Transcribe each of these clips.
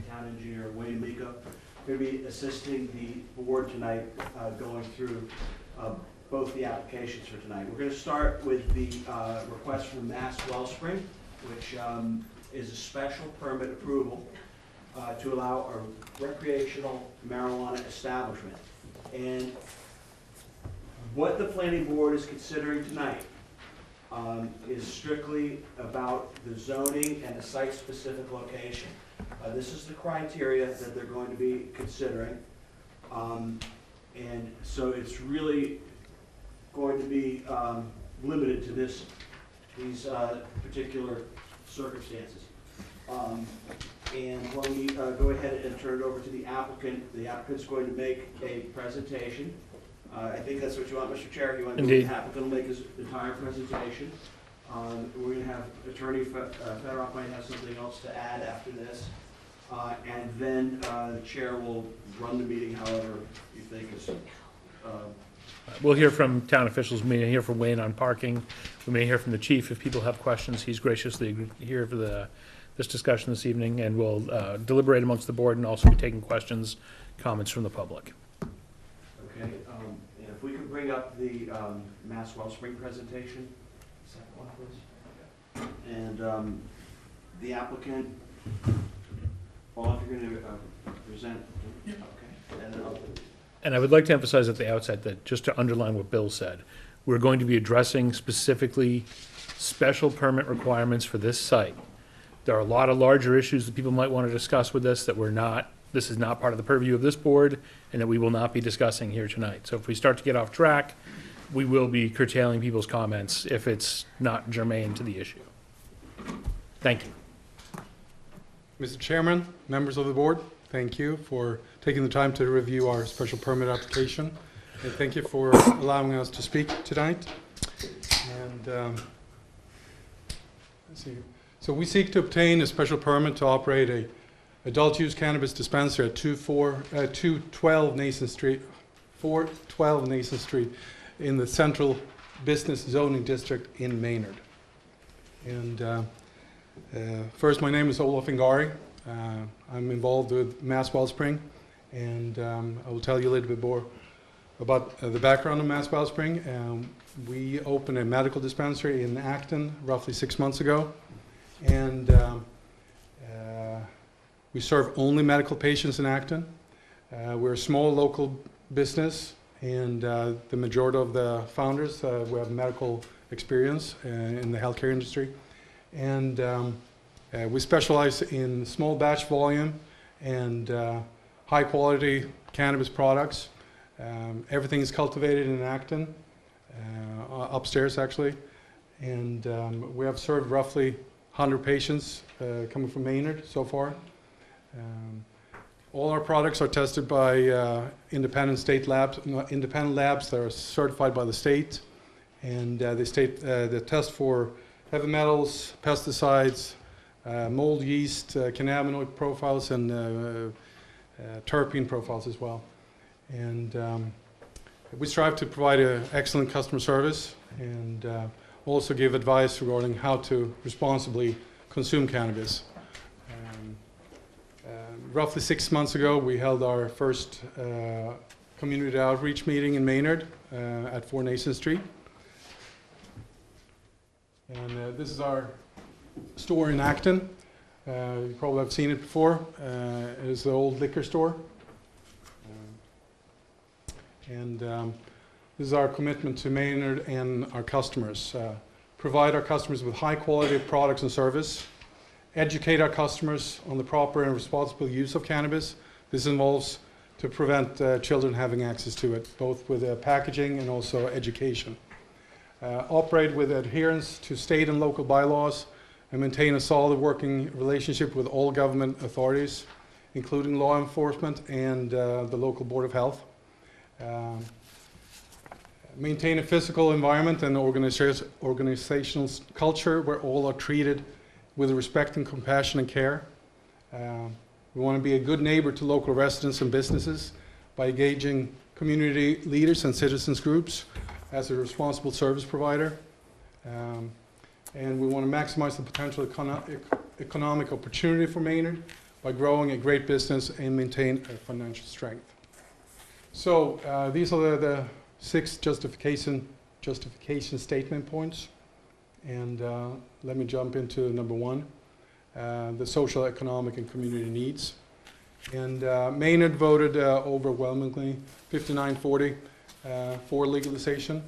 town engineer Wayne Miko. Going to be assisting the board tonight, going through both the applications for tonight. We're going to start with the request from Mass Wellspring, which is a special permit approval to allow a recreational marijuana establishment. And what the planning board is considering tonight is strictly about the zoning and the site-specific location. This is the criteria that they're going to be considering. And so it's really going to be limited to these particular circumstances. And when we go ahead and turn it over to the applicant's going to make a presentation. I think that's what you want, Mr. Chair. You want the applicant to make his entire presentation. We're going to have Attorney Federoff might have something else to add after this. And then the chair will run the meeting however you think is. We'll hear from town officials. We may hear from Wayne on parking. We may hear from the chief if people have questions. He's graciously here for this discussion this evening, and we'll deliberate amongst the board and also be taking questions, comments from the public. Okay. If we could bring up the Mass Wellspring presentation, second one, please. And the applicant, well, if you're going to present, okay. And then And I would like to emphasize at the outset that, just to underline what Bill said, we're going to be addressing specifically special permit requirements for this site. There are a lot of larger issues that people might want to discuss with this that this is not part of the purview of this board, and that we will not be discussing here tonight. So if we start to get off track, we will be curtailing people's comments if it's not germane to the issue. Thank you. Mr. Chairman, members of the board, thank you for taking the time to review our special permit application. And thank you for allowing us to speak tonight. And let's see. So we seek to obtain a special permit to operate a adult use cannabis dispensary at 412 Nason Street in the Central Business Zoning District in Maynard. And first, my name is Olaf Ingari. I'm involved with Mass Wellspring, and I will tell you a little bit more about the background of Mass Wellspring. We opened a medical dispensary in Acton roughly 6 months ago, and we serve only medical patients in Acton. We're a small local business, and the majority of the founders we have medical experience in the healthcare industry. And we specialize in small batch volume and high quality cannabis products. Everything is cultivated in Acton, upstairs actually. And we have served roughly 100 patients coming from Maynard so far. All our products are tested by independent labs that are certified by the state. And they test for heavy metals, pesticides, mold, yeast, cannabinoid profiles, and terpene profiles as well. And we strive to provide an excellent customer service and also give advice regarding how to responsibly consume cannabis. Roughly 6 months ago, we held our first community outreach meeting in Maynard at 4 Nason Street. And this is our store in Acton. You probably have seen it before. It is the old liquor store. And this is our commitment to Maynard and our customers. Provide our customers with high quality products and service. Educate our customers on the proper and responsible use of cannabis. This involves to prevent children having access to it, both with packaging and also education. Operate with adherence to state and local bylaws, and maintain a solid working relationship with all government authorities, including law enforcement and the local Board of Health. Maintain a physical environment and organizational culture where all are treated with respect and compassion and care. We want to be a good neighbor to local residents and businesses by engaging community leaders and citizens groups as a responsible service provider. And we want to maximize the potential economic opportunity for Maynard by growing a great business and maintain a financial strength. So these are the 6 justification statement points. And let me jump into number 1, the social, economic, and community needs. And Maynard voted overwhelmingly, 59-40, for legalization.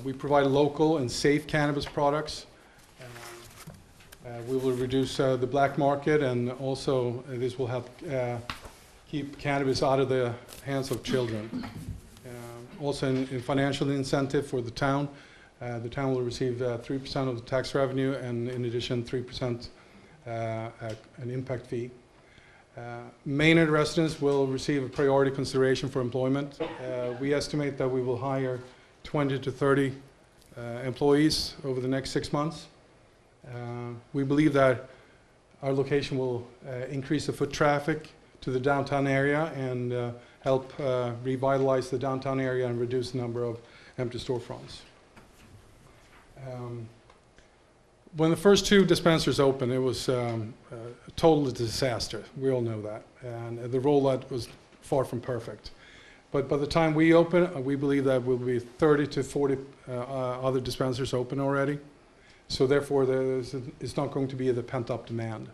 We provide local and safe cannabis products. We will reduce the black market, and also this will help keep cannabis out of the hands of children. Also in financial incentive for the town will receive 3% of the tax revenue, and in addition 3% an impact fee. Maynard residents will receive a priority consideration for employment. We estimate that we will hire 20 to 30 employees over the next 6 months. We believe that our location will increase the foot traffic to the downtown area and help revitalize the downtown area and reduce the number of empty storefronts. When the first 2 dispensaries opened, it was a total disaster. We all know that. And the rollout was far from perfect. But by the time we open, we believe that will be 30 to 40 other dispensaries open already. So therefore, it's not going to be the pent-up demand.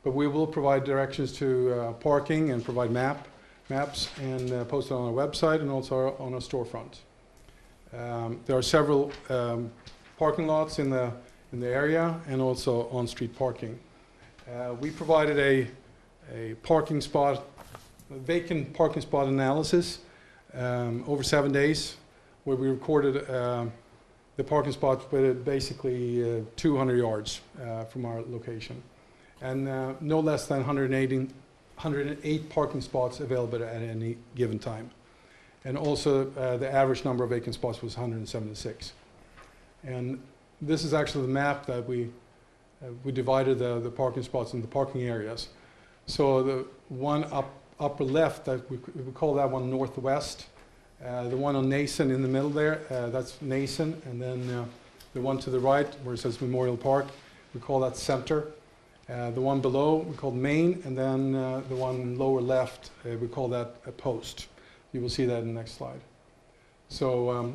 But we will provide directions to parking and provide maps and post it on our website and also on our storefront. There are several parking lots in the area and also on-street parking. We provided a parking spot, vacant parking spot analysis over 7 days, where we recorded the parking spots with basically 200 yards from our location, and no less than 108 parking spots available at any given time. And also the average number of vacant spots was 176. And this is actually the map that we divided the parking spots into parking areas. So the one upper left, that we call that one northwest. The one on Nason in the middle there, that's Nason. And then the one to the right, where it says Memorial Park, we call that center. The one below, we call Main. And then the one lower left, we call that a post. You will see that in the next slide. So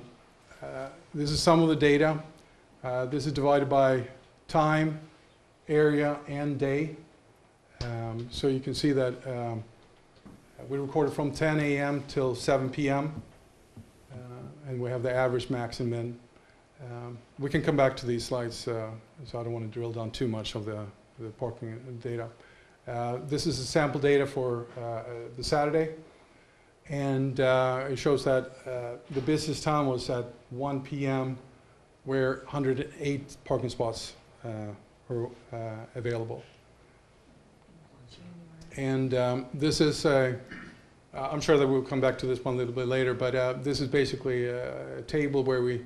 this is some of the data. This is divided by time, area, and day. So you can see that we recorded from 10 a.m. till 7 p.m. And we have the average, max, and min. We can come back to these slides, so I don't want to drill down too much of the parking data. This is the sample data for the Saturday. And it shows that the busiest time was at 1 p.m., where 108 parking spots were available. And this is I'm sure that we'll come back to this one a little bit later, but this is basically a table where we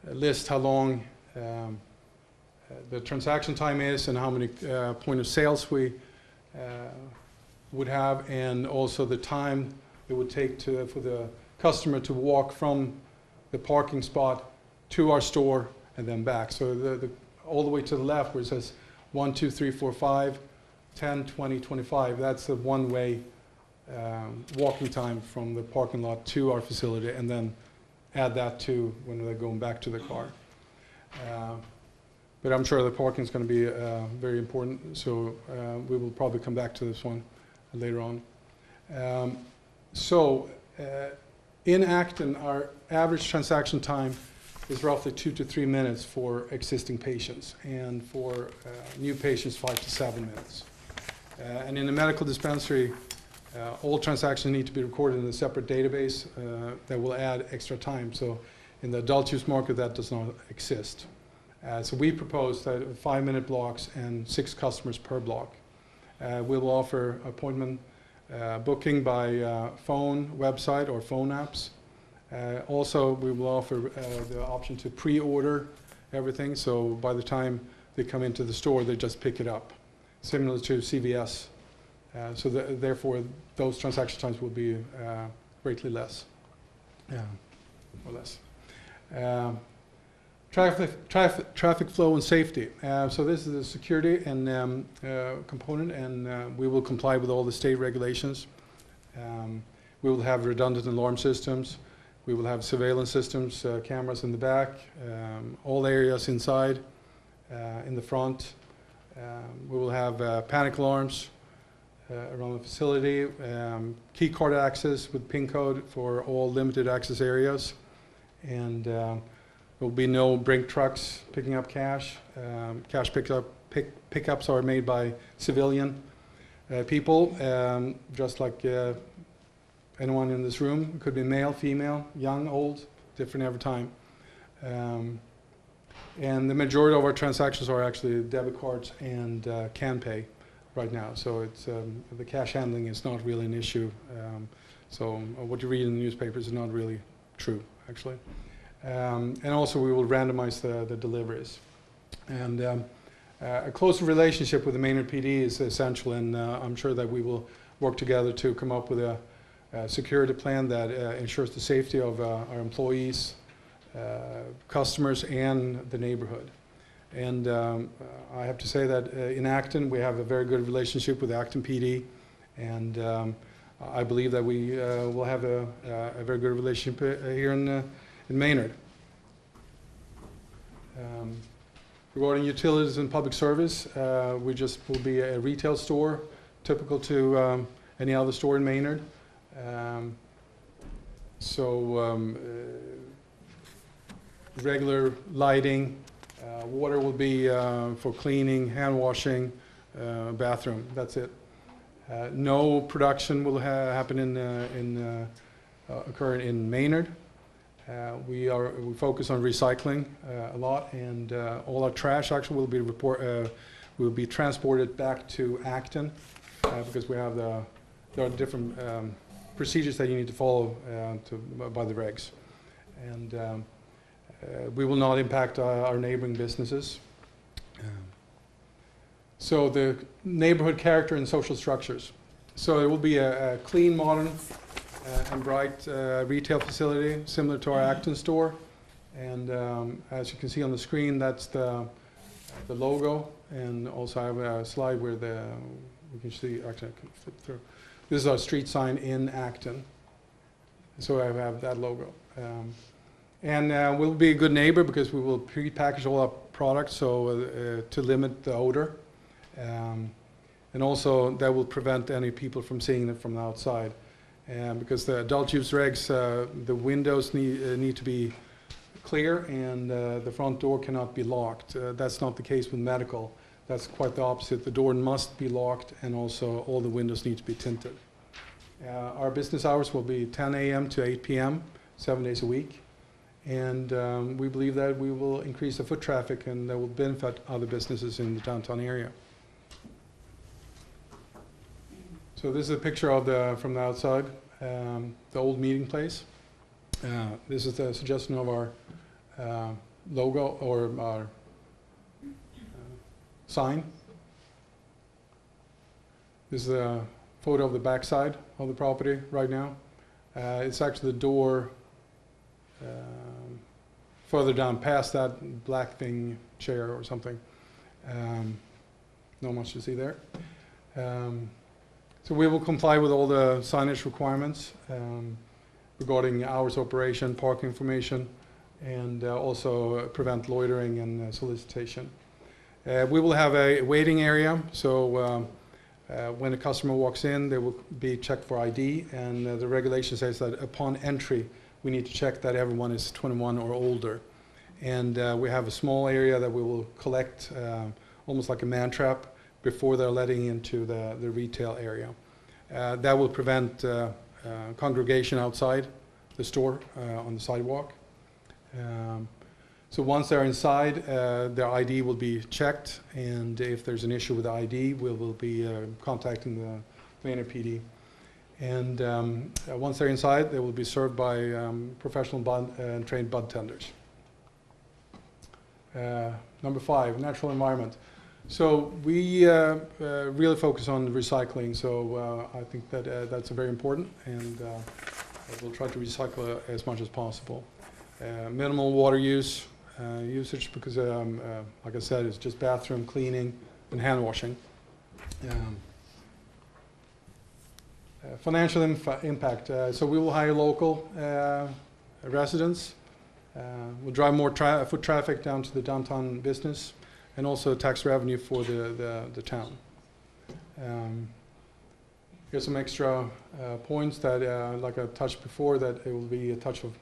list how long the transaction time is and how many point of sales we would have, and also the time it would take for the customer to walk from the parking spot to our store and then back. So all the way to the left where it says 1, 2, 3, 4, 5, 10, 20, 25, that's the one-way walking time from the parking lot to our facility, and then add that to when they're going back to the car. But I'm sure the parking is going to be very important, so we will probably come back to this one later on. In Acton, our average transaction time is roughly 2 to 3 minutes for existing patients, and for new patients 5 to 7 minutes. And in a medical dispensary, all transactions need to be recorded in a separate database that will add extra time. So in the adult use market, that does not exist. So we propose that 5-minute blocks and 6 customers per block. We will offer appointment booking by phone, website, or phone apps. Also, we will offer the option to pre-order everything, so by the time they come into the store, they just pick it up, similar to CVS. So therefore, those transaction times will be greatly less, or less. Traffic flow and safety. So this is the security and component, and we will comply with all the state regulations. We will have redundant alarm systems. We will have surveillance systems, cameras in the back, all areas inside, in the front. We will have panic alarms around the facility, key card access with PIN code for all limited access areas, and there will be no brink trucks picking up cash. Cash pickups are made by civilian people, just like anyone in this room. It could be male, female, young, old, different every time. And the majority of our transactions are actually debit cards and can pay right now. So it's the cash handling is not really an issue. So what you read in the newspapers is not really true, actually. And also we will randomize the deliveries. And a closer relationship with the Maynard PD is essential, and I'm sure that we will work together to come up with a security plan that ensures the safety of our employees, customers, and the neighborhood. And I have to say that in Acton, we have a very good relationship with Acton PD, and I believe that we will have a very good relationship here in Maynard. Regarding utilities and public service, we just will be a retail store, typical to any other store in Maynard. Regular lighting, water will be for cleaning, hand washing, bathroom. That's it. No production will happen occur in Maynard. We focus on recycling a lot, and all our trash actually will be transported back to Acton because we have there are different procedures that you need to follow by the regs, and we will not impact our neighboring businesses. So the neighborhood character and social structures. So it will be a clean, modern, and bright retail facility similar to our Acton store. And as you can see on the screen, that's the logo. And also I have a slide where we can see, actually I can flip through. This is our street sign in Acton. So I have that logo. And we'll be a good neighbor because we will pre-package all our products so to limit the odor. And also that will prevent any people from seeing it from the outside. Because the adult use regs, the windows need to be clear, and the front door cannot be locked. That's not the case with medical. That's quite the opposite. The door must be locked, and also all the windows need to be tinted. Our business hours will be 10 a.m. to 8 p.m., 7 days a week. And we believe that we will increase the foot traffic, and that will benefit other businesses in the downtown area. So this is a picture of from the outside, the old meeting place. This is the suggestion of our logo or our sign. This is a photo of the backside of the property right now. It's actually the door further down past that black thing, chair or something. Not much to see there. So we will comply with all the signage requirements regarding hours of operation, parking information, and also prevent loitering and solicitation. We will have a waiting area, so when a customer walks in, they will be checked for ID, and the regulation says that upon entry, we need to check that everyone is 21 or older. And we have a small area that we will collect, almost like a man trap, before they're letting into the retail area. That will prevent congregation outside the store on the sidewalk. So once they're inside, their ID will be checked, and if there's an issue with the ID, we will be contacting the Maynard PD. And once they're inside, they will be served by professional and trained bud tenders. Number 5, natural environment. So we really focus on recycling, so I think that that's very important, and we'll try to recycle as much as possible. Minimal water use, usage because, like I said, it's just bathroom cleaning and hand washing. Financial impact. So we will hire local residents. We'll drive more foot traffic down to the downtown business, and also tax revenue for the town. Here's some extra points that, like I touched before, that it will be a touch of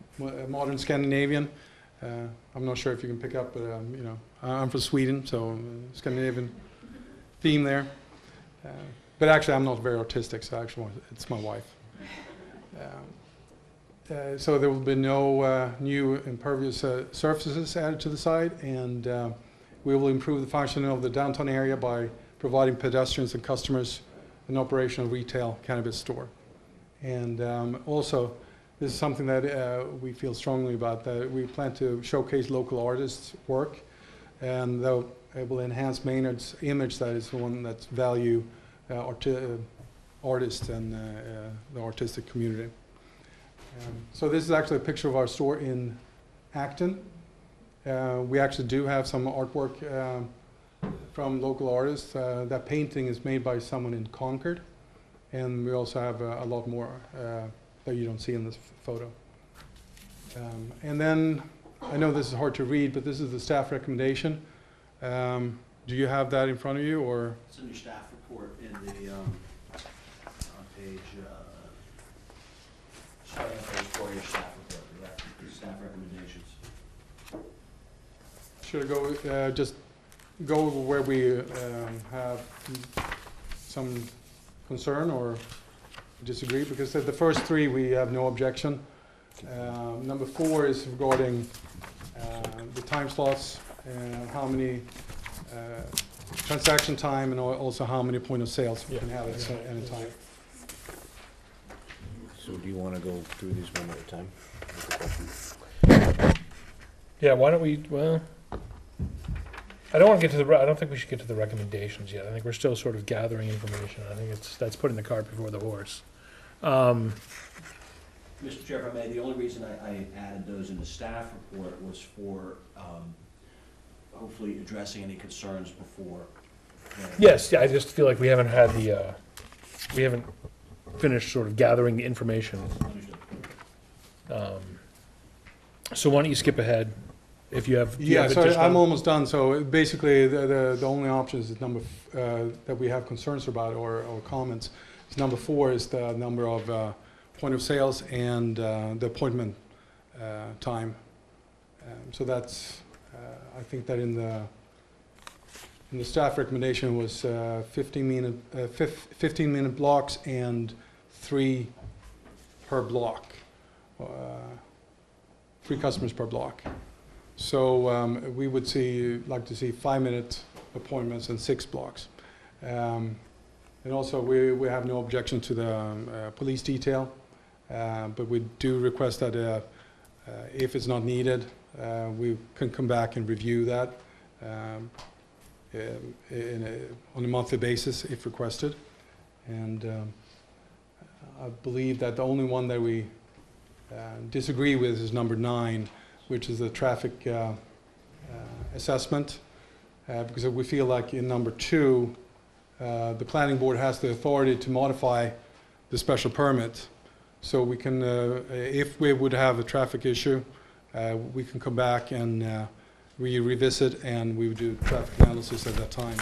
modern Scandinavian. I'm not sure if you can pick up, but you know, I'm from Sweden, so Scandinavian theme there. But actually, I'm not very artistic, so actually, it's my wife. So there will be no new impervious surfaces added to the site, and we will improve the functioning of the downtown area by providing pedestrians and customers an operational retail cannabis store. And also, this is something that we feel strongly about, that we plan to showcase local artists' work, and it will enhance Maynard's image, that is the one that's value artists and the artistic community. So this is actually a picture of our store in Acton. We actually do have some artwork from local artists. That painting is made by someone in Concord, and we also have a lot more that you don't see in this photo. And then, I know this is hard to read, but this is the staff recommendation. Do you have that in front of you, or? It's in your staff report in the on page starting on page 4 of your staff report. Staff recommendations. Should I go just go over where we have some concern or disagree? Because the first three we have no objection. Number 4 is regarding the time slots and how many transaction time, and also how many point of sales we can have at any time. So do you want to go through these one at a time? Yeah, why don't we, well, I don't want to get to the, I don't think we should get to the recommendations yet. I think we're still sort of gathering information. I think that's putting the cart before the horse. Mr. Chair, if I may, the only reason I added those in the staff report was for hopefully addressing any concerns before. Yes, yeah, I just feel like we haven't had the, we haven't finished sort of gathering the information. Understood. So why don't you skip ahead if you have. Yeah, so I'm almost done. So basically, the only options is number that we have concerns about or comments. Is number 4 is the number of point of sales and the appointment time. So that's I think that in the staff recommendation was 15-minute blocks and 3 per block, 3 customers per block. So we would like to see 5-minute appointments and 6 blocks. And also we have no objection to the police detail, but we do request that if it's not needed, we can come back and review that on a monthly basis if requested. And I believe that the only one that we disagree with is number 9, which is the traffic assessment, because we feel like in number 2, the planning board has the authority to modify the special permit. So we can, if we would have a traffic issue, we can come back and revisit, and we would do traffic analysis at that time.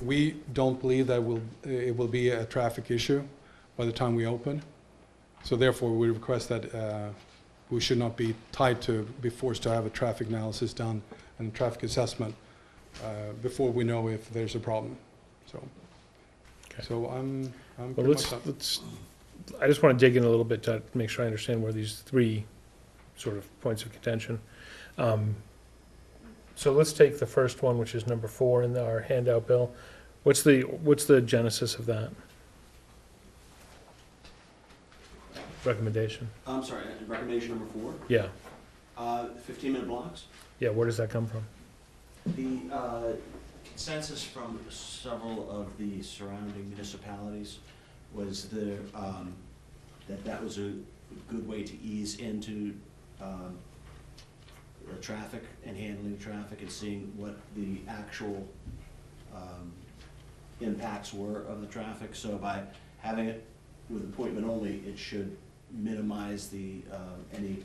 We don't believe that it will be a traffic issue by the time we open. So therefore, we request that we should not be tied to, be forced to have a traffic analysis done and traffic assessment before we know if there's a problem. So, Okay. so I'm Well, pretty much done. I just want to dig in a little bit to make sure I understand where these 3 sort of points of contention. So let's take the first one, which is number 4 in our handout, Bill. What's the genesis of that recommendation? I'm sorry, recommendation number 4, Yeah, 15-minute blocks. yeah, where does that come from? The consensus from several of the surrounding municipalities was that was a good way to ease into the traffic and handling traffic and seeing what the actual impacts were of the traffic. So by having it with appointment only, it should minimize the, any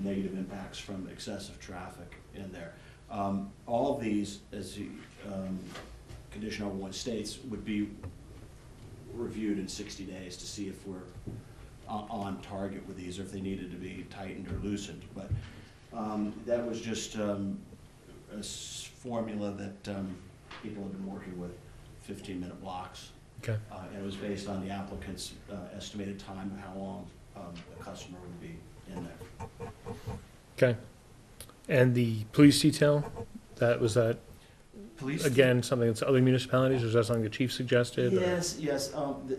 negative impacts from excessive traffic in there. All of these, as the condition number 1 states, would be reviewed in 60 days to see if we're on target with these, or if they needed to be tightened or loosened. But that was just a formula that people have been working with, 15-minute blocks. Okay. And it was based on the applicant's estimated time of how long a customer would be in there. Okay. And the police detail, was that, Police again, something that's other municipalities, or is that something the chief suggested? or- Yes, yes,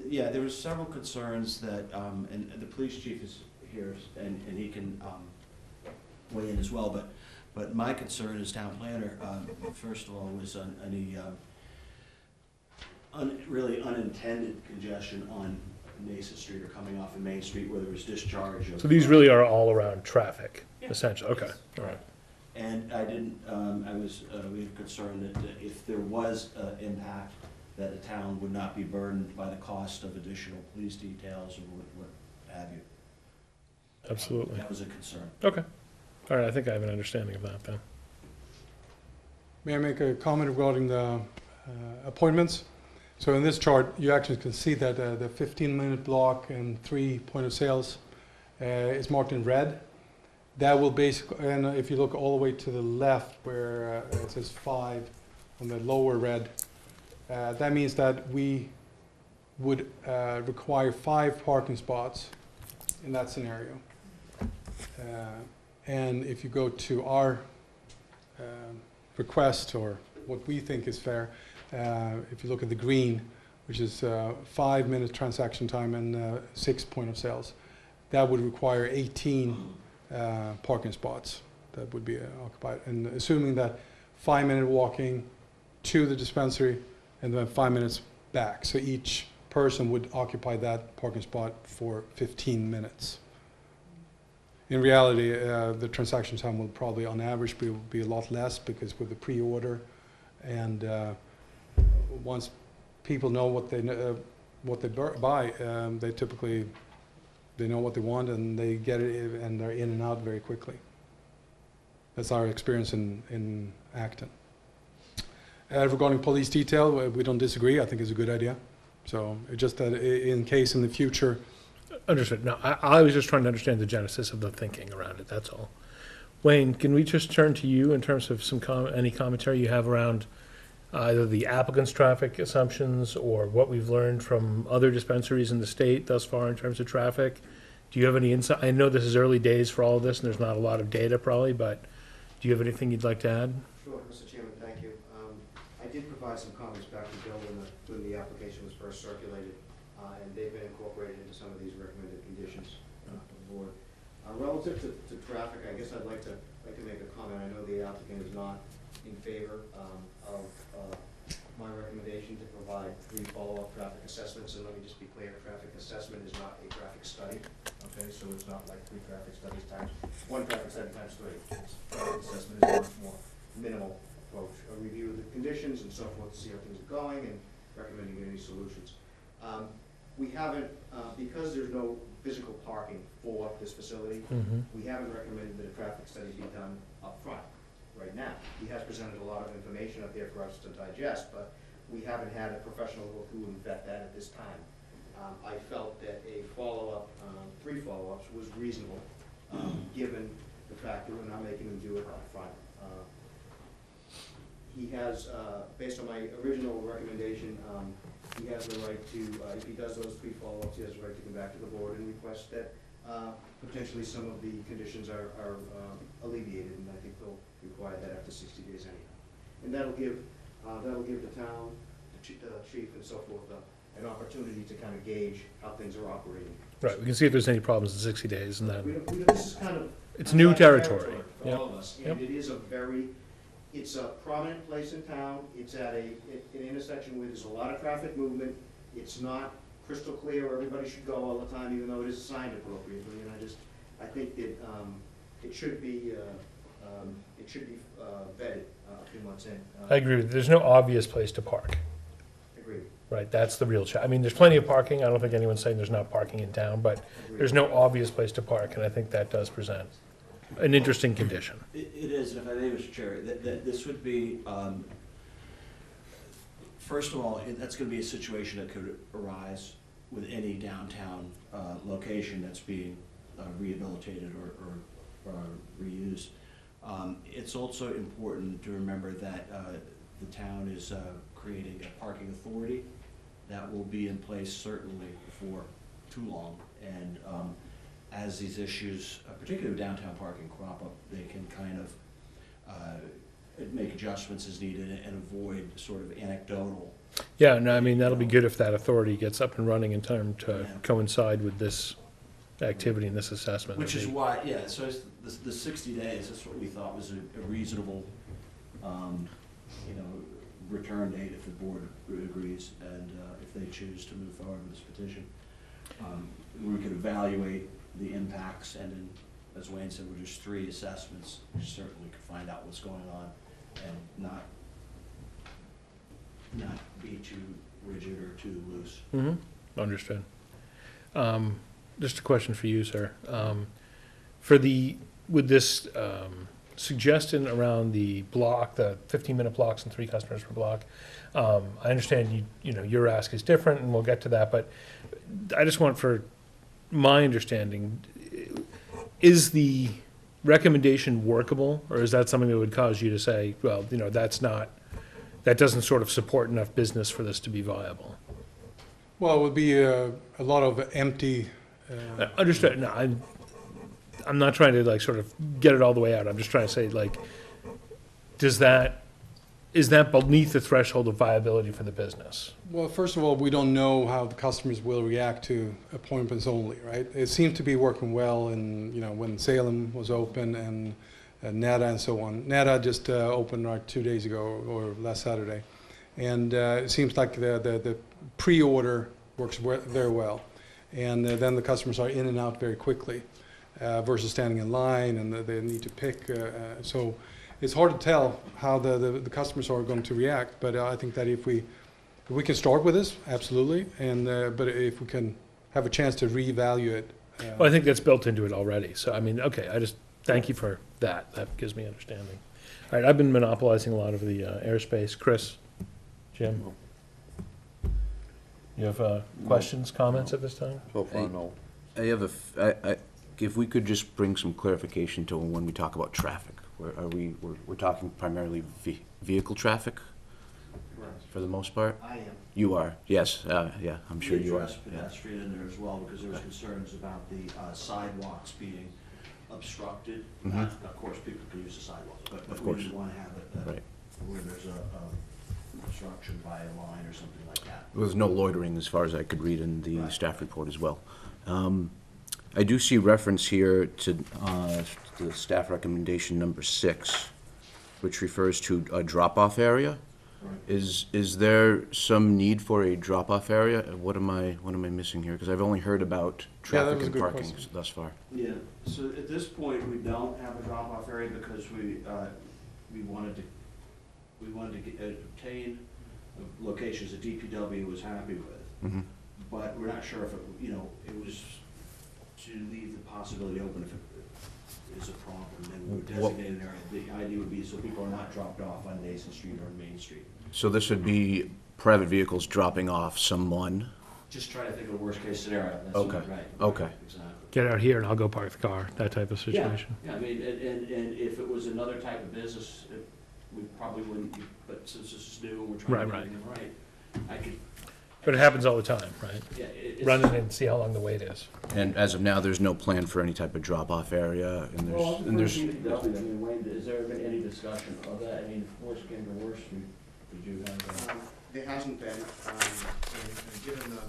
yeah, there were several concerns that, and the police chief is here, and he can weigh in as well, but my concern as town planner, first of all, was on any really unintended congestion on Mason Street or coming off of Main Street where there was discharge of. So these really are all around traffic, Yeah. essentially, okay, Yes. all right. And I didn't, we had concern that if there was impact, that the town would not be burdened by the cost of additional police details or what have you. Absolutely. That was a concern. Okay. All right, I think I have an understanding of that then. May I make a comment regarding the appointments? So in this chart, you actually can see that the 15-minute block and 3 point of sales is marked in red. That will basically, and if you look all the way to the left where it says 5 on the lower red, that means that we would require 5 parking spots in that scenario. And if you go to our request, or what we think is fair, if you look at the green, which is 5-minute transaction time and 6 point of sales, that would require 18 parking spots that would be occupied. And assuming that 5-minute walking to the dispensary and then 5 minutes back. So each person would occupy that parking spot for 15 minutes. In reality, the transaction time will probably, on average, be a lot less, because with the pre-order and once people know what they buy, they typically know what they want and they get it, and they're in and out very quickly. That's our experience in Acton. Regarding police detail, we don't disagree. I think it's a good idea. So just that in case in the future. Understood. No, I was just trying to understand the genesis of the thinking around it, that's all. Wayne, can we just turn to you in terms of any commentary you have around either the applicant's traffic assumptions or what we've learned from other dispensaries in the state thus far in terms of traffic? Do you have any insight? I know this is early days for all of this, and there's not a lot of data probably, but do you have anything you'd like to add? Sure, Mr. Chairman, thank you. I did provide some comments back to Bill when the application was first circulated, and they've been incorporated into some of these recommended conditions of the board. Relative to traffic, I guess I'd like to make a comment. I know the applicant is not in favor of my recommendation to provide 3 follow-up traffic assessments, and let me just be clear, a traffic assessment is not a traffic study, okay? So it's not like 3 traffic studies times, 1 traffic study times 3. Traffic assessment is a much more minimal approach, a review of the conditions and so forth to see how things are going and recommending any solutions. We haven't, because there's no physical parking for this facility, we haven't recommended that a traffic study be done up front right now. He has presented a lot of information up there for us to digest, but we haven't had a professional go through and vet that at this time. I felt that a follow-up, 3 follow-ups was reasonable, given the fact that we're not making him do it up front. He has, based on my original recommendation, he has the right to, if he does those 3 follow-ups, he has the right to come back to the board and request that potentially some of the conditions are alleviated, and I think they'll require that after 60 days anyhow. And that'll give the town, the chief and so forth, an opportunity to kind of gauge how things are operating. Right, we can see if there's any problems in 60 days, and then This is kind of. it's new territory. For Yep. all of us, Yep. and it is it's a prominent place in town. It's at an intersection where there's a lot of traffic movement. It's not crystal clear where everybody should go all the time, even though it is signed appropriately. And I think that It should be vetted a few months in. I agree with you. There's no obvious place to park, Agreed. right? That's the real I mean, there's plenty of parking. I don't think anyone's saying there's not parking in town, but there's no obvious place to park, and I think that does present an interesting condition. It is, and if I may, Mr. Chair, that this would be, first of all, that's gonna be a situation that could arise with any downtown location that's being rehabilitated or reused. It's also important to remember that the town is creating a parking authority that will be in place certainly for too long. And as these issues, particularly with downtown parking, crop up, they can kind of make adjustments as needed and avoid sort of anecdotal. Yeah, no, I mean, that'll be good if that authority gets up and running in time to coincide with this activity and this assessment. Which is why, yeah, so it's the 60 days, that's what we thought was a reasonable, return date if the board agrees and if they choose to move forward with this petition. We could evaluate the impacts and then, as Wayne said, we're just 3 assessments. We certainly could find out what's going on and not be too rigid or too loose. Mm-hmm, understood. Just a question for you, sir. With this suggestion around the block, the 15-minute blocks and 3 customers per block, I understand your ask is different, and we'll get to that, but I just want, for my understanding, is the recommendation workable, or is that something that would cause you to say, well, that doesn't sort of support enough business for this to be viable? Well, it would be a lot of empty. Understood. No, I'm not trying to sort of get it all the way out. I'm just trying to say, is that beneath the threshold of viability for the business? Well, first of all, we don't know how the customers will react to appointments only, right? It seemed to be working well in, when Salem was open and Nada and so on. Nada just opened like 2 days ago or last Saturday. And it seems like the pre-order works very well. And then the customers are in and out very quickly versus standing in line and they need to pick. So it's hard to tell how the customers are going to react. But I think that if we can start with this, absolutely. And but if we can have a chance to reevaluate it. Well, I think that's built into it already. So, I mean, okay, I just thank you for that. That gives me understanding. All right, I've been monopolizing a lot of the airspace. Chris, Jim? You have questions, comments at this time? So far, no. I have if we could just bring some clarification to when we talk about traffic. We're talking primarily vehicle traffic for the most part? I am. You are, yes, yeah, I'm sure you are. We addressed pedestrian in there as well because there was concerns about the sidewalks being obstructed. Mhm. Of course, people can use the sidewalks, but Of we course. didn't want to have it Right. where there's a obstruction by a line or something like that. There was no loitering as far as I could read in the Right. staff report as well. I do see reference here to the staff recommendation number 6, which refers to a drop-off area. Right. Is there some need for a drop-off area? What am I missing here? Because I've only heard about that traffic was a and good parking question. thus far. Yeah, so at this point, we don't have a drop-off area because we wanted to obtain locations that DPW was happy with. Mhm. But we're not sure if it was to leave the possibility open if it is a problem, then we would What- designate an area. The idea would be so people are not dropped off on Mason Street or Main Street. So this would be private vehicles dropping off someone? Just try to think of the worst-case scenario. That's Okay, right. okay. Exactly. Get out here and I'll go park the car, that type of situation. Yeah, I mean, and if it was another type of business, we probably wouldn't, but since this is new and we're trying to Right, get everything right, I could, But it happens all the time, right? yeah. Run it and see how long the wait is. And as of now, there's no plan for any type of drop-off area, and there's, I mean, Wayne, has there been any discussion of that? I mean, if worse came to worse, would you have, There hasn't been, and given the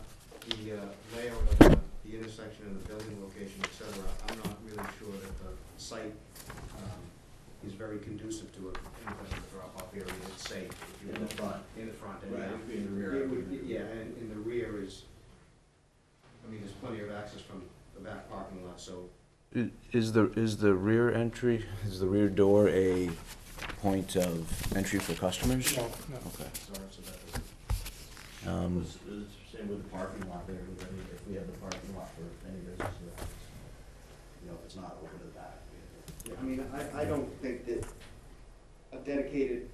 layout of the intersection and the building location, et cetera, I'm not really sure that the site is very conducive to any kind of drop-off area that's safe. If you in will. the front? In the front, Right, yeah. it'd be in the rear. It would, yeah, and in the rear is, I mean, there's plenty of access from the back parking lot, so Is the rear entry, is the rear door a point of entry for customers? No. Okay. Same with the parking lot there, if we have the parking lot for any business, if it's not open to the back. I mean, I don't think that a dedicated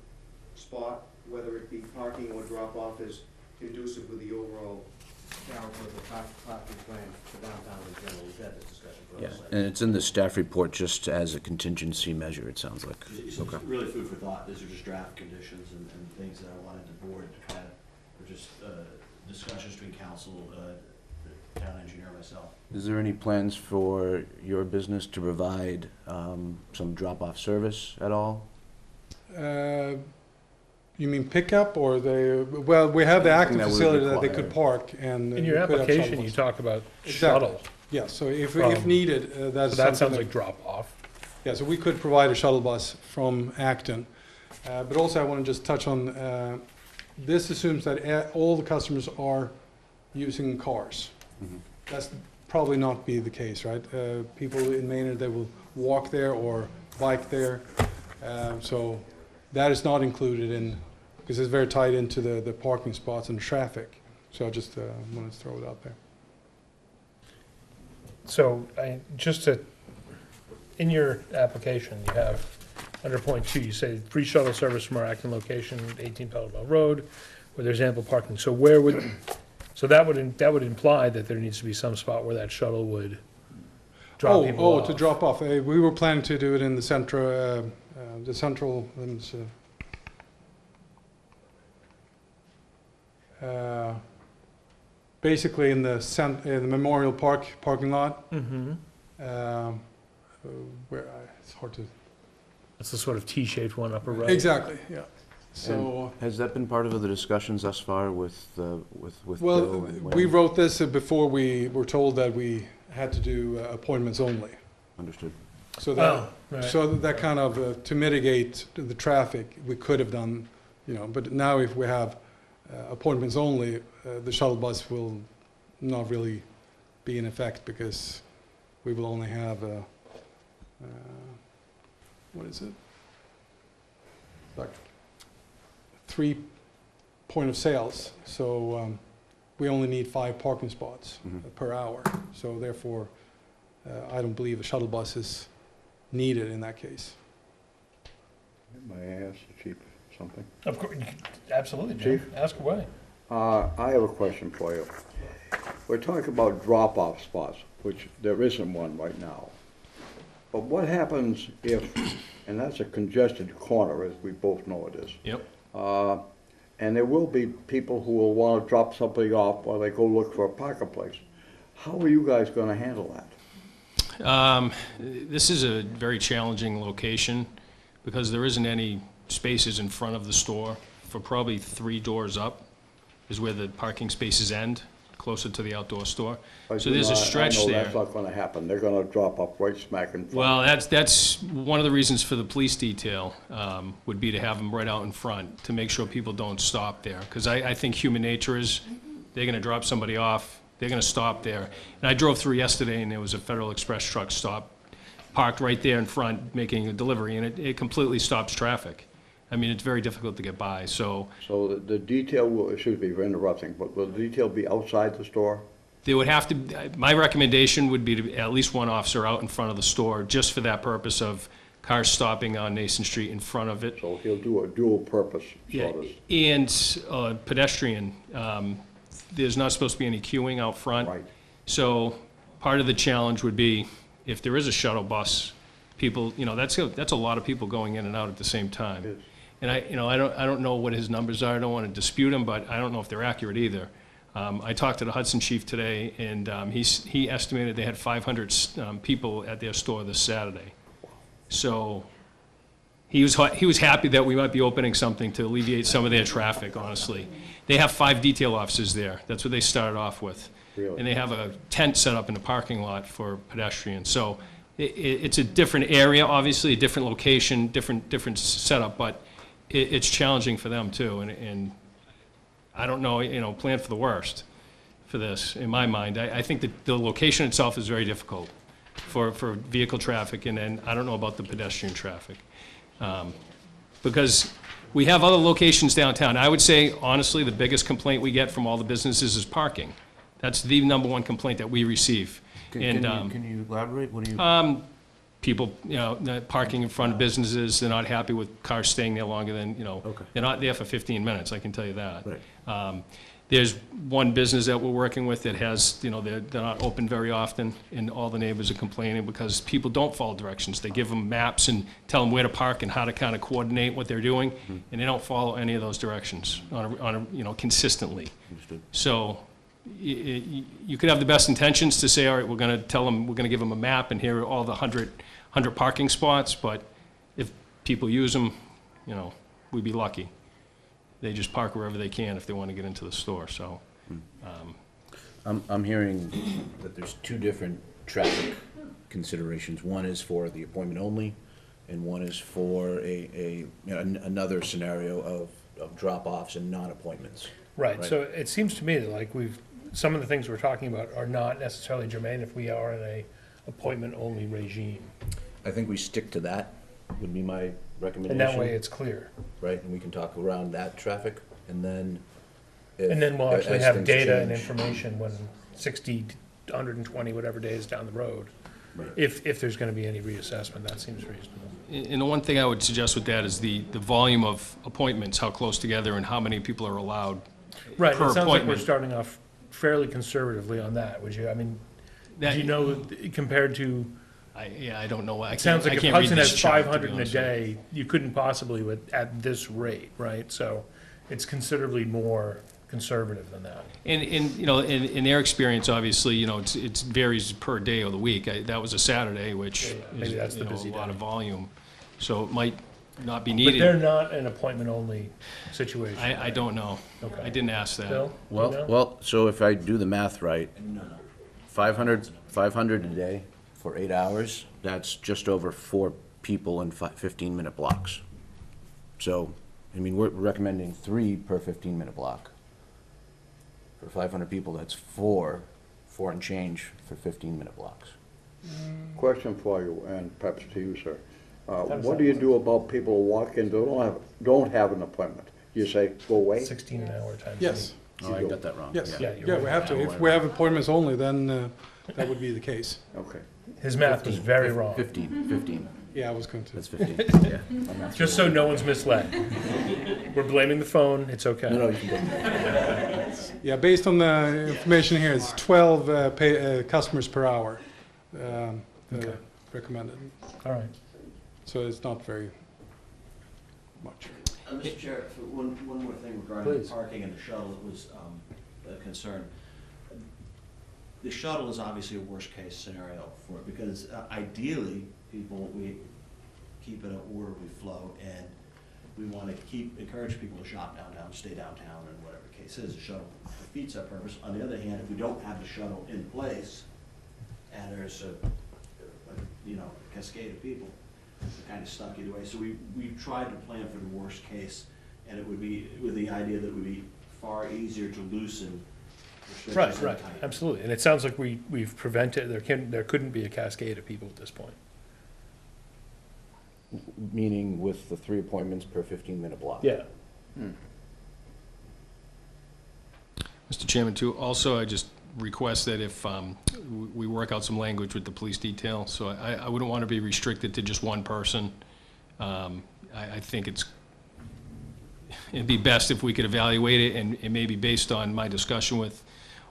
spot, whether it be parking or drop-off, is conducive with the overall character of the parking plan for downtown in general. We've had this discussion for Yeah, other sites. and it's in the staff report just as a contingency measure, it sounds like. It's Okay. really food for thought. These are just draft conditions and things that I wanted the board to kind of, or just discussions between council, the town engineer, myself. Is there any plans for your business to provide some drop-off service at all? You mean pickup or well, we have the active Anything that would facility that they require- could park and. In your we could have application, shuttle you bus. talk about Exactly. shuttle. Yeah, so if From- needed, So that's that sounds something like drop-off. Yeah, so we could provide a shuttle bus from Acton. But also I want to just touch on, this assumes that all the customers are using cars. Mhm. That's probably not be the case, right? People in Maynard, they will walk there or bike there. So that is not included in, because it's very tied into the parking spots and traffic. So I just wanted to throw it out there. So in your application, you have, under point 2, you say free shuttle service from our Acton location, 18 Pellerville Road, where there's ample parking. So that would imply that there needs to be some spot where that shuttle would drop people off. To drop off. We were planning to do it in the central, let me see. Basically in the Memorial Park parking lot, Mm-hmm. it's hard to. It's the sort of T-shaped one upper right. Exactly, yeah. So, Has that been part of the discussions thus far with well, Bill and we Wayne? wrote this before we were told that we had to do appointments only. Understood. So that, Oh, right. so that kind of, to mitigate the traffic, we could have done, but now if we have appointments only, the shuttle bus will not really be in effect because we will only have, what is it? Like 3 point of sales, so we only need 5 parking spots Mhm. per hour. So therefore, I don't believe a shuttle bus is needed in that case. May I ask the chief something? Of course, absolutely, Jim. Chief? Ask away. I have a question for you. We're talking about drop-off spots, which there isn't one right now. But what happens if, and that's a congested corner, as we both know it is. Yep. And there will be people who will want to drop something off while they go look for a parking place. How are you guys going to handle that? This is a very challenging location because there isn't any spaces in front of the store. For probably 3 doors up is where the parking spaces end, closer to the outdoor store. So there's a stretch I know there. that's not going to happen. They're going to drop off right smack in front. Well, that's one of the reasons for the police detail, would be to have them right out in front, to make sure people don't stop there. Because I think human nature is, they're gonna drop somebody off, they're gonna stop there. And I drove through yesterday and there was a Federal Express truck parked right there in front, making a delivery, and it completely stops traffic. I mean, it's very difficult to get by, so So the detail will, excuse me for interrupting, but will the detail be outside the store? there would have to, my recommendation would be to at least one officer out in front of the store, just for that purpose of cars stopping on Nason Street in front of it. So he'll do a dual purpose, Yeah, sort of. and pedestrian, there's not supposed to be any queuing out front. Right. So part of the challenge would be, if there is a shuttle bus, people, that's a lot of people going in and out at the same time. It is. And I don't know what his numbers are, I don't want to dispute them, but I don't know if they're accurate either. I talked to the Hudson chief today, and he estimated they had 500 people at their store this Saturday. So he was happy that we might be opening something to alleviate some of their traffic, honestly. They have 5 detail officers there, that's what they started off with. Really? And they have a tent set up in the parking lot for pedestrians. So it's a different area, obviously, a different location, different setup, but it's challenging for them too. And I don't know, plan for the worst for this, in my mind. I think that the location itself is very difficult. for vehicle traffic, and then I don't know about the pedestrian traffic. Because we have other locations downtown. I would say, honestly, the biggest complaint we get from all the businesses is parking. That's the number one complaint that we receive. Can you elaborate? What do you? People, parking in front of businesses, they're not happy with cars staying there longer than, Okay. they're not there for 15 minutes, I can tell you that. Right. There's one business that we're working with that has, they're not open very often, and all the neighbors are complaining because people don't follow directions. They give them maps and tell them where to park and how to kind of coordinate what they're doing, and they don't follow any of those directions on a consistently. Understood. So you could have the best intentions to say, all right, we're going to give them a map, and here are all the 100 parking spots, but if people use them, we'd be lucky. They just park wherever they can if they want to get into the store, so. I'm hearing that there's two different traffic considerations. One is for the appointment only, and one is for another scenario of drop-offs and non-appointments. Right, so it seems to me that like some of the things we're talking about are not necessarily germane if we are in a appointment-only regime. I think we stick to that, would be my recommendation. And that way it's clear. Right, and we can talk around that traffic, and then And then we'll actually as have things data and change. information when 60, 120, whatever days down the road. Right. If there's gonna be any reassessment, that seems reasonable. And the one thing I would suggest with that is the volume of appointments, how close together and how many people are allowed Right, it per sounds like we're appointment. starting off fairly conservatively on that, would you? I mean, do That- you know, compared to, I don't know. it sounds like if I can't read Hudson this has chart, to be 500 in a honest with you. day, you couldn't possibly at this rate, right? So it's considerably more conservative than that. And in their experience, obviously, it varies per day of the week. That was a Saturday, which Yeah, maybe is, that's the busy a lot day. of volume. So it might not be But they're needed. not an appointment-only situation. I don't know. Okay. I didn't ask that. Bill? Do you know? Well, so if I do the math right, 500 a day for 8 hours, that's just over 4 people in 15-minute blocks. So, I mean, we're recommending 3 per 15-minute block. For 500 people, that's 4 and change for 15-minute blocks. Question for you, and perhaps to you, sir. What do you do about people who walk in, don't have an appointment? You say, go away? 16 an hour times. Yes, Oh, I got that wrong. yes. Yeah, you're Yeah, right. we have to. If we have appointments only, then that would be the case. Okay. His math was very wrong. 15. Yeah, I was going to. That's 15, yeah. Just so no one's misled. We're blaming the phone, it's okay. No, you can go. Yeah, based on the information here, it's 12 customers per hour Okay. recommended. All right. So it's not very much. Mr. Chair, one more thing regarding Please. parking and the shuttle that was a concern. The shuttle is obviously a worst-case scenario for it, because ideally, we keep it an orderly flow, and we want to encourage people to shop downtown, stay downtown, and whatever the case is. The shuttle defeats that purpose. On the other hand, if we don't have the shuttle in place, and there's a cascade of people, we're kind of stuck either way. So we tried to plan for the worst case, and it would be with the idea that it would be far easier to loosen restrictions. Right, and right, tighten. absolutely. And it sounds like we've prevented, there couldn't be a cascade of people at this point. Meaning with the 3 appointments per 15-minute block. Yeah. Mr. Chairman, too, also, I just request that if we work out some language with the police detail, so I wouldn't want to be restricted to just one person. I think it'd be best if we could evaluate it, and it may be based on my discussion with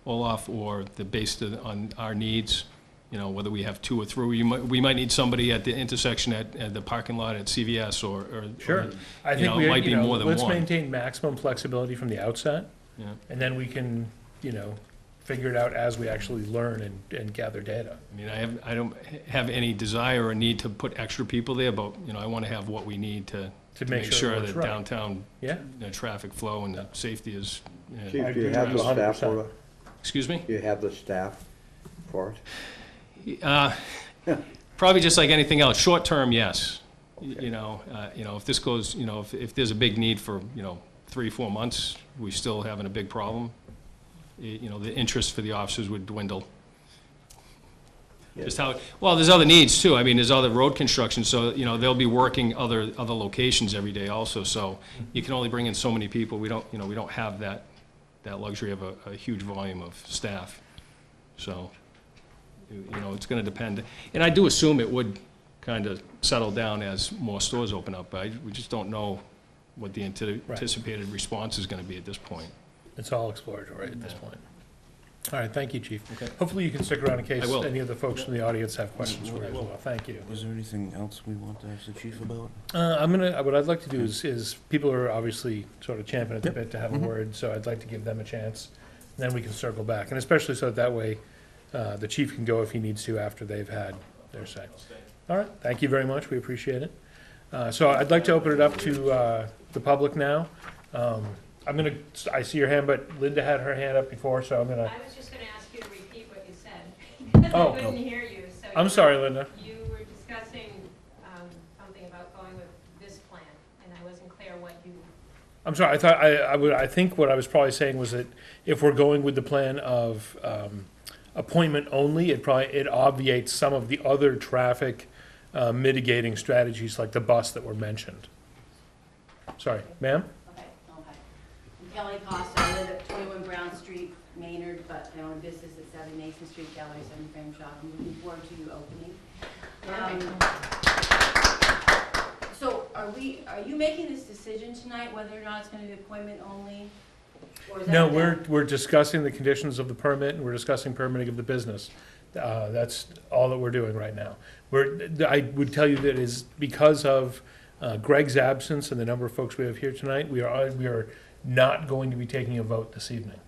Olaf, or based on our needs, whether we have 2 or 3. We might need somebody at the intersection at the parking lot at CVS, or Sure. I you think know, it might be more than let's one. maintain maximum flexibility from the outset, Yeah. and then we can, figure it out as we actually learn and gather data. I mean, I don't have any desire or need to put extra people there, but, I want to have what we need to make sure it works that right. downtown Yeah? traffic flow and safety is. Chief, do you agree have the with you staff 100%. for it? Excuse me? Do you have the staff for it? Probably just like anything else, short term, yes. If this goes, if there's a big need for, 3-4 months, we still having a big problem, the interest for the officers would dwindle. just how, well, there's other needs too. I mean, there's other road construction, so, you know, they'll be working other locations every day also, so you can only bring in so many people. We don't, you know, we don't have that luxury of a huge volume of staff. So, you know, it's gonna depend. And I do assume it would kind of settle down as more stores open up, but we just don't know what the anticipated response is gonna be at this point. It's all exploratory at this point. All right, thank you, Chief. Okay. Hopefully you can stick around in case I will. any of the folks from the audience have questions for you as well. Thank you. Was there anything else we want to ask the chief about? What I'd like to do is, people are obviously sort of champing at the bit to have a word, so I'd like to give them a chance. And then we can circle back, and especially so that way, the chief can go if he needs to after they've had their say. All right, thank you very much, we appreciate it. So I'd like to open it up to the public now. I see your hand, but Linda had her hand up before, so I'm gonna, I was just gonna ask you to repeat what you said, because Oh. I couldn't hear you, so. I'm sorry, Linda. You were discussing, something about going with this plan, and I wasn't clear what you, I'm sorry, I think what I was probably saying was that if we're going with the plan of appointment only, it obviates some of the other traffic mitigating strategies like the bus that were mentioned. Sorry, ma'am? Okay. I'm Kelly Costa, I live at 21 Brown Street, Maynard, but I own a business at 7 Nathan Street, Gallery 7 Frame Shop. I'm looking forward to you opening. So are you making this decision tonight, whether or not it's gonna be appointment only? Or is that No, down- we're discussing the conditions of the permit, and we're discussing permitting of the business. That's all that we're doing right now. I would tell you that is because of Greg's absence and the number of folks we have here tonight, we are not going to be taking a vote this evening.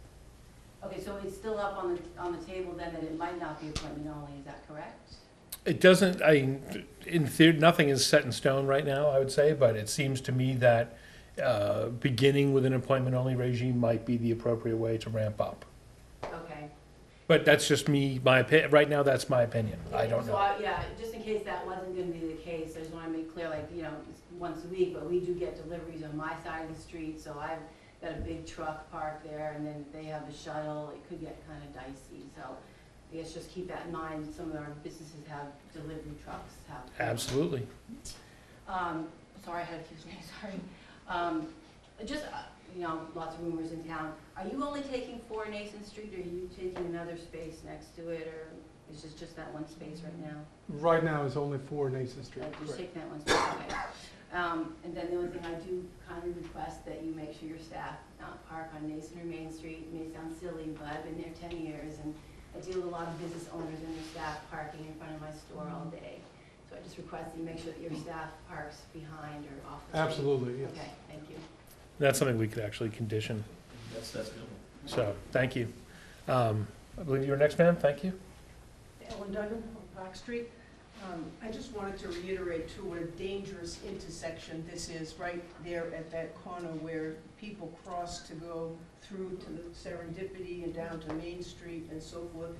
Okay, so it's still up on the table then that it might not be appointment only, is that correct? It doesn't, in theory, nothing is set in stone right now, I would say, but it seems to me that beginning with an appointment-only regime might be the appropriate way to ramp up. Okay. But that's just me, my opinion, right now, that's my opinion. I don't So know. yeah, just in case that wasn't gonna be the case, I just wanna make clear, like, you know, it's once a week, but we do get deliveries on my side of the street, so I've got a big truck parked there, and then if they have a shuttle, it could get kinda dicey, so I guess just keep that in mind, some of our businesses have delivery trucks, have. Absolutely. Sorry, I had a few names, sorry. Just, you know, lots of rumors in town. Are you only taking 4 Nason Street, or are you taking another space next to it, or is this just that one space right now? Right now, it's only 4 Nason Street. Just Correct. take that one space, okay. And then the only thing I do kindly request that you make sure your staff not park on Nason or Main Street. It may sound silly, but I've been there 10 years, and I deal with a lot of business owners and their staff parking in front of my store all day. So I just request that you make sure that your staff parks behind or off the street. Absolutely, yes. Okay, thank you. That's something we could actually condition. That's good. So, thank you. I believe you're next, ma'am. Thank you. Ellen Duggan on Park Street. I just wanted to reiterate too what a dangerous intersection this is, right there at that corner where people cross to go through to the Serendipity and down to Main Street and so forth.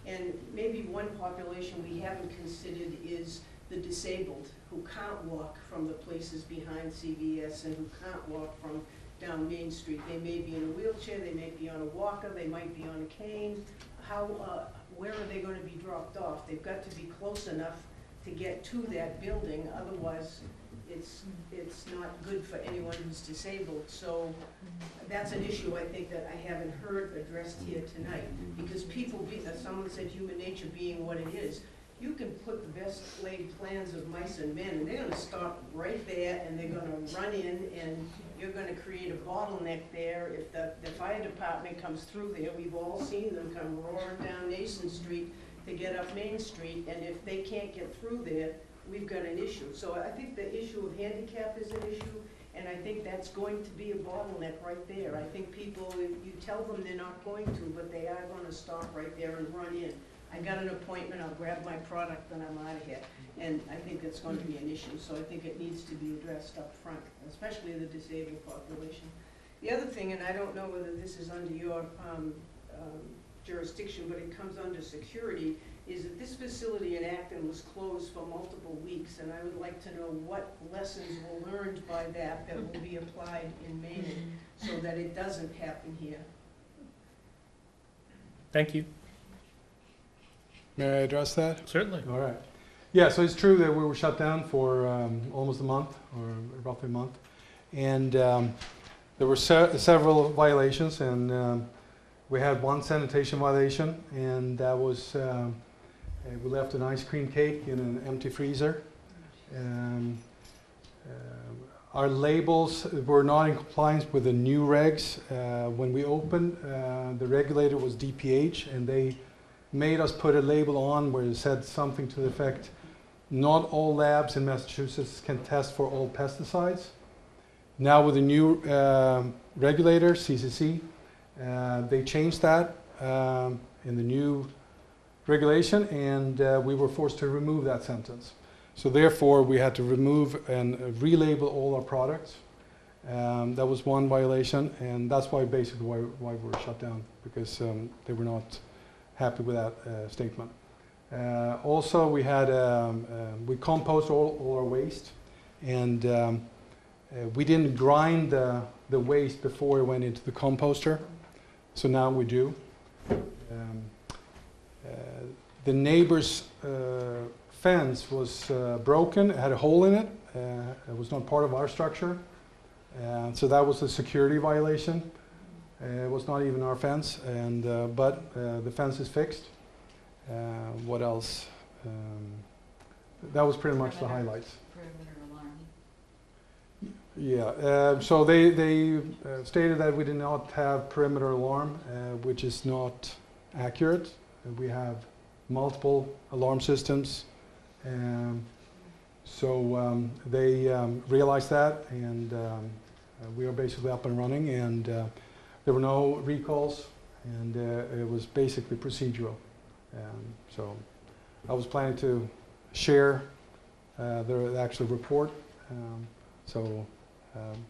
And maybe one population we haven't considered is the disabled, who can't walk from the places behind CVS and who can't walk from down Main Street. They may be in a wheelchair, they may be on a walker, they might be on a cane. Where are they gonna be dropped off? They've got to be close enough to get to that building, otherwise it's not good for anyone who's disabled. So that's an issue I think that I haven't heard addressed here tonight, because people, someone said human nature being what it is. You can put the best laid plans of mice and men, and they're gonna stop right there, and they're gonna run in, and you're gonna create a bottleneck there. If the fire department comes through there, we've all seen them come roaring down Nason Street to get up Main Street, and if they can't get through there, we've got an issue. So I think the issue of handicap is an issue, and I think that's going to be a bottleneck right there. I think people, you tell them they're not going to, but they are gonna stop right there and run in. I got an appointment, I'll grab my product, then I'm out of here. And I think that's going to be an issue, so I think it needs to be addressed up front, especially the disabled population. The other thing, and I don't know whether this is under your jurisdiction, but it comes under security, is that this facility in Acton was closed for multiple weeks, and I would like to know what lessons were learned by that will be applied in Maynard, so that it doesn't happen here. Thank you. May I address that? Certainly. All right. Yeah, so it's true that we were shut down for almost a month, or roughly a month. And there were several violations, and we had one sanitation violation, and that was we left an ice cream cake in an empty freezer. Our labels were not in compliance with the new regs. When we opened, the regulator was DPH, and they made us put a label on where it said something to the effect, not all labs in Massachusetts can test for all pesticides. Now with the new regulator, CCC, they changed that in the new regulation, and we were forced to remove that sentence. So therefore, we had to remove and relabel all our products. That was one violation, and that's why basically why we were shut down, because they were not happy with that statement. Also, we had we compost all our waste, and we didn't grind the waste before it went into the composter, so now we do. The neighbor's fence was broken, it had a hole in it. It was not part of our structure, so that was a security violation. It was not even our fence, and but the fence is fixed. What else? That was pretty much the highlights. Yeah, so they stated that we did not have perimeter alarm, which is not accurate. We have multiple alarm systems. So they realized that, and we are basically up and running, and there were no recalls, and it was basically procedural. So I was planning to share the actual report,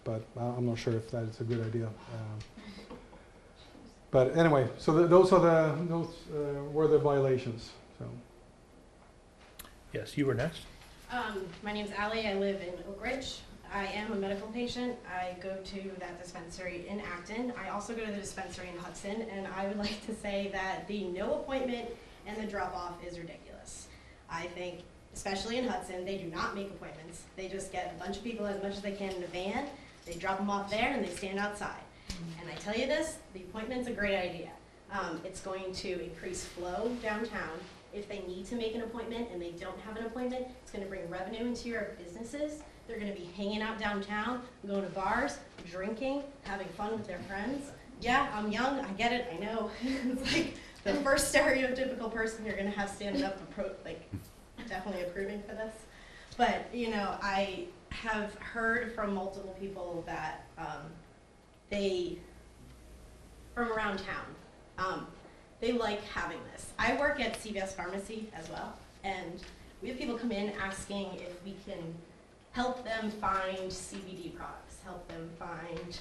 but I'm not sure if that is a good idea. But anyway, so those were the violations. So. Yes, you were next. My name's Allie. I live in Oak Ridge. I am a medical patient. I go to that dispensary in Acton. I also go to the dispensary in Hudson, and I would like to say that the no appointment and the drop-off is ridiculous. I think, especially in Hudson, they do not make appointments. They just get a bunch of people as much as they can in a van, they drop them off there, and they stand outside. And I tell you this, the appointment's a great idea. It's going to increase flow downtown. If they need to make an appointment and they don't have an appointment, it's going to bring revenue into your businesses. They're going to be hanging out downtown, going to bars, drinking, having fun with their friends. Yeah, I'm young, I get it, I know. It's like the first stereotypical person you're going to have standing up, definitely approving for this. But, you know, I have heard from multiple people that from around town, they like having this. I work at CVS Pharmacy as well, and we have people come in asking if we can help them find CBD products, help them find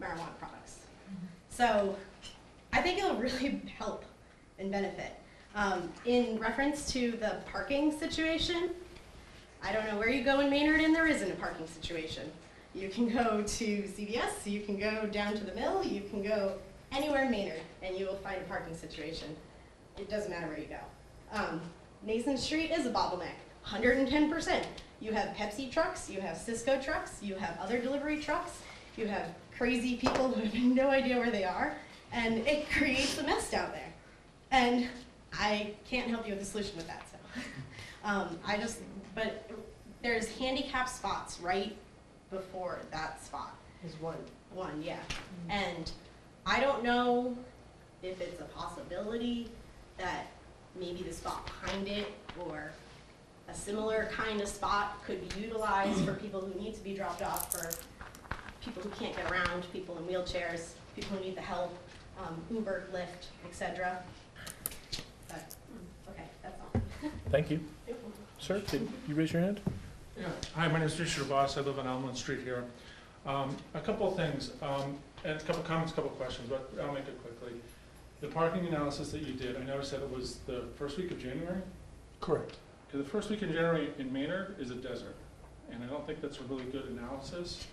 marijuana products. So I think it'll really help and benefit. In reference to the parking situation, I don't know where you go in Maynard and there isn't a parking situation. You can go to CVS, you can go down to the mill, you can go anywhere in Maynard and you will find a parking situation. It doesn't matter where you go. Nason Street is a bottleneck, 110%. You have Pepsi trucks, you have Cisco trucks, you have other delivery trucks, you have crazy people who have no idea where they are, and it creates a mess down there. And I can't help you with a solution with that, so. But there's handicap spots right before that spot. Is one. One, yeah. And I don't know if it's a possibility that maybe the spot behind it or a similar kind of spot could be utilized for people who need to be dropped off, for people who can't get around, people in wheelchairs, people who need the help, Uber, Lyft, etc. But, okay, that's all. Thank you. Sir, did you raise your hand? Yeah. Hi, my name is Richard Voss. I live on Elmwood Street here. A couple of things, and a couple of comments, a couple of questions, but I'll make it quickly. The parking analysis that you did, I noticed that it was the first week of January? Correct. Because the first week in January in Maynard is a desert, and I don't think that's a really good analysis.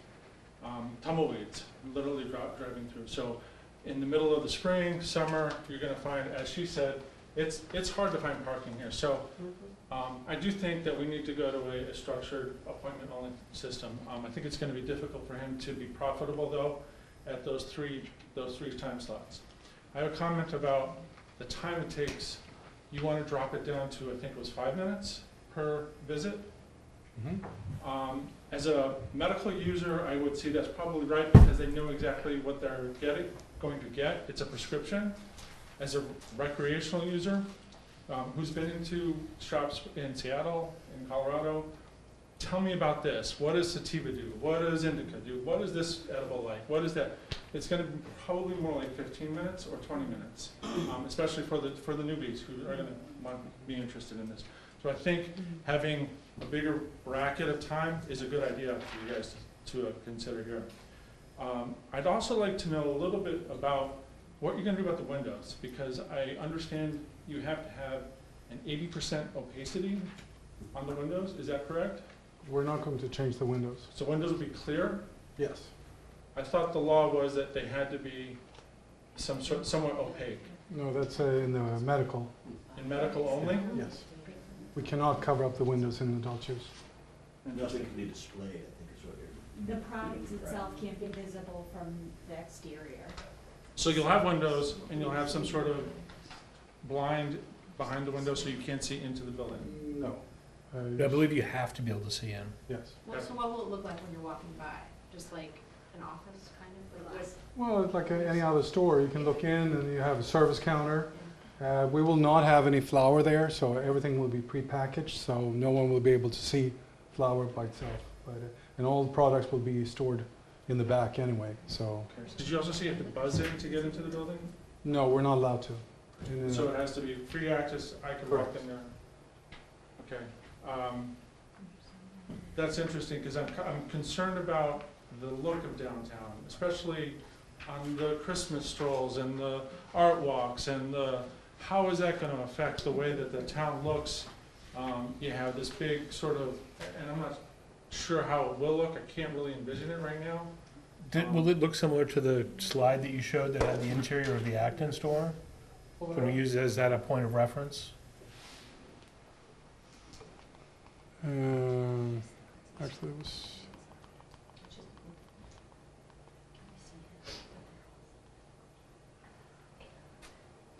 Tumbleweeds, literally driving through. So in the middle of the spring, summer, you're going to find, as she said, it's hard to find parking here, so, I do think that we need to go to a structured appointment-only system. I think it's gonna be difficult for him to be profitable, though, at those three time slots. I have a comment about the time it takes. You wanna drop it down to, I think it was 5 minutes per visit? As a medical user, I would see that's probably right, because they know exactly what they're going to get. It's a prescription. As a recreational user, who's been into shops in Seattle, in Colorado, tell me about this. What does sativa do? What does indica do? What is this edible like? What is that? It's gonna be probably more like 15 minutes or 20 minutes, especially for the newbies who are gonna want to be interested in this. So I think having a bigger bracket of time is a good idea for you guys to consider here. I'd also like to know a little bit about what you're gonna do about the windows, because I understand you have to have an 80% opacity on the windows, is that correct? We're not going to change the windows. So windows will be clear? Yes. I thought the law was that they had to be somewhat opaque. No, that's in the medical. In medical only? Yes. We cannot cover up the windows in adult use. Nothing can be displayed, I think is what you're. The product itself can't be visible from the exterior. So you'll have windows and you'll have some sort of blind behind the window so you can't see into the building? No. I believe you have to be able to see in. Yes. Well, so what will it look like when you're walking by? Just like an office, kind of, with glass? Well, it's like any other store. You can look in and you have a service counter. We will not have any flour there, so everything will be prepackaged, so no one will be able to see flour by itself. And all the products will be stored in the back anyway, so. Okay. Did you also see you have to buzz in to get into the building? No, we're not allowed to. And, So it has to be free access, I can walk in there? Okay. That's interesting, because I'm concerned about the look of downtown, especially on the Christmas strolls and the art walks, and how is that gonna affect the way that the town looks? You have this big sort of, and I'm not sure how it will look, I can't really envision it right now. Will it look similar to the slide that you showed that had the interior of the Acton store? Can we use it as that a point of reference? Actually, it was.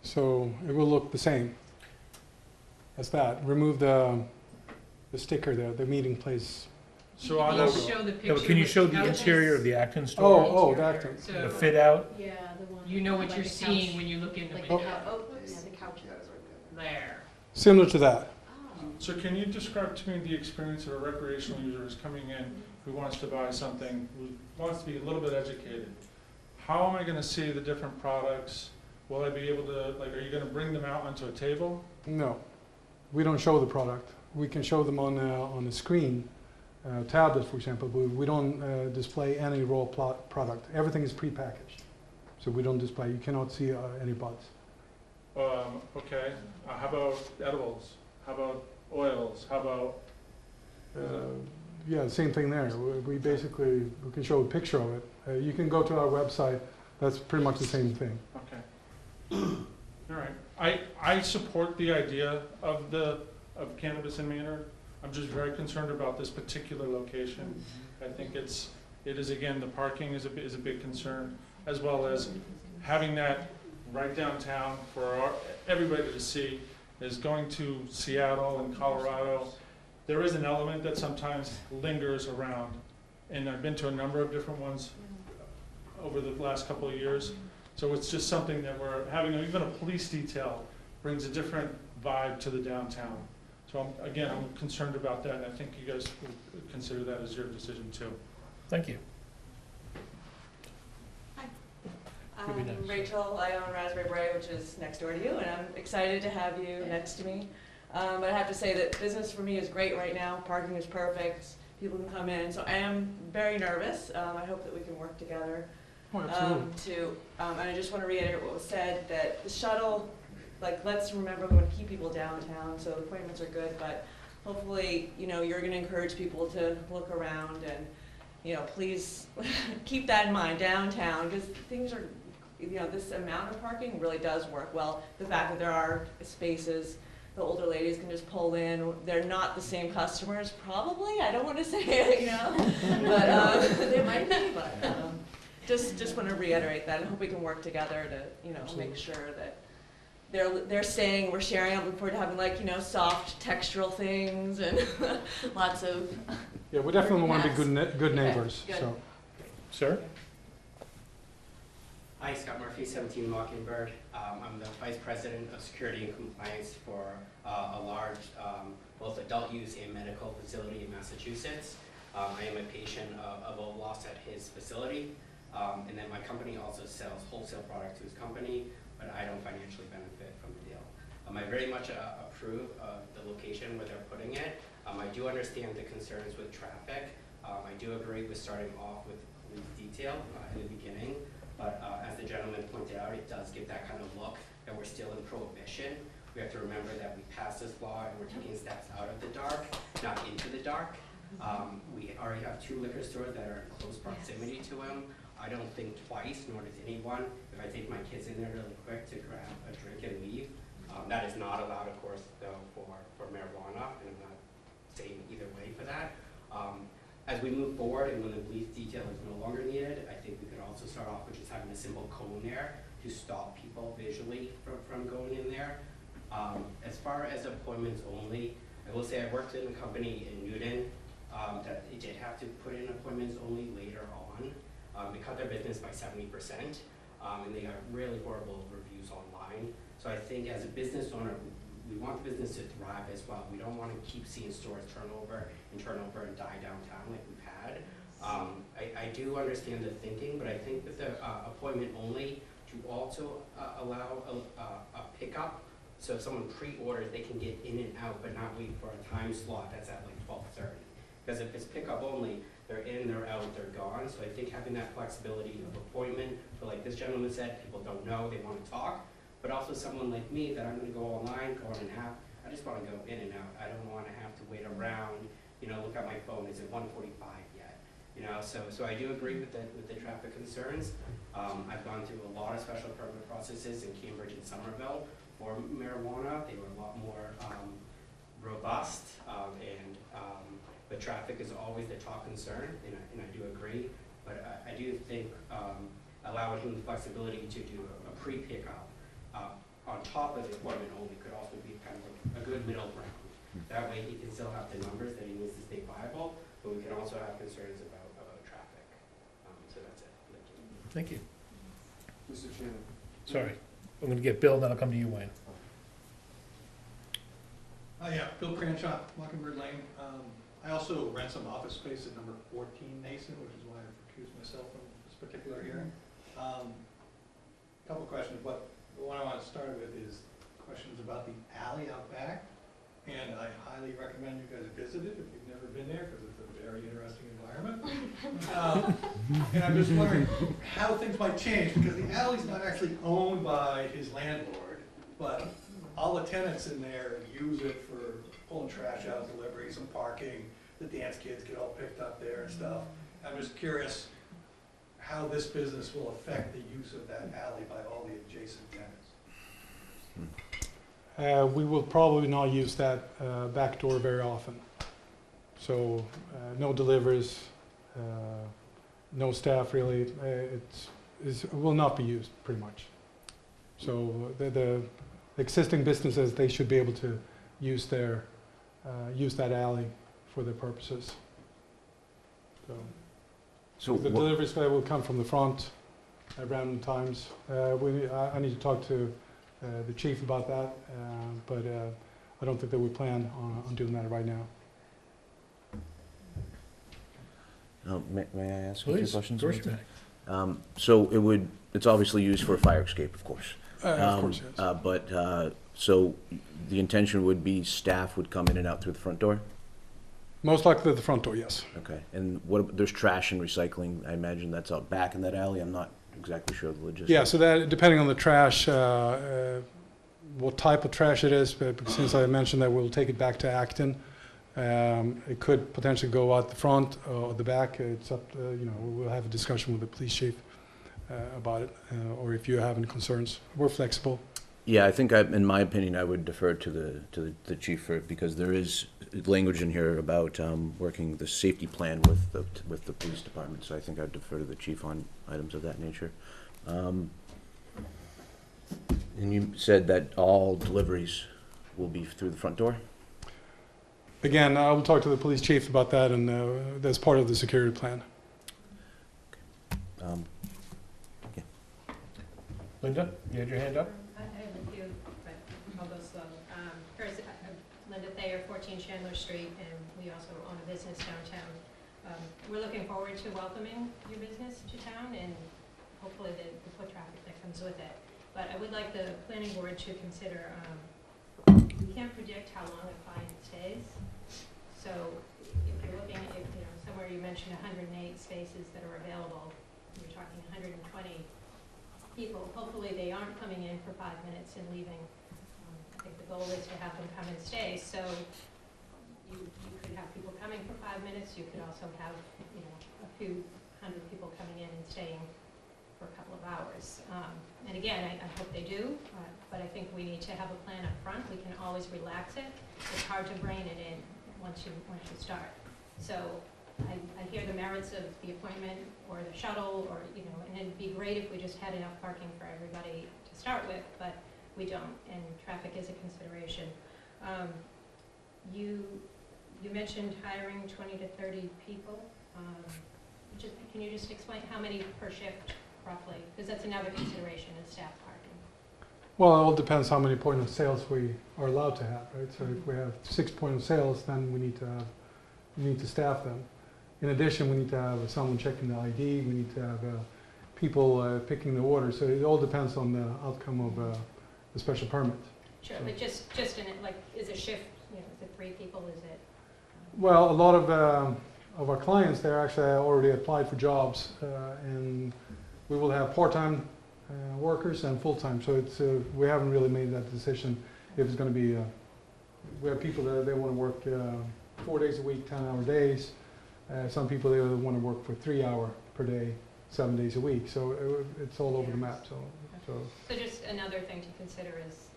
So it will look the same as that. Remove the sticker there, the meeting place. So on Can you the, show the Yeah, picture? but can you with show the couches? interior of the Acton store? Oh, that thing. The So fit out? Yeah, the one. you know what like you're the seeing couch. when you look in the Like window. yeah, the couch. There. Similar to that. so can you describe to me the experience of a recreational user who's coming in, who wants to buy something, who wants to be a little bit educated? How am I gonna see the different products? Will I be able to, like, are you gonna bring them out onto a table? No, we don't show the product. We can show them on a screen, tablet, for example. But we don't display any raw product. Everything is prepackaged, so we don't display. You cannot see any buds. Okay, how about edibles? How about oils? How about? Yeah, same thing there. We basically we can show a picture of it. You can go to our website. That's pretty much the same thing. Okay. All right. I support the idea of cannabis in Maynard. I'm just very concerned about this particular location. I think it is, again, the parking is a big concern, as well as having that right downtown for everybody to see. Is going to Seattle and Colorado. There is an element that sometimes lingers around, and I've been to a number of different ones over the last couple of years. So it's just something that we're having, even a police detail brings a different vibe to the downtown. So I'm concerned about that, and I think you guys will consider that as your decision too. Thank you. Could be next. Rachel, I own Raspberry Beret, which is next door to you, and I'm excited to have you next to me. But I have to say that business for me is great right now. Parking is perfect. People can come in, so I am very nervous. I hope that we can work together. Oh, absolutely. And I just want to reiterate what was said, that the shuttle, like, let's remember we want to keep people downtown, so appointments are good, but hopefully, you're going to encourage people to look around and, please keep that in mind downtown, because things are this amount of parking really does work well. The fact that there are spaces, the older ladies can just pull in. They're not the same customers, probably. I don't want to say it, but they might be. But just want to reiterate that, and hope we can work together to, make sure that they're saying we're sharing. I'm looking forward to having soft textural things and lots of. Yeah, we definitely want to be Yes. good neighbors. Okay, good. So, Sir? Hi, Scott Murphy, 17 Mockingbird. I'm the Vice President of Security and Compliance for a large, both adult use and medical facility in Massachusetts. I am a patient of a loss at his facility, and then my company also sells wholesale product to his company, but I don't financially benefit from the deal. I very much approve of the location where they're putting it. I do understand the concerns with traffic. I do agree with starting off with police detail in the beginning. But as the gentleman pointed out, it does give that kind of look that we're still in prohibition. We have to remember that we passed this law and we're taking steps out of the dark, not into the dark. We already have 2 liquor stores that are in close proximity to him. I don't think twice, nor does anyone, if I take my kids in there really quick to grab a drink and leave. That is not allowed, of course, though, for marijuana, and I'm not saying either way for that. As we move forward and when the police detail is no longer needed, I think we could also start off with just having a simple cone there to stop people visually from going in there. As far as appointments only, I will say I worked in a company in Newton that they did have to put in appointments only later on. They cut their business by 70%, and they got really horrible reviews online. So I think as a business owner, we want the business to thrive as well. We don't want to keep seeing stores turn over and die downtown like we've had. I do understand the thinking, but I think with the appointment only to also allow a pickup. So if someone pre-orders, they can get in and out, but not wait for a time slot that's at like 12:30. Because if it's pickup only, they're in, they're out, they're gone. So I think having that flexibility of appointment, for like this gentleman said, people don't know, they want to talk. But also someone like me that I'm going to go online, go on an app. I just want to go in and out. I don't want to have to wait around, look at my phone. Is it 1:45 yet? So I do agree with the traffic concerns. I've gone through a lot of special permit processes in Cambridge and Somerville for marijuana. They were a lot more robust, but traffic is always the top concern, and I do agree. But I do think allowing him the flexibility to do a pre-pickup on top of the appointment only could also be kind of a good middle ground. That way he can still have the numbers that he needs to stay viable, but we can also have concerns about traffic. So that's it. Thank you. Mr. Chairman. Sorry. I'm going to get Bill, then I'll come to you, Wayne. Yeah, Bill Cranshaw, Mockingbird Lane. I also rent some office space at number 14 Nason, which is why I've recused myself from this particular hearing. Couple questions, but the one I want to start with is questions about the alley out back. And I highly recommend you guys visit it if you've never been there, because it's a very interesting environment. And I'm just wondering how things might change, because the alley's not actually owned by his landlord, but all the tenants in there use it for pulling trash out, deliveries and parking. The dance kids get all picked up there and stuff. I'm just curious how this business will affect the use of that alley by all the adjacent tenants. we will probably not use that back door very often. So no deliveries, no staff really. It will not be used pretty much. So the existing businesses, they should be able to use their use that alley for their purposes. So the deliveries will come from the front at random times. I need to talk to the chief about that, but I don't think that we plan on doing that right now. May I ask a few questions? Please, So it's obviously used for a fire escape, of course. Of course, yes. But so the intention would be staff would come in and out through the front door? Most likely the front door, yes. Okay. And there's trash and recycling. I imagine that's out back in that alley. I'm not exactly sure of the logistics. Yeah, so that depending on the trash, what type of trash it is, but since I mentioned that we'll take it back to Acton, it could potentially go out the front or the back. It's up to, we'll have a discussion with the police chief. about it, or if you have any concerns. We're flexible. Yeah, I think, in my opinion, I would defer to the chief for, because there is language in here about working the safety plan with the police department, so I think I'd defer to the chief on items of that nature. And you said that all deliveries will be through the front door? Again, I will talk to the police chief about that, and that's part of the security plan. Linda, you had your hand up? I have a few, but I'll go slow. First, Linda Thayer, 14 Chandler Street, and we also own a business downtown. We're looking forward to welcoming your business to town and hopefully the foot traffic that comes with it. But I would like the planning board to consider, we can't predict how long a client stays. So if you're looking at, somewhere you mentioned 108 spaces that are available, you're talking 120 people. Hopefully they aren't coming in for 5 minutes and leaving. I think the goal is to have them come and stay. So you could have people coming for 5 minutes. You could also have, a few hundred people coming in and staying for a couple of hours. And again, I hope they do, but I think we need to have a plan up front. We can always relax it. It's hard to rein it in once you start. So I hear the merits of the appointment or the shuttle, or and it'd be great if we just had enough parking for everybody to start with, but we don't, and traffic is a consideration. You mentioned hiring 20 to 30 people. Can you just explain how many per shift roughly? Because that's another consideration is staff parking. Well, it all depends how many point of sales we are allowed to have, right? So if we have 6 point of sales, then we need to staff them. In addition, we need to have someone checking the ID. We need to have people picking the order. So it all depends on the outcome of the special permit. Sure, but just in it, like, is a shift, is it 3 people, is it? Well, a lot of our clients, they're actually already applied for jobs, and we will have part-time workers and full-time. So it's we haven't really made that decision if it's going to be. We have people that they want to work 4 days a week, 10-hour days. Some people they want to work for 3 hour per day, 7 days a week. So it's all over the map. So just another thing to consider is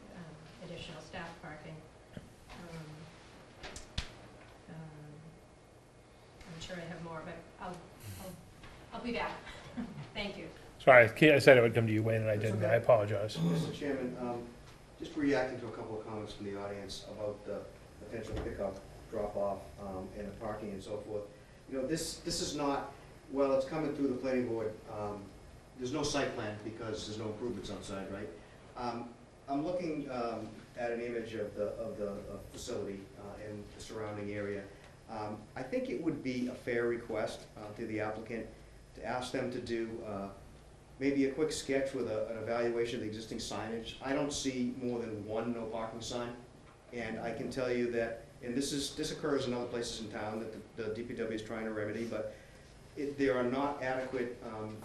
additional staff parking. I'm sure I have more, but I'll be back. Thank you. Sorry, I said I would come to you, Wayne, and I didn't. I apologize. Mr. Chairman, just reacting to a couple of comments from the audience about the potential pickup, drop-off, and the parking and so forth. This is not, well, it's coming through the planning board. There's no site plan because there's no improvements outside, right? I'm looking at an image of the facility and the surrounding area. I think it would be a fair request to the applicant to ask them to do maybe a quick sketch with an evaluation of the existing signage. I don't see more than one no parking sign, and I can tell you that, and this occurs in other places in town that the DPW is trying to remedy, but there are not adequate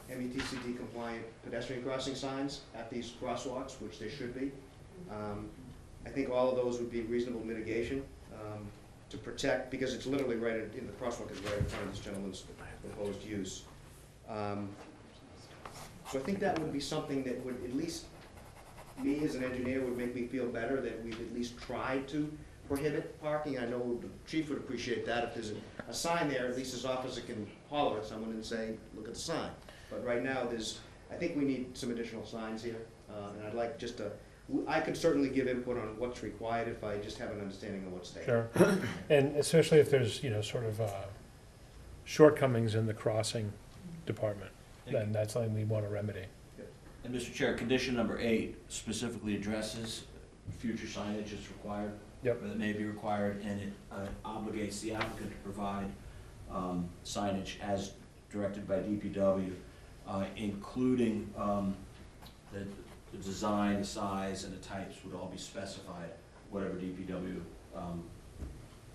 METCD compliant pedestrian crossing signs at these crosswalks, which there should be. I think all of those would be reasonable mitigation to protect, because it's literally right in the crosswalk is right in front of this gentleman's proposed use. So I think that would be something that would, at least me as an engineer, would make me feel better that we've at least tried to prohibit parking. I know the chief would appreciate that. If there's a sign there, at least his officer can holler at someone and say, look at the sign. But right now, I think we need some additional signs here. And I'd like I could certainly give input on what's required if I just have an understanding of what's there. Sure. And especially if there's, sort of shortcomings in the crossing department, then that's something we want to remedy. And Mr. Chair, condition number 8 specifically addresses future signage that's required. Yep. Or that may be required, and it obligates the applicant to provide signage as directed by DPW, including the design, the size, and the types would all be specified, whatever DPW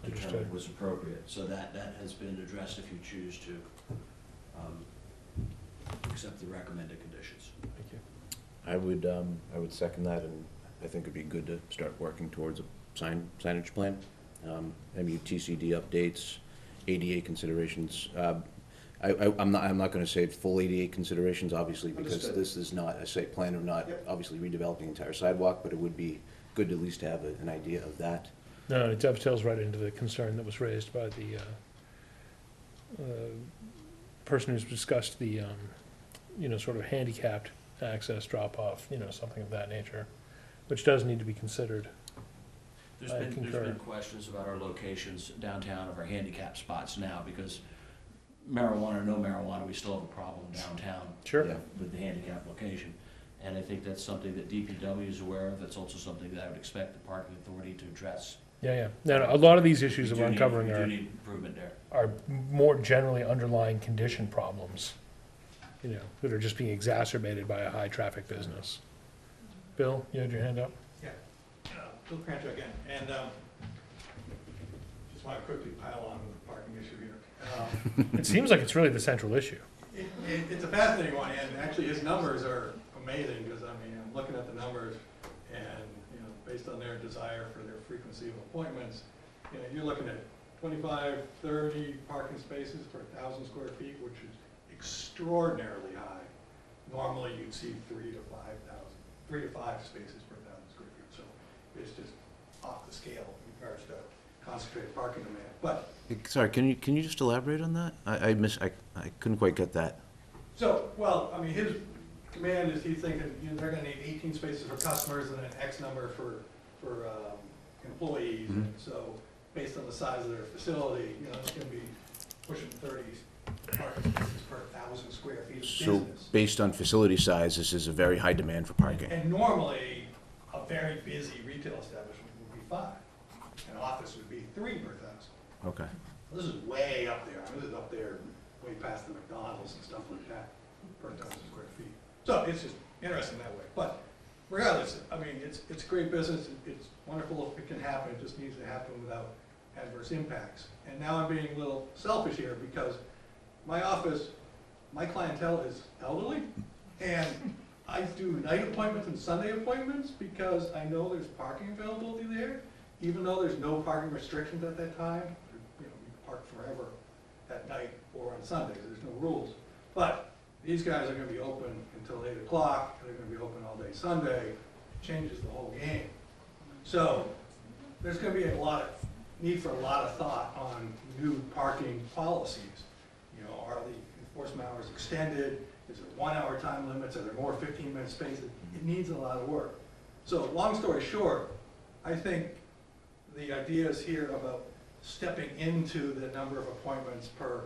determined was appropriate. So that has been addressed if you choose to accept the recommended conditions. Thank you. I would second that, and I think it'd be good to start working towards a signage plan, MUTCD updates, ADA considerations. I'm not gonna say full ADA considerations, obviously, because Understood. this is not a site plan of not Yep. obviously redeveloping the entire sidewalk, but it would be good to at least have an idea of that. No, it dovetails right into the concern that was raised by the person who's discussed the, sort of handicapped access drop-off, something of that nature, which does need to be considered. I There's concur. been questions about our locations downtown of our handicap spots now, because marijuana or no marijuana, we still have a problem downtown. Sure. Yeah. With the handicap location. And I think that's something that DPW is aware of. That's also something that I would expect the parking authority to address. Yeah. No, a lot of these issues We of do need- uncovering We are, do need improvement there. are more generally underlying condition problems, that are just being exacerbated by a high-traffic business. Bill, you had your hand up? Bill Crancho again, and just want to quickly pile on with the parking issue here. It seems like it's really the central issue. It's a fascinating one, and actually his numbers are amazing, because I'm looking at the numbers, and, based on their desire for their frequency of appointments, you're looking at 25, 30 parking spaces per 1,000 square feet, which is extraordinarily high. Normally, you'd see 3 to 5 spaces per 1,000 square feet, so it's just off the scale in regards to concentrated parking demand. But Sorry, can you just elaborate on that? I couldn't quite get that. so, his demand is, he's thinking, they're gonna need 18 spaces for customers and an X number for employees. Mhm. And so, based on the size of their facility, it's gonna be pushing 30 parking spaces per 1,000 square feet of So, business. based on facility size, this is a very high demand for parking. And normally, a very busy retail establishment would be 5. An office would be 3 per 1,000. Okay. This is way up there. This is up there, way past the McDonald's and stuff like that, per 1,000 square feet. So it's just interesting that way. But regardless, it's great business. It's wonderful if it can happen. It just needs to happen without adverse impacts. And now I'm being a little selfish here, because my office, my clientele is elderly, and I do night appointments and Sunday appointments because I know there's parking availability there, even though there's no parking restrictions at that time. You can park forever at night or on Sundays, there's no rules. But these guys are gonna be open until 8 o'clock, they're gonna be open all day Sunday, it changes the whole game. So, there's gonna be need for a lot of thought on new parking policies. Are the enforcement hours extended? Is there 1-hour time limits? Are there more 15-minute spaces? It needs a lot of work. So, long story short, I think the ideas here about stepping into the number of appointments per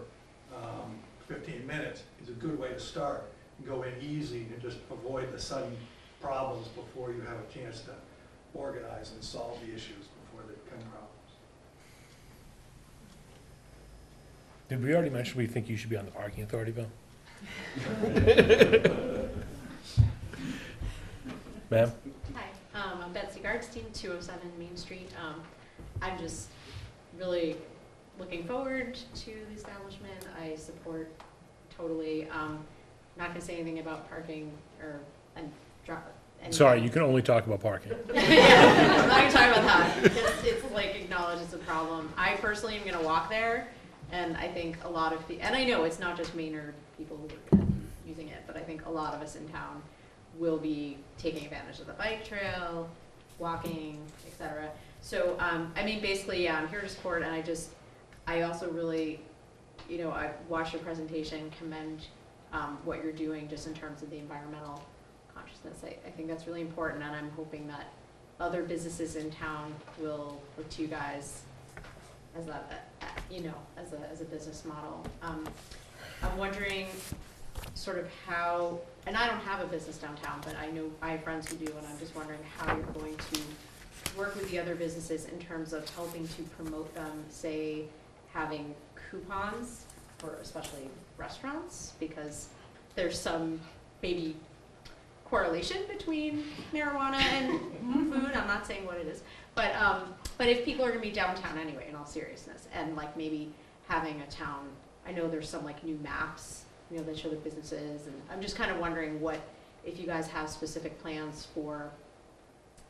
15 minutes is a good way to start. Go in easy and just avoid the sudden problems before you have a chance to organize and solve the issues before they become problems. Did we already mention we think you should be on the parking authority, Bill? Ma'am? Hi, I'm Betsy Gardstein, 207 Main Street. I'm just really looking forward to the establishment. I support totally. Not gonna say anything about parking or Sorry, you can only talk about parking. Yeah, I'm not gonna talk about that. It's like acknowledged it's a problem. I personally am gonna walk there, and I think a lot of and I know it's not just Maynard people who are using it, but I think a lot of us in town will be taking advantage of the bike trail, walking, etc. So, basically, I'm here to support, and I also really, I watched your presentation, commend what you're doing just in terms of the environmental consciousness. I think that's really important, and I'm hoping that other businesses in town will look to you guys as as a business model. I'm wondering sort of how, and I don't have a business downtown, but I know I have friends who do, and I'm just wondering how you're going to work with the other businesses in terms of helping to promote them, say, having coupons for especially restaurants, because there's some maybe correlation between marijuana and food. I'm not saying what it is, but if people are gonna be downtown anyway, in all seriousness, and like maybe having a town, I know there's some like new maps, that show the businesses, and I'm just kind of wondering if you guys have specific plans for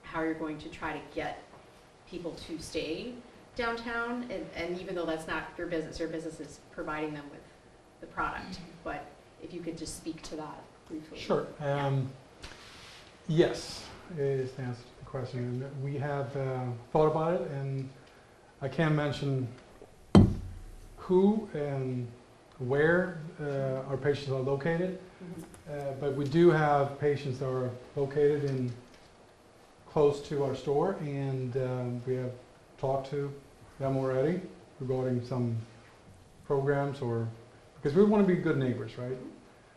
how you're going to try to get people to stay downtown, and even though that's not your business is providing them with the product, but if you could just speak to that briefly. Sure. Yes, is the answer to the question. And we have thought about it, and I can't mention who and where our patients are located, but we do have patients that are located in close to our store, and we have talked to them already regarding some programs, or because we want to be good neighbors, right?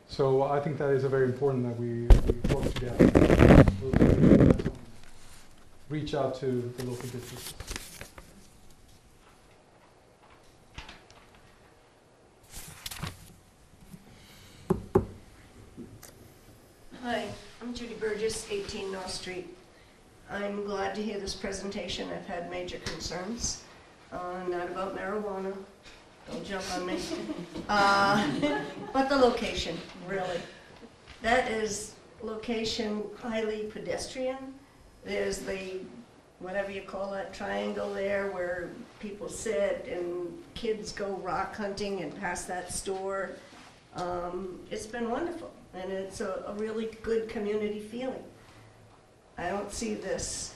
So I think that is very important that we work together. We'll reach out to the local businesses. Hi, I'm Judy Burgess, 18 North Street. I'm glad to hear this presentation. I've had major concerns, not about marijuana, don't jump on me, but the location, really. That is location highly pedestrian. There's the, whatever you call that triangle there where people sit and kids go rock hunting and past that store. It's been wonderful, and it's a really good community feeling. I don't see this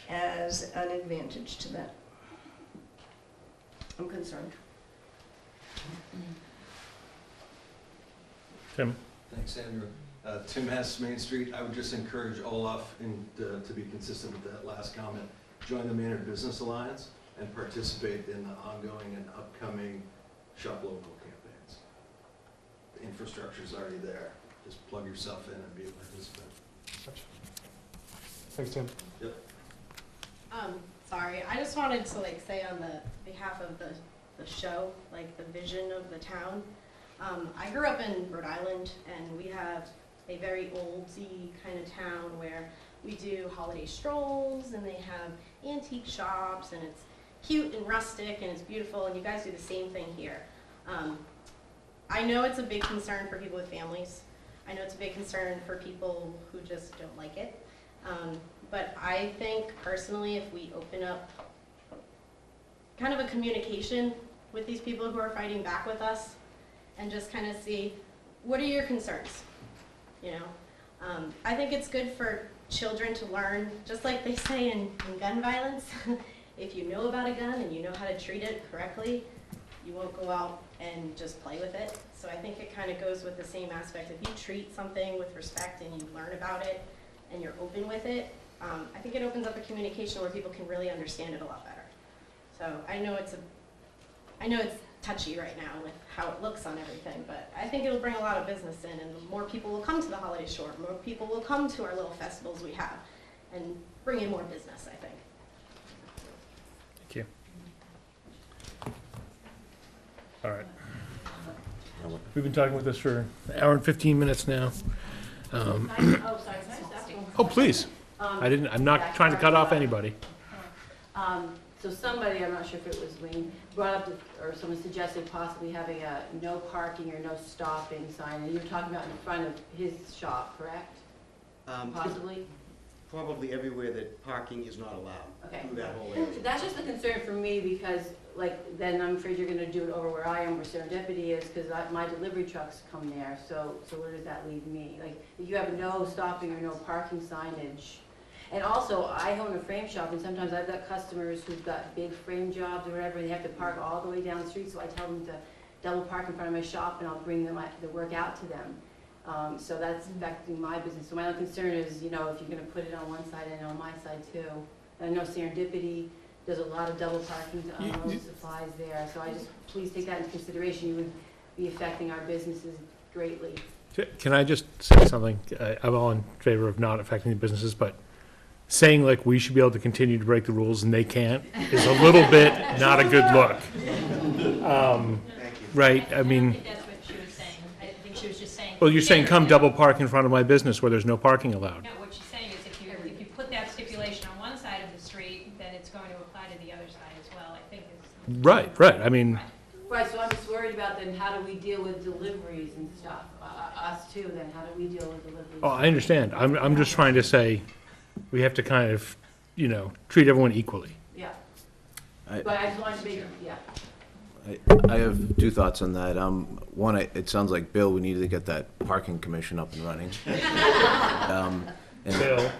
as an advantage to that. I'm concerned. Tim? Thanks, Andrew. Tim Hess, Main Street. I would just encourage Olaf to be consistent with that last comment. Join the Maynard Business Alliance and participate in the ongoing and upcoming Shop Local campaigns. The infrastructure's already there. Just plug yourself in and be a participant. Thanks, Tim. Yep. Sorry, I just wanted to say on the behalf of the show, the vision of the town. I grew up in Rhode Island, and we have a very oldsy kind of town where we do holiday strolls, and they have antique shops, and it's cute and rustic, and it's beautiful, and you guys do the same thing here. I know it's a big concern for people with families. I know it's a big concern for people who just don't like it. But I think personally, if we open up kind of a communication with these people who are fighting back with us and just kind of see, what are your concerns? I think it's good for children to learn, just like they say in gun violence, if you know about a gun and you know how to treat it correctly, you won't go out and just play with it. So I think it kind of goes with the same aspect. If you treat something with respect and you learn about it and you're open with it, I think it opens up a communication where people can really understand it a lot better. So I know it's touchy right now with how it looks on everything, but I think it'll bring a lot of business in, and more people will come to the holiday store, more people will come to our little festivals we have, and bring in more business, I think. Thank you. All right. We've been talking with this for an hour and 15 minutes now. Oh, sorry, can I just ask one? Oh, please. I'm not trying to cut off anybody. So somebody, I'm not sure if it was Wayne, brought up, or someone suggested possibly having a no parking or no stopping sign, and you were talking about in front of his shop, correct? Possibly? Probably everywhere that parking is not allowed. Okay. Through that whole area. That's just a concern for me, because then I'm afraid you're gonna do it over where I am, where Serendipity is, because my delivery trucks come there, so where does that leave me? If you have no stopping or no parking signage. And also, I own a frame shop, and sometimes I've got customers who've got big frame jobs or whatever, and they have to park all the way down the street, so I tell them to double park in front of my shop, and I'll bring the work out to them. So that's affecting my business. So my only concern is, if you're gonna put it on one side and on my side too. And I know Serendipity does a lot of double parking to unload supplies there, so please take that into consideration. You would be affecting our businesses greatly. Can I just say something? I'm all in favor of not affecting the businesses, but saying we should be able to continue to break the rules and they can't is a little bit not a good look. Right? I mean, I think that's what she was saying. I think she was just saying. well, you're saying come double park in front of my business where there's no parking allowed. No, what she's saying is if you put that stipulation on one side of the street, then it's going to apply to the other side as well, I think is. Right. I mean. Right, so I'm just worried about then how do we deal with deliveries and stuff? Us too, then how do we deal with deliveries? Oh, I understand. I'm just trying to say we have to kind of, treat everyone equally. Yeah. But I just wanted to be, yeah. I have two thoughts on that. One, it sounds like, Bill, we need to get that parking commission up and running. Bill.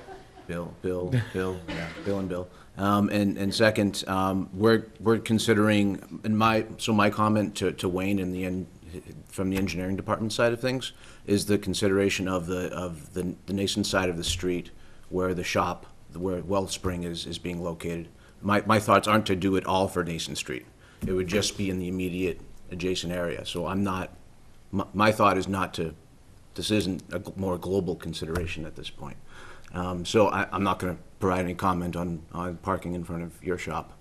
Bill, yeah, Bill and Bill. And second, we're considering, my comment to Wayne from the engineering department side of things is the consideration of the Nason side of the street where the shop, where Wellspring is being located. My thoughts aren't to do it all for Nason Street. It would just be in the immediate adjacent area. So my thought is not to, this isn't a more global consideration at this point. So I'm not going to provide any comment on parking in front of your shop.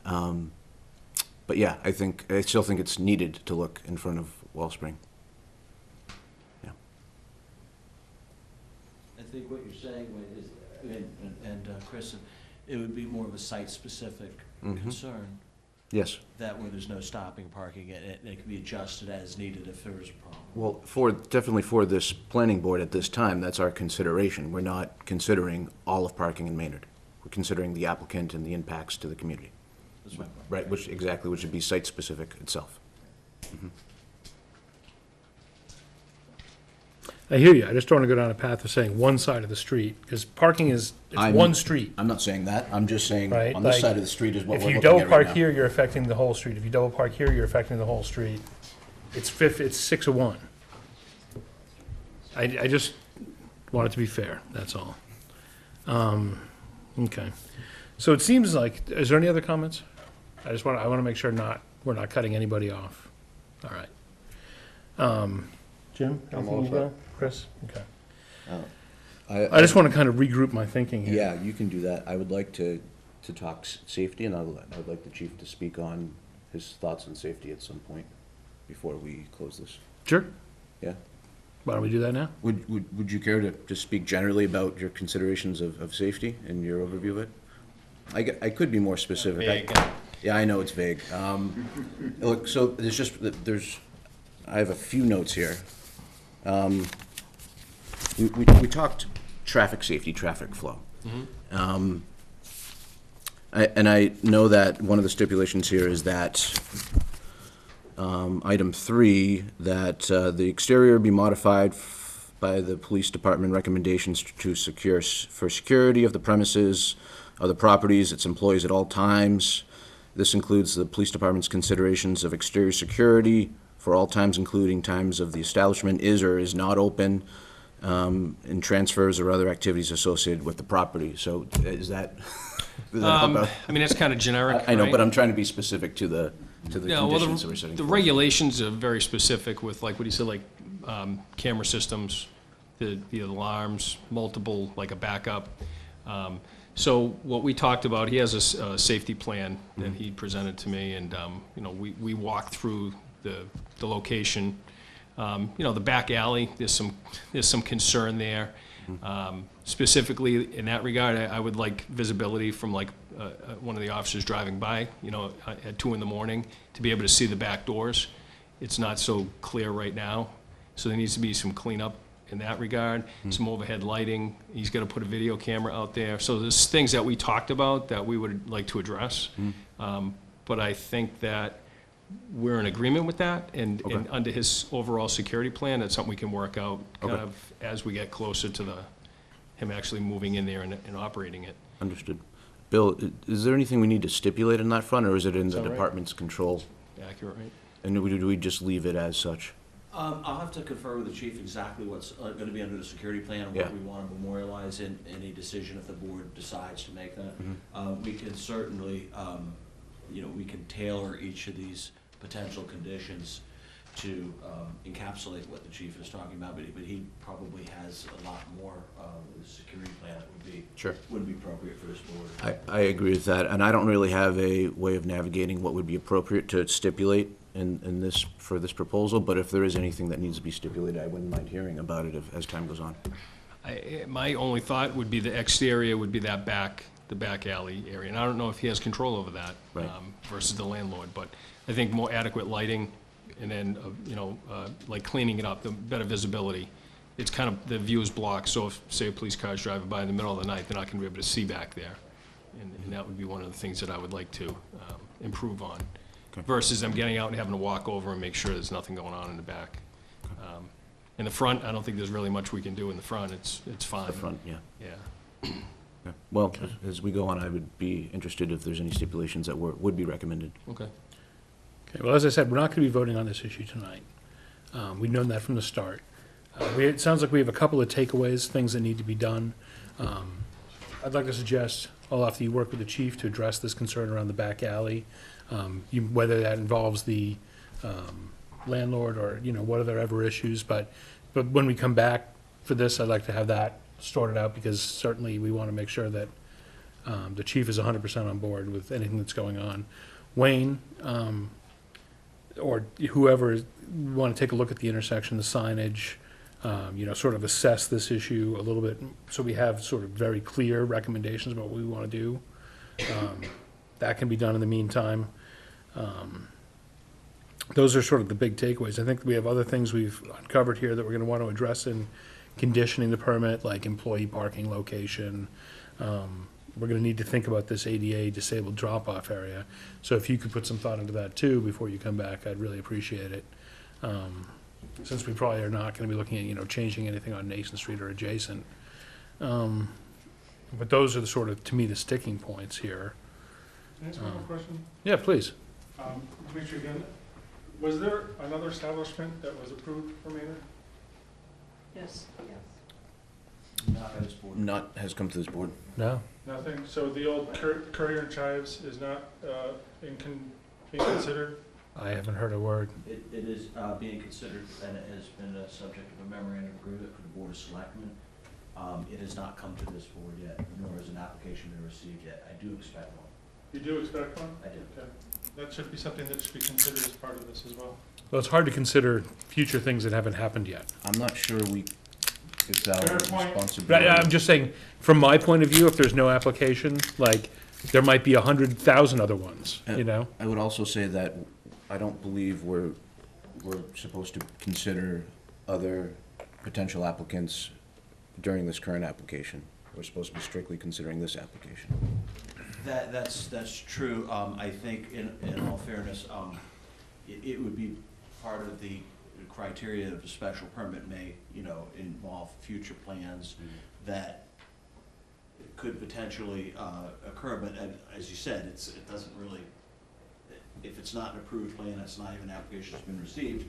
But yeah, I still think it's needed to look in front of Wellspring. Yeah. I think what you're saying is, and Chris, it would be more of a site-specific concern. Yes. That where there's no stopping parking, and it can be adjusted as needed if there is a problem. Well, definitely for this planning board at this time, that's our consideration. We're not considering all of parking in Maynard. We're considering the applicant and the impacts to the community. That's my point. Right, which would be site-specific itself. I hear you. I just don't want to go down a path of saying one side of the street, because parking is, it's one street, I'm not saying that. I'm just saying right? on this Like, side of the street is what if we're you looking at double right park now. here, you're affecting the whole street. If you double park here, you're affecting the whole street. It's 6 of 1. I just want it to be fair, that's all. Okay. So it seems like, is there any other comments? I want to make sure we're not cutting anybody off. All right. Jim, I'm anything all you set. got? Chris? Okay. I I just want to kind of regroup my thinking here. Yeah, you can do that. I would like to talk safety, and I would like the chief to speak on his thoughts on safety at some point before we close this. Sure. Yeah. Why don't we do that now? Would you care to just speak generally about your considerations of safety and your overview of it? I could be more specific. Yeah, I know it's vague. Look, so I have a few notes here. We talked traffic safety, traffic flow. I know that one of the stipulations here is that item 3, that the exterior be modified by the police department recommendations for security of the premises, of the properties, its employees at all times. This includes the police department's considerations of exterior security for all times, including times of the establishment is or is not open, and transfers or other activities associated with the property. So is that? I mean, it's kind of generic, I know, right? but I'm trying to be specific to the conditions that we're setting The forth. regulations are very specific with, like what he said, like camera systems, the alarms, multiple, like a backup. So what we talked about, he has a safety plan that he presented to me, and we walked through the location. The back alley, there's some concern there. Specifically in that regard, I would like visibility from like one of the officers driving by, at 2 in the morning, to be able to see the back doors. It's not so clear right now, so there needs to be some cleanup in that regard, some overhead lighting. He's got to put a video camera out there. So there's things that we talked about that we would like to address. But I think that we're in agreement with that, and under his overall security plan, that's something we can work out kind of as we get closer to him actually moving in there and operating it. Understood. Bill, is there anything we need to stipulate on that front, or is it in the department's control? Accurate, right? And do we just leave it as such? I'll have to confer with the chief exactly what's going to be under the security plan and what we want to memorialize in any decision if the board decides to make that. We can certainly, we can tailor each of these potential conditions to encapsulate what the chief is talking about, but he probably has a lot more security plan that would be appropriate for this board. I agree with that, and I don't really have a way of navigating what would be appropriate to stipulate in this, for this proposal, but if there is anything that needs to be stipulated, I wouldn't mind hearing about it as time goes on. My only thought would be the exterior would be the back alley area, and I don't know if he has control over that versus the landlord, but I think more adequate lighting, and then, like cleaning it up, the better visibility. It's kind of, the view is blocked, so if, say, a police car's driving by in the middle of the night, they're not going to be able to see back there. And that would be one of the things that I would like to improve on. Okay. versus them getting out and having to walk over and make sure there's nothing going on in the back. In the front, I don't think there's really much we can do in the front. It's fine. The front, yeah. Yeah. Okay. Well, as we go on, I would be interested if there's any stipulations that would be recommended. Okay. Okay, well, as I said, we're not going to be voting on this issue tonight. We've known that from the start. It sounds like we have a couple of takeaways, things that need to be done. I'd like to suggest, Olaf, you work with the chief to address this concern around the back alley, whether that involves the landlord or, what are there ever issues. But when we come back for this, I'd like to have that sorted out, because certainly we want to make sure that the chief is 100% on board with anything that's going on. Wayne, or whoever, want to take a look at the intersection, the signage, sort of assess this issue a little bit, so we have sort of very clear recommendations about what we want to do. That can be done in the meantime. Those are sort of the big takeaways. I think we have other things we've uncovered here that we're going to want to address in conditioning the permit, like employee parking location. We're going to need to think about this ADA disabled drop-off area. So if you could put some thought into that too before you come back, I'd really appreciate it. Since we probably are not going to be looking at, changing anything on Nason Street or adjacent. But those are the sort of, to me, the sticking points here. Can I ask one more question? Yeah, please. Dimitri, again, was there another establishment that was approved for Maynard? Yes. Not by this board. Not has come to this board. No. Nothing? So the old Courier and Chives is not being considered? I haven't heard a word. It is being considered, and it has been a subject of a memorandum of agreement for the Board of Selectmen. It has not come to this board yet, nor has an application been received yet. I do expect one. You do expect one? I do. Okay. That should be something that should be considered as part of this as well. Well, it's hard to consider future things that haven't happened yet. I'm not sure it's our Fair point. responsibility. But I'm just saying, from my point of view, if there's no application, like, there might be 100,000 other ones, I would also say that I don't believe we're supposed to consider other potential applicants during this current application. We're supposed to be strictly considering this application. That's true. I think in all fairness, it would be part of the criteria of a special permit may, involve future plans that could potentially occur, but as you said, it doesn't really, if it's not an approved plan, it's not even an application that's been received,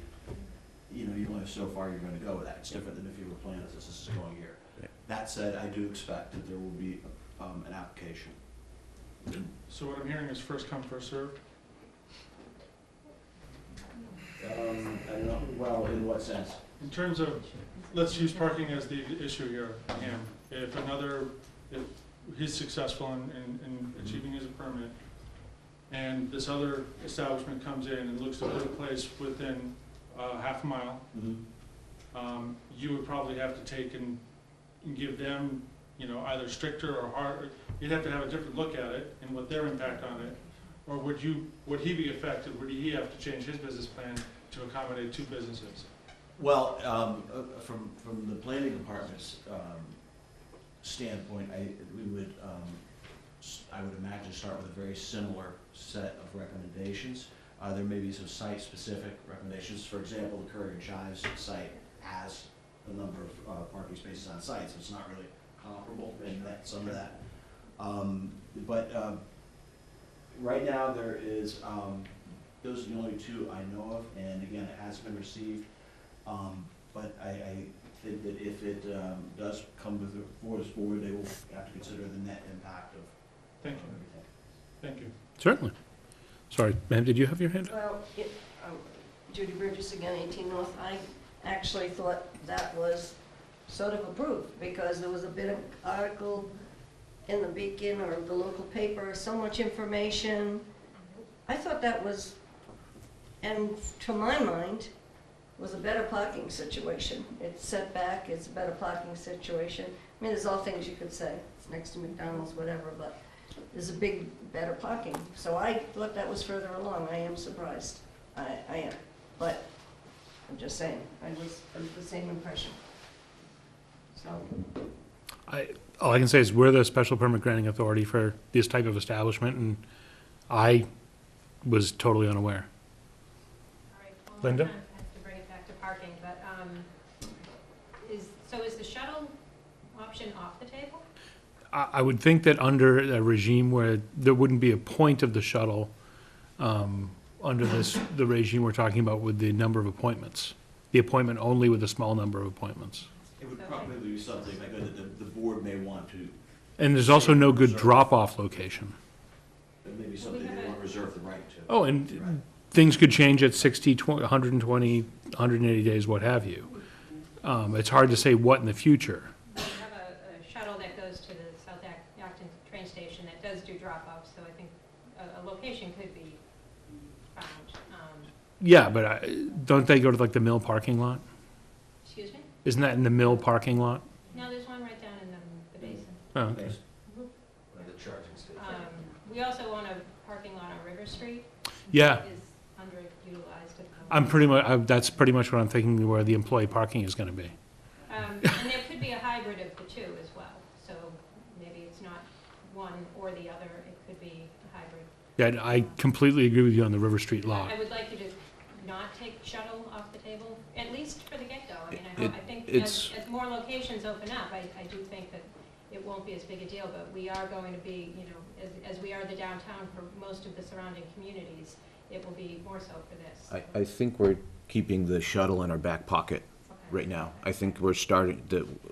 you only have so far you're going to go with that. It's different than if you were planning this is going here. Yeah. That said, I do expect that there will be an application. So what I'm hearing is first come, first served? I don't know, well, in what sense? In terms of, let's use parking as the issue here, If he's successful in achieving his permit, and this other establishment comes in and looks to put a place within half a mile, you would probably have to take and give them, either stricter or harder, you'd have to have a different look at it and what their impact on it. Or would he be affected? Would he have to change his business plan to accommodate two businesses? Well, from the planning department's standpoint, I would imagine start with a very similar set of recommendations. There may be some site-specific recommendations. For example, the Courier and Chives site has a number of parking spaces on site, so it's not really comparable in some of that. Right now there is, those are the only two I know of, and again, it has been received. But I think that if it does come before this board, they will have to consider the net impact of everything. Thank you. Certainly. Sorry, ma'am, did you have your hand up? Well, Judy Bridges again, 18 North. I actually thought that was sort of approved because there was a bit of article in the Beacon or the local paper, so much information. I thought that was, and to my mind, was a better parking situation. It's set back, it's a better parking situation. I mean, there's all things you could say. It's next to McDonald's, whatever, but there's a big, better parking. So I thought that was further along. I am surprised. I am. But I'm just saying, I was of the same impression. So. All I can say is we're the special permit granting authority for this type of establishment, and I was totally unaware. All right, well, Linda? I kind of have to bring it back to parking, but, is the shuttle option off the table? I would think that under a regime where there wouldn't be a point of the shuttle, under the regime we're talking about with the number of appointments. The appointment only with a small number of appointments. It would probably be something like that the board may want to, And there's also no good drop-off location. it may be something they want to reserve the right to. Oh, and things could change at 60, 120, 180 days, what have you. It's hard to say what in the future. We have a shuttle that goes to the South Acton train station that does do drop-offs, so I think a location could be found. Yeah, but don't they go to like the mill parking lot? Excuse me? Isn't that in the mill parking lot? No, there's one right down in the basin. Oh, okay. The charging station. We also own a parking lot on River Street. Yeah. That is underutilized at the moment. I'm pretty much, that's pretty much what I'm thinking where the employee parking is gonna be. And there could be a hybrid of the two as well, so maybe it's not one or the other, it could be a hybrid. Yeah, I completely agree with you on the River Street lot. I would like you to not take shuttle off the table, at least for the get-go. I mean, I think it's- as more locations open up, I do think that it won't be as big a deal, but we are going to be, you know, as we are the downtown for most of the surrounding communities, it will be more so for this. I think we're keeping the shuttle in our back pocket right now. I think we're starting,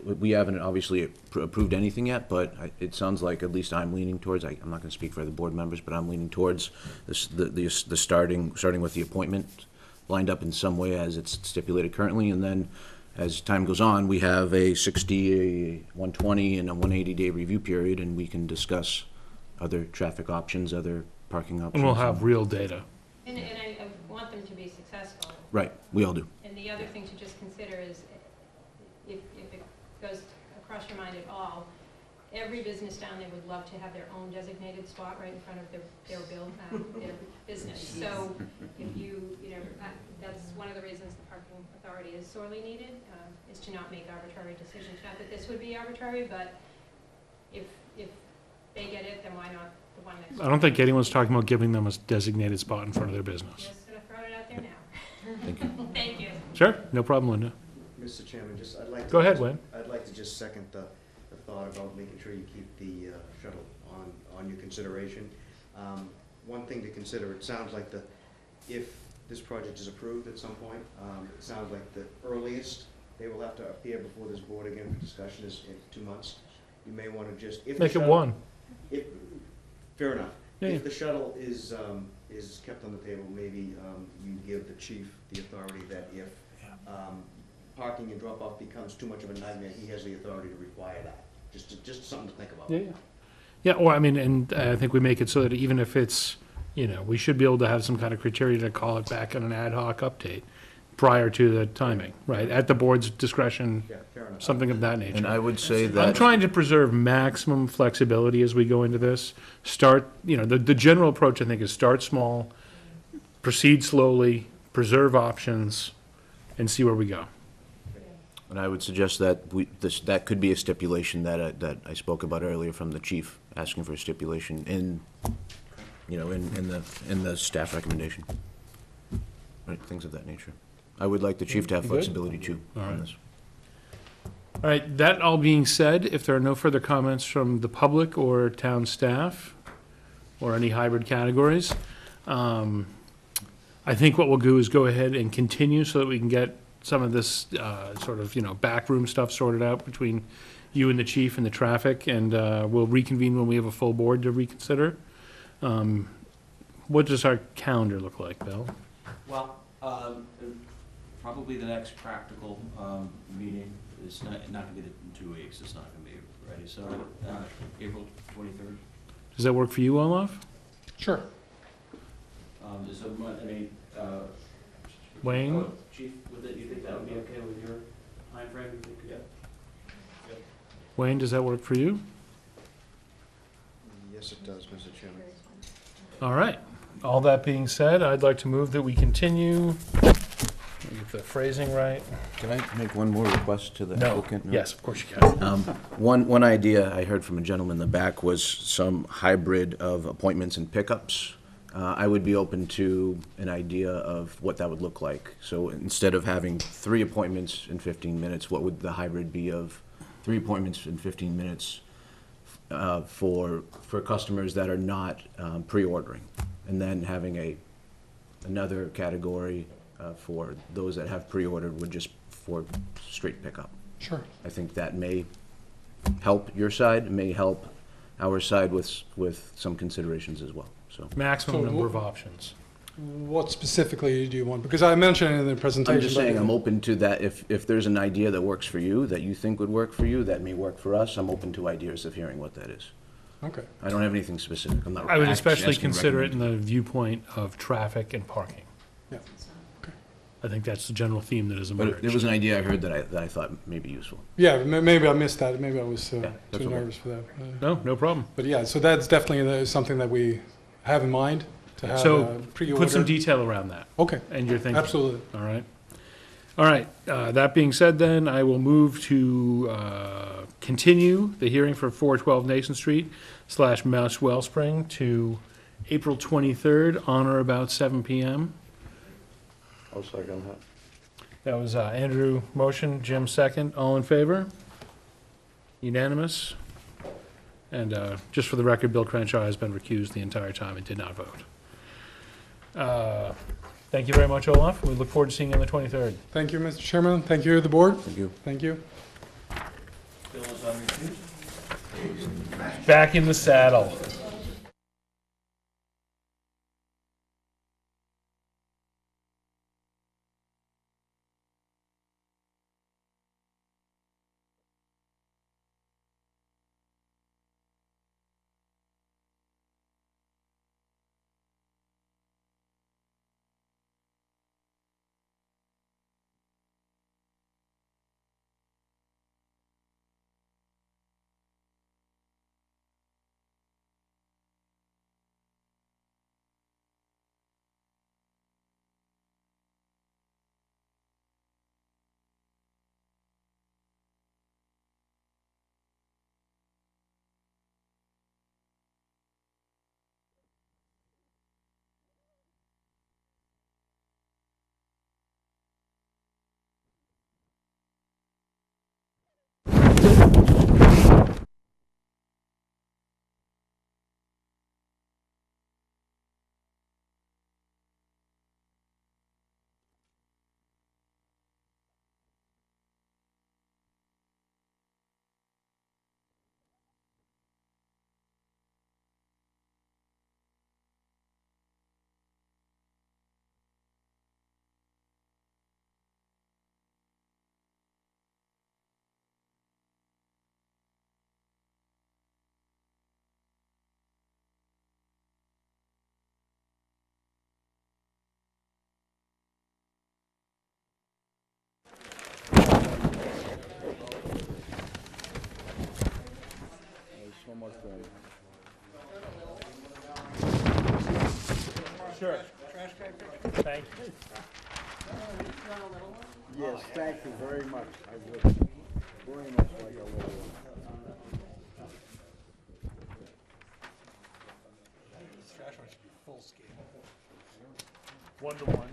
we haven't obviously approved anything yet, but it sounds like at least I'm leaning towards, I'm not gonna speak for the board members, but I'm leaning towards the starting with the appointment lined up in some way as it's stipulated currently, and then as time goes on, we have a 60, a 120, and a 180-day review period, and we can discuss other traffic options, other parking options. And we'll have real data. And I want them to be successful. Right, we all do. And the other thing to just consider is, if it goes across your mind at all, every business down there would love to have their own designated spot right in front of their business. So if you know, that's one of the reasons the parking authority is sorely needed, is to not make arbitrary decisions. Not that this would be arbitrary, but if they get it, then why not the one next door? I don't think anyone's talking about giving them a designated spot in front of their business. Just gonna throw it out there now. Thank you. Thank you. Sure, no problem, Linda. Mr. Chairman, I'd like to... Go ahead, Wayne. I'd like to just second the thought about making sure you keep the shuttle on your consideration. One thing to consider, it sounds like if this project is approved at some point, it sounds like the earliest they will have to appear before this board again for discussion is in 2 months. You may want to just... Make it one. Fair enough. Yeah, If the shuttle is kept on the table, maybe you give the chief the authority that if parking and drop-off becomes too much of a nightmare, he has the authority to require that. Just something to think about. Yeah, or I mean, and I think we make it so that even if it's, you know, we should be able to have some kind of criteria to call it back on an ad hoc update prior to the timing, right? At the board's discretion, Yeah, fair enough. something of that nature. And I would say I'm that, trying to preserve maximum flexibility as we go into this. Start, you know, the general approach, I think, is start small, proceed slowly, preserve options, and see where we go. and I would suggest that that could be a stipulation that I spoke about earlier from the chief, asking for a stipulation in the staff recommendation. Right, things of that nature. I would like the chief to have Good. flexibility too All on right. this. All right, that all being said, if there are no further comments from the public or town staff, or any hybrid categories, I think what we'll do is go ahead and continue so that we can get some of this sort of, backroom stuff sorted out between you and the chief and the traffic, and we'll reconvene when we have a full board to reconsider. What does our calendar look like, Bill? Well, probably the next practical meeting is not gonna be in 2 weeks, it's not gonna be ready, so April 23rd. Does that work for you, Olaf? Sure. Is a month, Wayne? Chief, you think that would be okay with your timeframe? You think, yeah? Wayne, does that work for you? Yes, it does, Mr. Chairman. All right. All that being said, I'd like to move that we continue. Let me get the phrasing right. Can I make one more request to the applicant? No? Yes, of course you can. One idea I heard from a gentleman in the back was some hybrid of appointments and pickups I would be open to an idea of what that would look like. So instead of having 3 appointments in 15 minutes, what would the hybrid be of 3 appointments in 15 minutes for customers that are not pre-ordering? And then having another category for those that have pre-ordered would just for straight pickup. Sure. I think that may help your side, may help our side with some considerations as well, so. Maximum So number of options. What specifically do you want? Because I mentioned it in the presentation. I'm just saying, but- I'm open to that. If there's an idea that works for you, that you think would work for you, that may work for us, I'm open to ideas of hearing what that is. Okay. I don't have anything specific. I'm not. I would asking especially consider it in recommend- the viewpoint of traffic and parking. Yeah. I think that's the general theme that has But emerged. it was an idea I heard that I thought may be useful. Yeah, maybe I missed that. Maybe I was that's too okay. nervous for that. No problem. But yeah, so that's definitely something that we have in mind to have So pre-order. put some detail around that. Okay. And your thinking. Absolutely. All right. All right. That being said, then I will move to continue the hearing for 412 Nason Street / Mouse Wellspring to April 23rd on or about 7 p.m. I'll second that. That was Andrew motion, Jim second. All in favor? Unanimous? And just for the record, Bill Crenshaw has been recused the entire time and did not vote. Thank you very much, Olaf. We look forward to seeing you on the 23rd. Thank you, Mr. Chairman. Thank you, the board. Thank you. Thank you. Bill is on recused. Back in the saddle. There's so much going Sure. Thank you. Yes, thank you very much. I would very much like a little one. This trash one should be full scale. 1-to-1.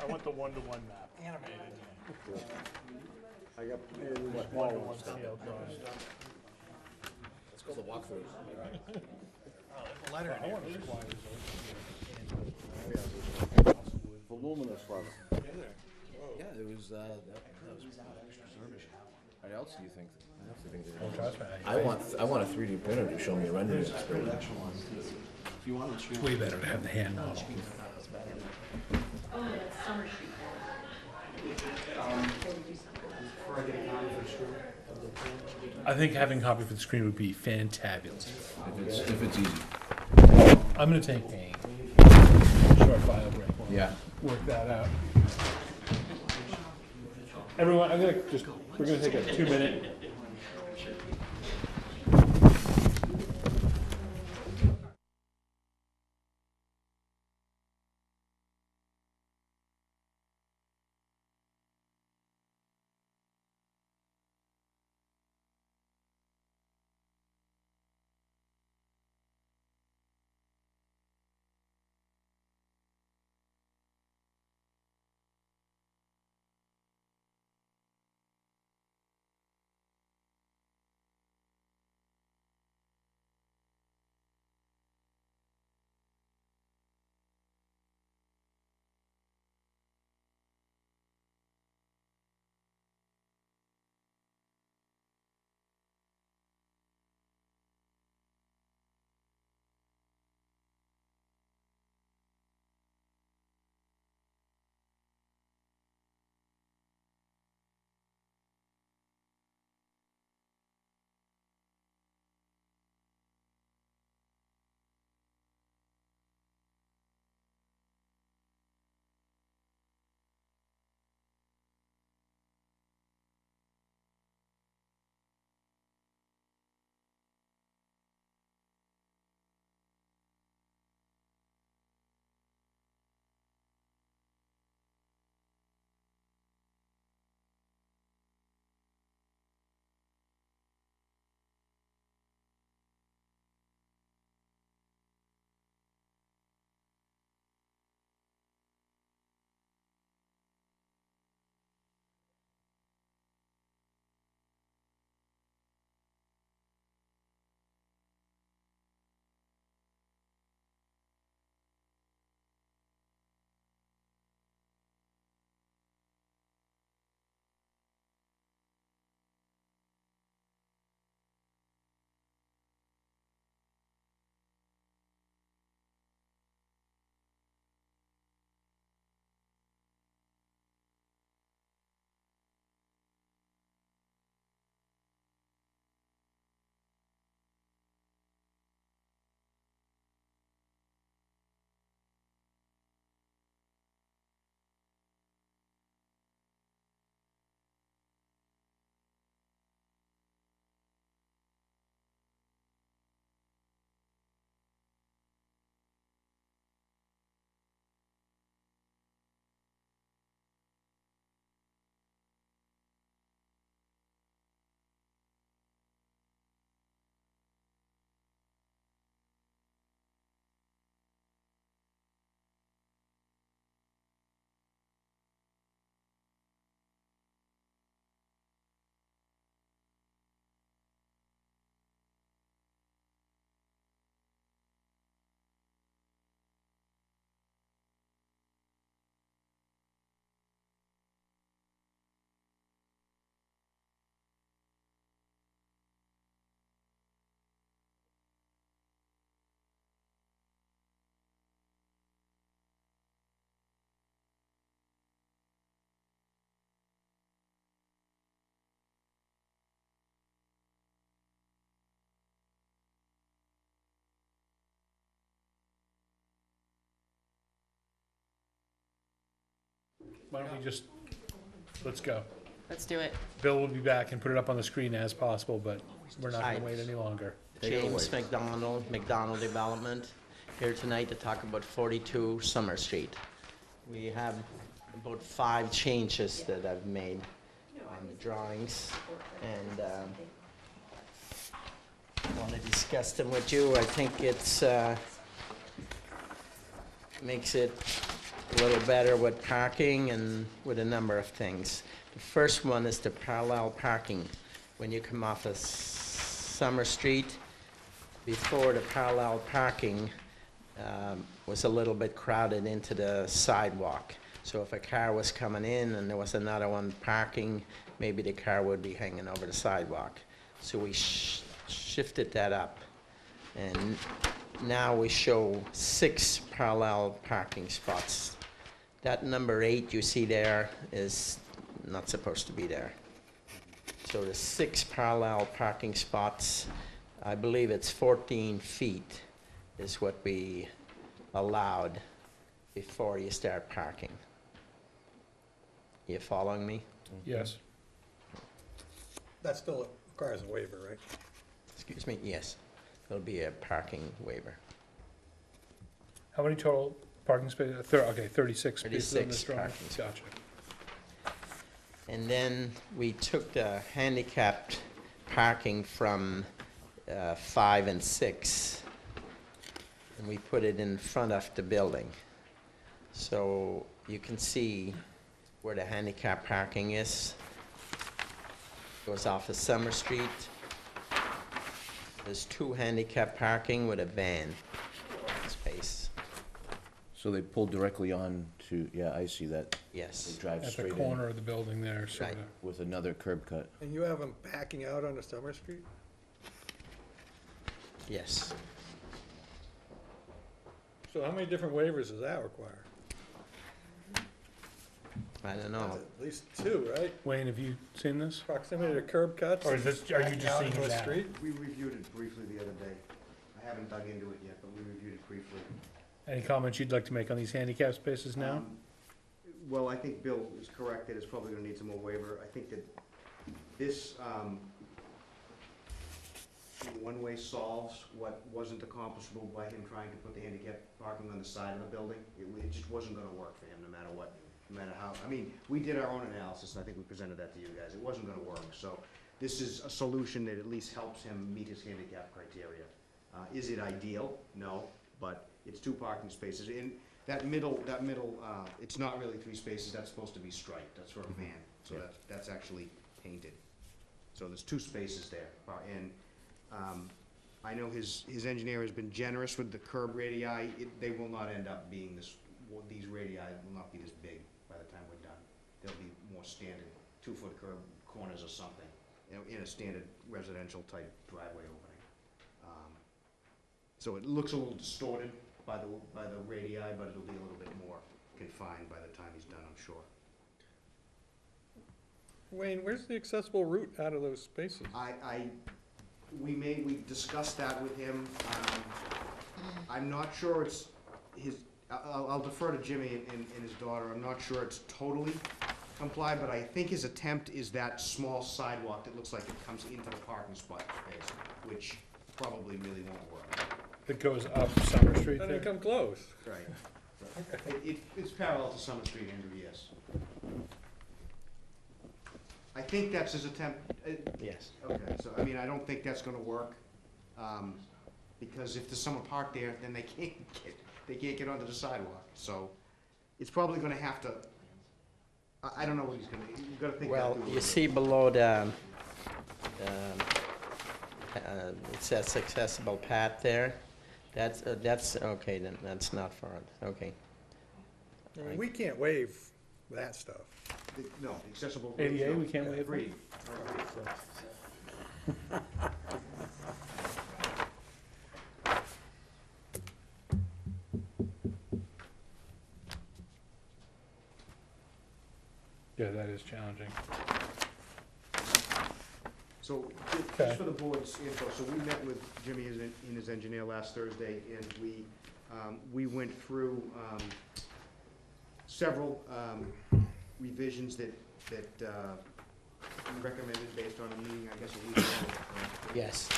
I want the 1-to-1 map. Animated. I got the small 1-to-1 ones. scale drawing. Let's go to the walkthrough. There's a letter in here. Voluminous letter. Yeah, it was, that was extra service. What else do you think? I want a 3D printer to show me a rendering experience. If you want to It's way better to have the hand model. Oh, that's Summer Street. Before I get a copy for the screw of the plan. I think having copy for the screen would be fantabulous. If it's easy. I'm gonna take a short bio break. while we Yeah. Work that out. Everyone, we're gonna take a 2-minute Why don't we just, let's go. Let's do it. Bill will be back and put it up on the screen as possible, but we're not gonna wait any longer. James McDonald Development, here tonight to talk about 42 Summer Street. We have about 5 changes that I've made on the drawings, and I want to discuss them with you. I think it's makes it a little better with parking and with a number of things. The first one is the parallel parking. When you come off of Summer Street, before the parallel parking was a little bit crowded into the sidewalk. So if a car was coming in and there was another one parking, maybe the car would be hanging over the sidewalk. So we shifted that up. And now we show 6 parallel parking spots. That number 8 you see there is not supposed to be there. So the 6 parallel parking spots, I believe it's 14 feet is what we allowed before you start parking. You following me? Yes. That still requires a waiver, right? Excuse me, yes. There'll be a parking waiver. How many total parking spaces? Okay, 36 spaces on this 36 drawing. parking spots. Gotcha. And then we took the handicapped parking from 5 and 6, and we put it in front of the building. So you can see where the handicap parking is. Goes off of Summer Street. There's 2 handicap parking with a van space. So they pull directly on to, yeah, I see that. Yes. They drive At the straight in corner of the building there, sort of. with another curb cut. And you have them backing out onto Summer Street? Yes. So how many different waivers does that require? I don't know. At least 2, right? Wayne, have you seen this? Proximity to curb cuts? Or is this, are you just out seeing into a that? street? We reviewed it briefly the other day. I haven't dug into it yet, but we reviewed it briefly. Any comments you'd like to make on these handicap spaces now? Well, I think Bill is correct that it's probably gonna need some more waiver. I think that this, in one way solves what wasn't accomplishable by him trying to put the handicap parking on the side of the building. It just wasn't gonna work for him, no matter what, no matter how, I mean, we did our own analysis, and I think we presented that to you guys. It wasn't gonna work, so this is a solution that at least helps him meet his handicap criteria. Is it ideal? No, but it's 2 parking spaces. In that middle, it's not really 3 spaces, that's supposed to be striped, that's for a van, so that's actually painted. So there's 2 spaces there, and I know his engineer has been generous with the curb radii. They will not end up being this, these radii will not be this big by the time we're done. They'll be more standard 2-foot curb corners or something, in a standard residential type driveway opening. So it looks a little distorted by the radii, but it'll be a little bit more confined by the time he's done, I'm sure. Wayne, where's the accessible route out of those spaces? We discussed that with him. I'm not sure it's his, I'll defer to Jimmy and his daughter. I'm not sure it's totally complied, but I think his attempt is that small sidewalk that looks like it comes into the parking spot space, which probably really won't work. That goes up Summer Street Then there? you come close. Right. It's parallel to Summer Street, Andrew, yes. I think that's his attempt. Yes. Okay, so, I mean, I don't think that's gonna work, because if there's someone parked there, then they can't get onto the sidewalk. So, it's probably gonna have to, I don't know what he's gonna, you've gotta think that Well, through. you see below the, it says accessible path there. That's, okay, then that's not for it, okay. I mean, we can't waive that stuff. No, accessible. ADA, we can't waive Free. Yeah, that is challenging. So, Okay. just for the board's info, so we met with Jimmy and his engineer last Thursday, and we went through several revisions that we recommended based on a meeting, I guess, a week ago. Yes.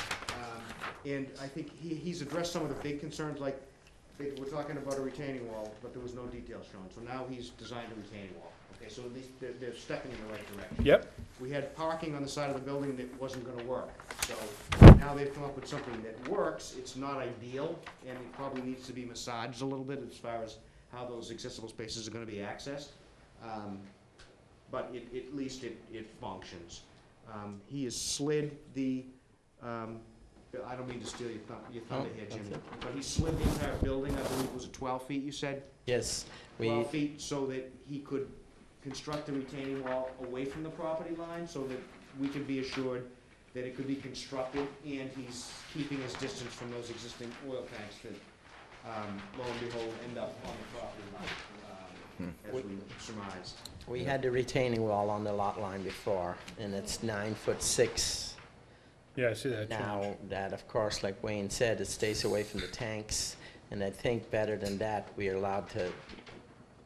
And I think he's addressed some of the big concerns, like, we're talking about a retaining wall, but there was no details shown. So now he's designed a retaining wall. Okay, so at least they're stepping in the right direction. Yep. We had parking on the side of the building that wasn't gonna work. So now they've come up with something that works. It's not ideal, and it probably needs to be massaged a little bit as far as how those accessible spaces are gonna be accessed. But at least it functions. He has slid the, I don't mean to steal your thunder here, Jim, but he slid the entire building, I believe, was it 12 feet, you said? Yes. 12 feet, so that he could construct a retaining wall away from the property line, so that we can be assured that it could be constructed, and he's keeping his distance from those existing oil tanks that, lo and behold, end up on the property line, as we surmised. We had the retaining wall on the lot line before, and it's 9'6". Yeah, I see that Now, change. that, of course, like Wayne said, it stays away from the tanks, and I think better than that, we are allowed to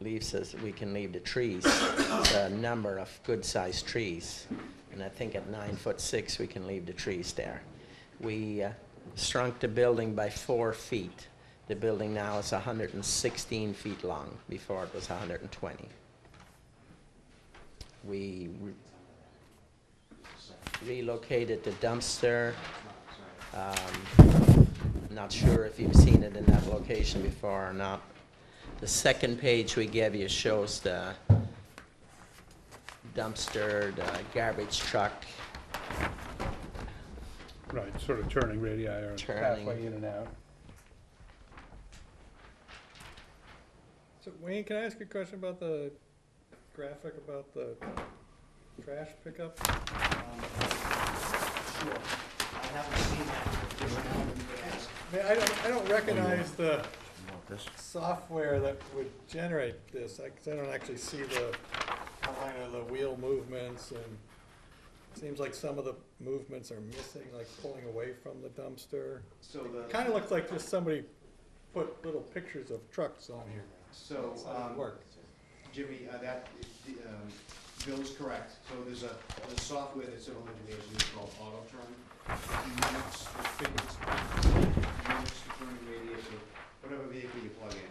leave, says we can leave the trees, a number of good-sized trees, and I think at 9'6", we can leave the trees there. We shrunk the building by 4 feet. The building now is 116 feet long. Before it was 120. We relocated the dumpster. Not sure if you've seen it in that location before or not. The second page we gave you shows the dumpster, the garbage truck. Right, sort of turning radii or Turning. pathway in and out. So Wayne, can I ask you a question about the graphic about the trash pickup? Sure. I haven't seen that. Just now that you asked. I mean, I don't recognize the This? software that would generate this. I don't actually see the outline of the wheel movements, and it seems like some of the movements are missing, like pulling away from the dumpster. So the. Kind of looks like just somebody put little pictures of trucks on here. So, That's how it works. Jimmy, Bill's correct. So there's a software that civil engineers use called AutoTurn. It mimics the figures, mimics the turning radius of whatever vehicle you plug in.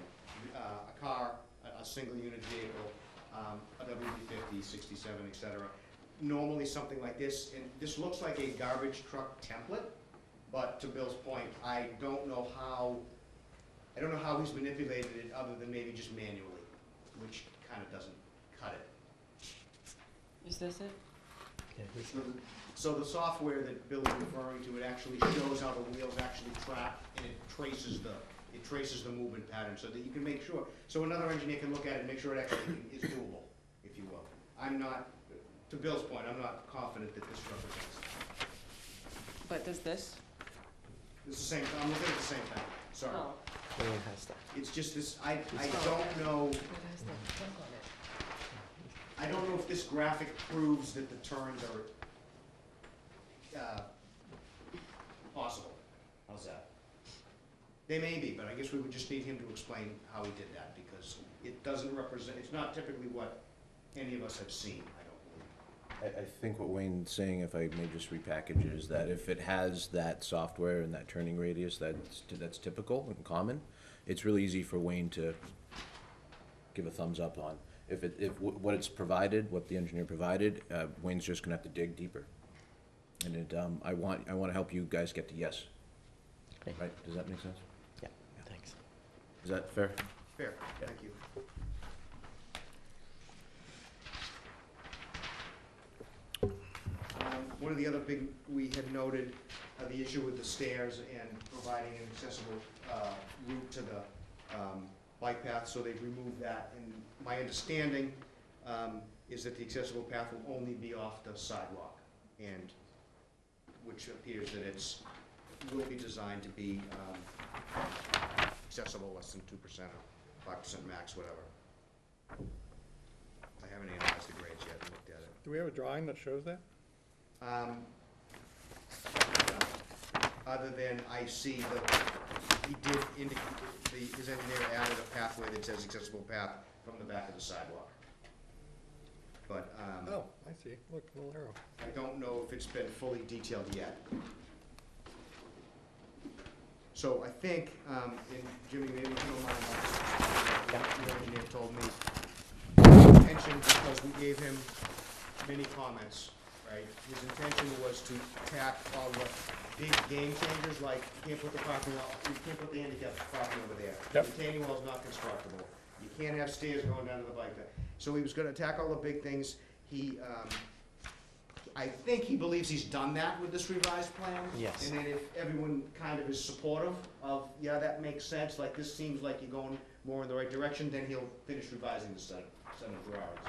A car, a single unit vehicle, a WD-50, 67, etc. Normally something like this, and this looks like a garbage truck template, but to Bill's point, I don't know how he's manipulated it other than maybe just manually, which kind of doesn't cut it. Is this it? So the software that Bill is referring to, it actually shows how the wheels actually track, and it traces the movement pattern so that you can make sure, so another engineer can look at it and make sure it actually is doable, if you will. I'm not, to Bill's point, I'm not confident that this represents that. But does this? It's the same, I'm looking at the same thing, sorry. Oh. Wayne has that. It's just this, I don't know. I don't know if this graphic proves that the turns are possible. How's that? They may be, but I guess we would just need him to explain how he did that, because it doesn't represent, it's not typically what any of us have seen, I don't believe. I think what Wayne's saying, if I may just repackage it, is that if it has that software and that turning radius that's typical and common, it's really easy for Wayne to give a thumbs up on. If what it's provided, what the engineer provided, Wayne's just gonna have to dig deeper. And I want to help you guys get to yes. Okay. Right? Does that make sense? Yeah, thanks. Is that fair? Fair, thank you. One of the other big, we had noted the issue with the stairs and providing an accessible route to the bike path, so they've removed that. And my understanding is that the accessible path will only be off the sidewalk, and which appears that will be designed to be accessible less than 2% or 5% max, whatever. I haven't analyzed the grades yet and looked at it. Do we have a drawing that shows that? Other than I see he did indicate, his engineer added a pathway that says accessible path from the back of the sidewalk. but, Oh, I see. Look, little arrow. I don't know if it's been fully detailed yet. So I think, and Jimmy, maybe you don't mind, the engineer told me, his intention, because we gave him many comments, right? His intention was to tack all the big game changers, like you can't put the parking lot, you can't put the handicap parking over there. Yep. Retaining wall's not constructible. You can't have stairs going down to the bike deck. So he was gonna attack all the big things. He, I think he believes he's done that with this revised plan. Yes. And then if everyone kind of is supportive of, yeah, that makes sense, like this seems like you're going more in the right direction, then he'll finish revising the set of drawings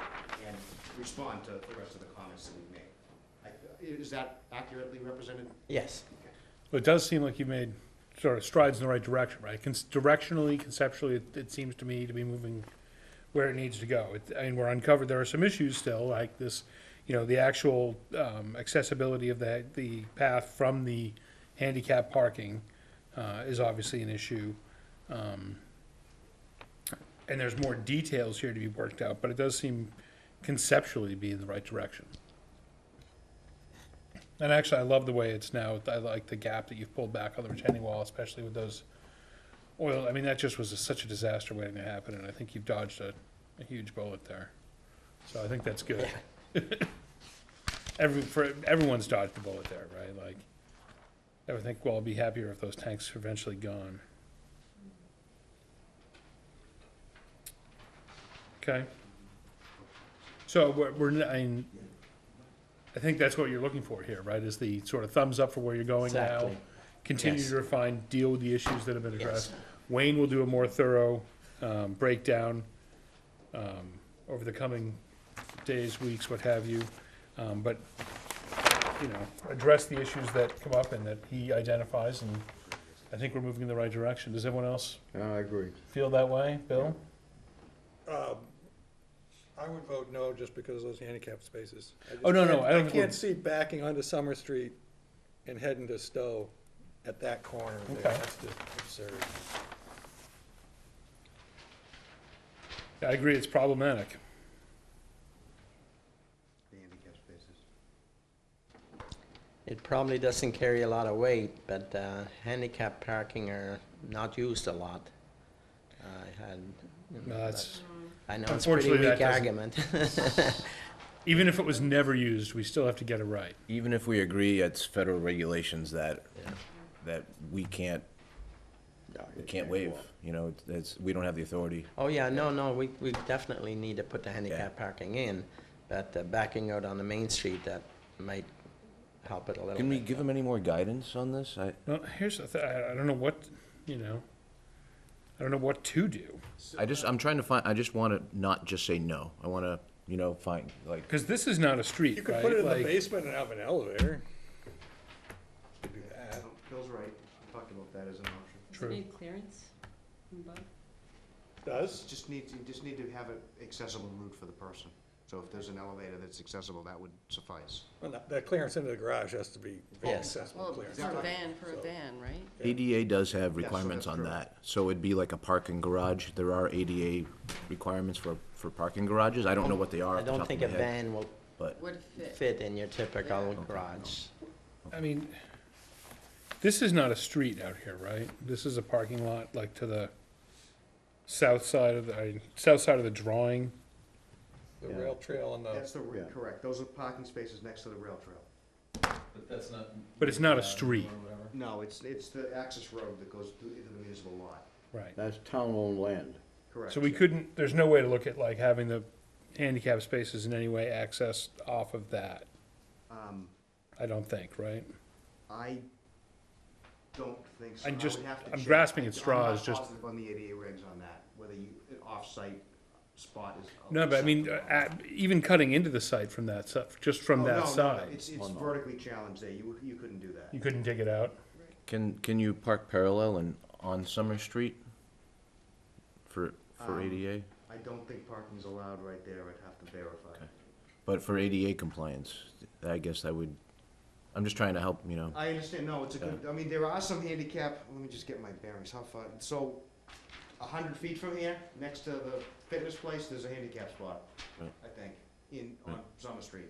and respond to the rest of the comments that we made. Is that accurately represented? Yes. Well, it does seem like you made sort of strides in the right direction, right? Directionally, conceptually, it seems to me to be moving where it needs to go. I mean, we're uncovered, there are some issues still, like this, you know, the actual accessibility of the path from the handicap parking is obviously an issue. And there's more details here to be worked out, but it does seem conceptually to be in the right direction. And actually, I love the way it's now. I like the gap that you've pulled back on the retaining wall, especially with those oil. I mean, that just was such a disaster waiting to happen, and I think you've dodged a huge bullet there. So I think that's good. Everyone's dodged a bullet there, right? Like, I would think we'll all be happier if those tanks are eventually gone. Okay. So I think that's what you're looking for here, right? Is the sort of thumbs up for where you're going now. Exactly. Continue Yes. to refine, deal with the issues that have been addressed. Yes. Wayne will do a more thorough breakdown over the coming days, weeks, what have you. But, you know, address the issues that come up and that he identifies, and I think we're moving in the right direction. Does everyone else I agree. feel that way? Bill? I would vote no just because of those handicap spaces. Oh, no, I don't I can't see backing onto Summer Street and heading to Stowe at that corner there. Okay. That's just absurd. I agree, it's problematic. The handicap spaces. It probably doesn't carry a lot of weight, but handicap parking are not used a lot. I had, No, that's, I know it's a pretty unfortunately, weak that argument. even if it was never used, we still have to get it right. Even if we agree it's federal regulations that we can't waive, you know, we don't have the authority. Oh, yeah, no, we definitely need to put the handicap parking in, but backing out on the main street, that might help it a little bit. Can we give them any more guidance on this? Well, here's the thing, I don't know what, you know, I don't know what to do. I'm trying to find, I just want to not just say no. I want to, you know, find, like. Because this is not a street, You could right? put it in the Like, basement and have an elevator. Could do that. Bill's right, we talked about that as an option. True. Does it need clearance from above? Does? You just need to have an accessible route for the person. So if there's an elevator that's accessible, that would suffice. Well, that clearance into the garage has to be Yes. accessible Well, clearance. for a van, right? ADA does have Yes, requirements that's on true. that, so it'd be like a parking garage. There are ADA requirements for parking garages. I don't know what they are I off the don't top think of a my head, van will but Would fit. fit in your typical garage. I mean, this is not a street out here, right? This is a parking lot, like to the south side of the drawing. The rail trail and the. That's correct. Those are parking spaces next to the rail trail. But that's not. But it's not a street. Or whatever. No, it's the access road that goes into the municipal lot. Right. That's town-owned land. Correct. So we couldn't, there's no way to look at like having the handicap spaces in any way accessed off of that, I don't think, right? I don't think so. I'm just- I would have to I'm check. grasping at straws, I'm just- not positive on the ADA regs on that, whether an off-site spot is. No, but I mean, even cutting into the site from that, just from Oh, that no, side, It's vertically challenged there. You couldn't do that. you couldn't take it out? can you park parallel and on Summer Street for ADA? I don't think parking's allowed right there. I'd have to verify. Okay. But for ADA compliance, I guess that would, I'm just trying to help, you know. I understand, no, it's a good, I mean, there are some handicap, let me just get my bearings, how far, so, 100 feet from here, next to the fitness place, there's a handicap spot, Right. I think. on Summer Street.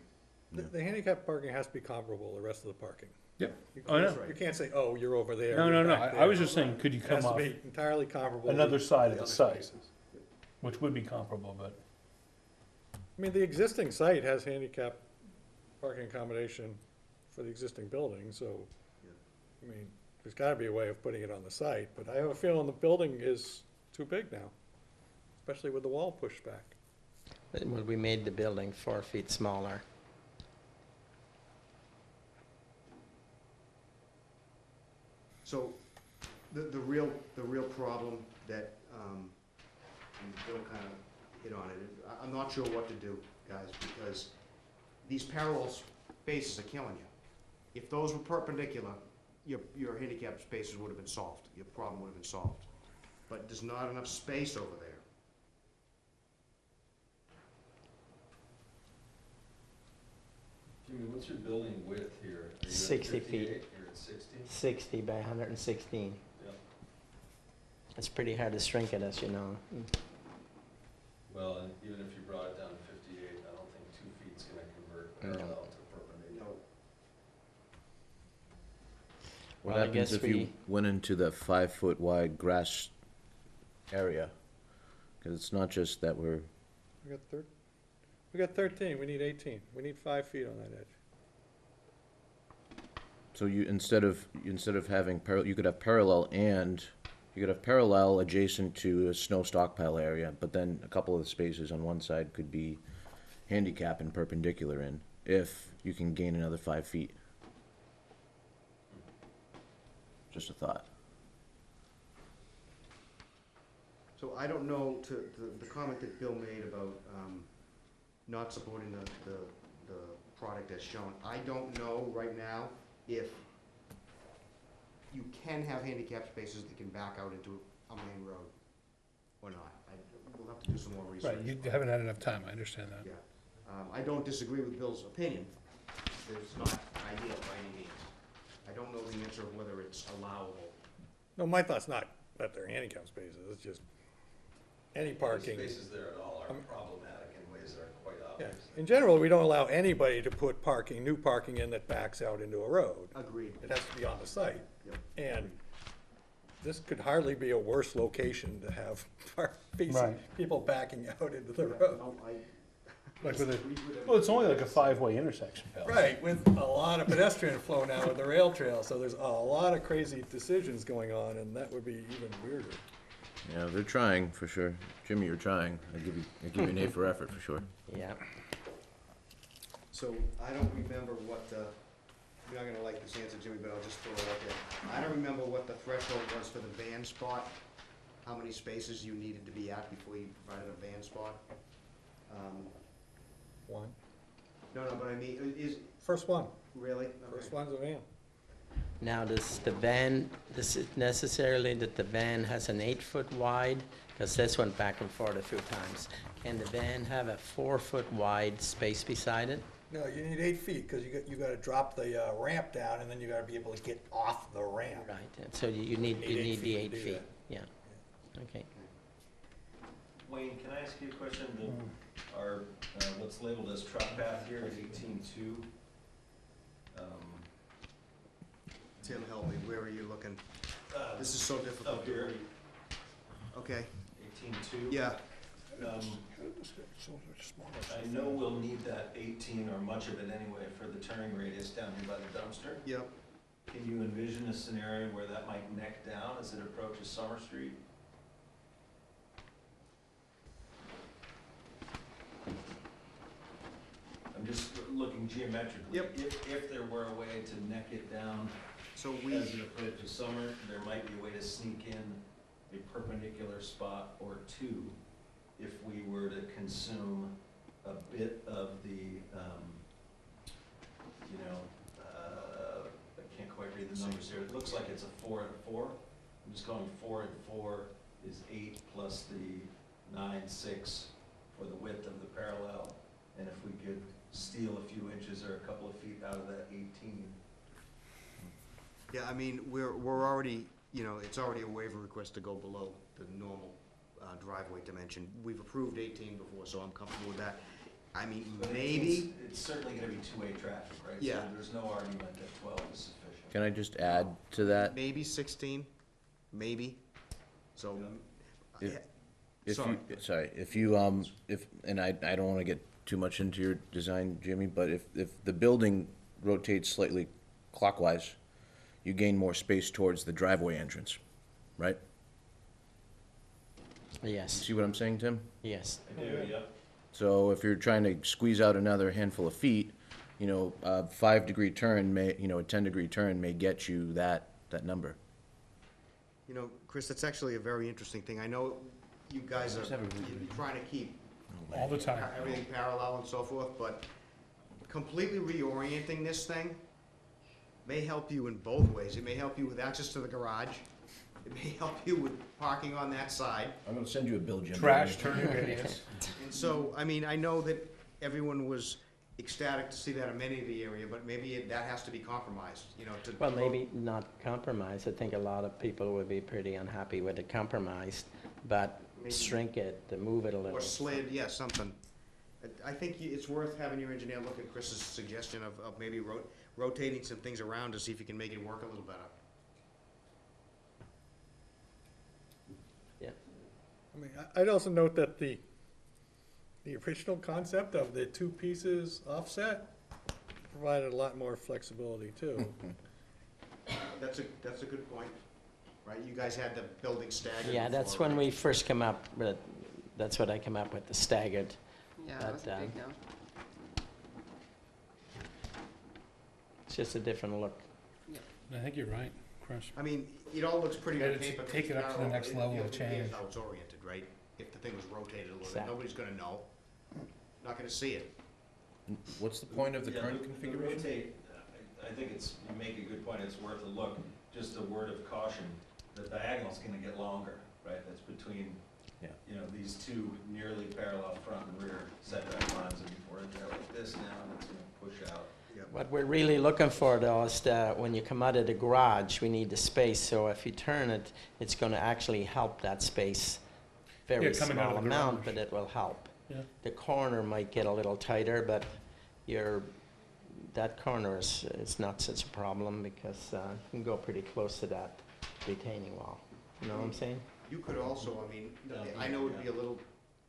The handicap parking has to be comparable to the rest of the parking. Yep. You Oh, can't- no. You can't say, oh, you're over there. No, you're no, no, back I was there. just saying, could you It come has to off be entirely comparable. another to side of the other site, spaces. which would be comparable, but. I mean, the existing site has handicap parking accommodation for the existing building, so, I mean, there's gotta be a way of putting it on the site, but I have a feeling the building is too big now, especially with the wall pushed back. Well, we made the building 4 feet smaller. So, the real problem that, and Bill kind of hit on it, I'm not sure what to do, guys, because these parallel spaces are killing you. If those were perpendicular, your handicap spaces would have been solved, your problem would have been solved. But there's not enough space over there. Jimmy, what's your building width here? Are you at 60 feet. 58? You're at 60? 60 by 116. Yep. It's pretty hard to shrink it, as you know. Well, and even if you brought it down to 58, I don't think 2 feet's gonna convert parallel to perpendicular. What Well, I happens guess if you went into the 5-foot wide grass area? Because it's not just that we're, We got 13, we need 18, we need 5 feet on that edge. so you, instead of having, you could have parallel and, you could have parallel adjacent to a snow stockpile area, but then a couple of the spaces on one side could be handicap and perpendicular in, if you can gain another 5 feet. Just a thought. So I don't know, the comment that Bill made about not supporting the product as shown, I don't know right now if you can have handicap spaces that can back out into a main road or not. We'll have to do some more research. Right, you haven't had enough time, I understand that. Yeah. I don't disagree with Bill's opinion. It's not ideal by any means. I don't know the answer of whether it's allowable. No, my thought's not that they're handicap spaces, it's just any parking. Spaces there at all are problematic in ways that are quite Yeah, obvious. in general, we don't allow anybody to put new parking in that backs out into a road. Agreed. It has to be on the site. Yep. And this could hardly be a worse location to have Right. people backing out into the road. No, Like with a, well, it's only like a 5-way intersection, Bill. Right, with a lot of pedestrian flow now with the rail trail, so there's a lot of crazy decisions going on, and that would be even weirder. Yeah, they're trying, for sure. Jimmy, you're trying. I give you an A for effort, for sure. Yeah. So I don't remember what the, you're not gonna like this answer, Jimmy, but I'll just throw it out there. I don't remember what the threshold was for the van spot, how many spaces you needed to be at before you provided a van spot. One. No, but I mean, is, First one, really? first Okay. one's a van. Now, does the van, this is necessarily that the van has an 8-foot wide? Because this went back and forth a few times. Can the van have a 4-foot wide space beside it? No, you need 8 feet, because you gotta drop the ramp down, and then you gotta be able to get off the ramp. Right, and so you need the 8 to feet, do that. yeah. Okay. Wayne, can I ask you a question? Our, what's labeled as truck path here, 18.2. Tim, help me, where are you looking? This is so difficult. Up here, Okay, 18.2. yeah. I know we'll need that 18 or much of it anyway for the turning radius down here by the dumpster. Yep. Can you envision a scenario where that might neck down as it approaches Summer Street? I'm just looking geometrically. Yep. If there were a way to neck it down So as it approaches Summer, there might be a way to sneak in a perpendicular spot or two if we were to consume a bit of the, I can't quite read the numbers here. It looks like it's a 4 and 4. I'm just going 4 and 4 is 8 plus the 9, 6 for the width of the parallel. And if we could steal a few inches or a couple of feet out of that 18. Yeah, I mean, we're already, it's already a waiver request to go below the normal driveway dimension. We've approved 18 before, so I'm comfortable with that. I mean, But maybe, it's certainly gonna be two-way traffic, right? Yeah. So there's no argument that 12 is sufficient. Can I just add to that? maybe 16, maybe. So, If- If Sorry. you, sorry, and I don't wanna get too much into your design, Jimmy, but if the building rotates slightly clockwise, you gain more space towards the driveway entrance, right? Yes, See what I'm saying, Tim? yes. I do, yep. So if you're trying to squeeze out another handful of feet, a 5-degree turn may, a 10-degree turn may get you that number. Chris, that's actually a very interesting thing. I know you guys are Just have a- you're trying to keep All the time. everything parallel and so forth, but completely reorienting this thing may help you in both ways. It may help you with access to the garage. It may help you with parking on that side. I'm gonna send you a bill, Jimmy. Trash turning radius. And so, I mean, I know that everyone was ecstatic to see that amenity area, but maybe that has to be compromised, to. Well, maybe not compromise. I think a lot of people would be pretty unhappy with it compromised, but Maybe. shrink it, to move it a little. Or slid, yeah, something. I think it's worth having your engineer look at Chris's suggestion of maybe rotating some things around to see if you can make it work a little better. Yeah. I mean, I'd also note that the original concept of the two pieces offset provided a lot more flexibility too. That's a good point, right? You guys had the building staggered. Yeah, that's before, when right? we first come up with, that's what I come up with, the staggered. Yeah, that was a big no. It's just a different look. I think you're right, Chris. I mean, it all looks pretty on Yeah, paper. take it up to the next level of change. How it's oriented, right? If the thing was rotated a little bit, Exactly. nobody's gonna know. Not gonna see it. What's the point of the Yeah, current the configuration? rotate, I think you make a good point, it's worth a look. Just a word of caution, the diagonal's gonna get longer, right? That's between, Yeah. these two nearly parallel front and rear setback lines, and we're there like this now, and it's gonna push out. What we're really looking for though is that when you come out of the garage, we need the space, so if you turn it, it's gonna actually help that space. Very Yeah, coming out small of the amount, garage. but it will help. Yeah. The corner might get a little tighter, but that corner is not such a problem because you can go pretty close to that retaining wall. You know what I'm saying? You could also, I mean, I know it'd be a little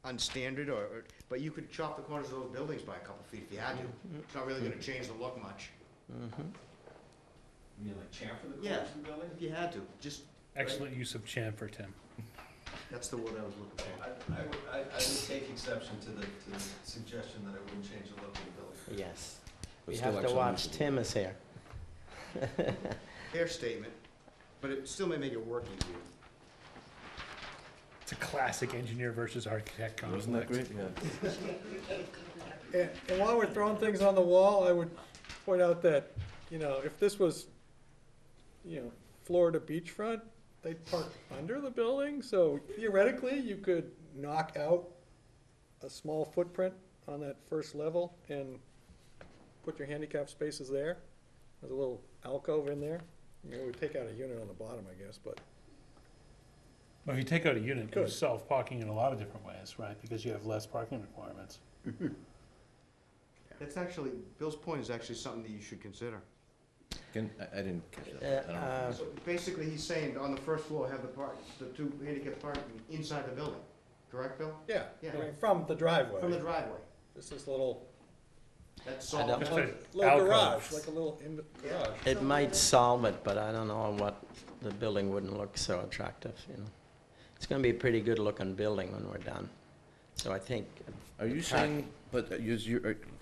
unstandard, but you could chop the corners of those buildings by a couple feet if you had to. It's not really gonna change the look much. Mm-hmm. You mean like chamfer the Yeah, corners of the building? if you had to, just, Excellent use of chamfer, Tim. that's the word I was looking for. I would take exception to the suggestion that it wouldn't change the look of the building. Yes. But We still have to excellent watch use of the Tim is here. Fair statement, but it still may make it work easier. It's a classic engineer versus architect Isn't that conflict. great? Yeah. And while we're throwing things on the wall, I would point out that, if this was, Florida beachfront, they'd park under the building, so theoretically, you could knock out a small footprint on that first level and put your handicap spaces there. There's a little alcove in there. I mean, it would take out a unit on the bottom, I guess, but. Well, if you take out a unit, you Good. solve parking in a lot of different ways, right? Because you have less parking requirements. That's actually, Bill's point is actually something that you should consider. I didn't catch that. I don't know. So basically, he's saying on the first floor, have the two handicap parking inside the building, correct, Bill? Yeah, Yeah. I mean, from the driveway. From the driveway. Just this little, That's I all. don't- Just little a little alcove. garage, like a little garage. It might solve it, but I don't know what, the building wouldn't look so attractive. It's gonna be a pretty good looking building when we're done. So I think. Are you saying, but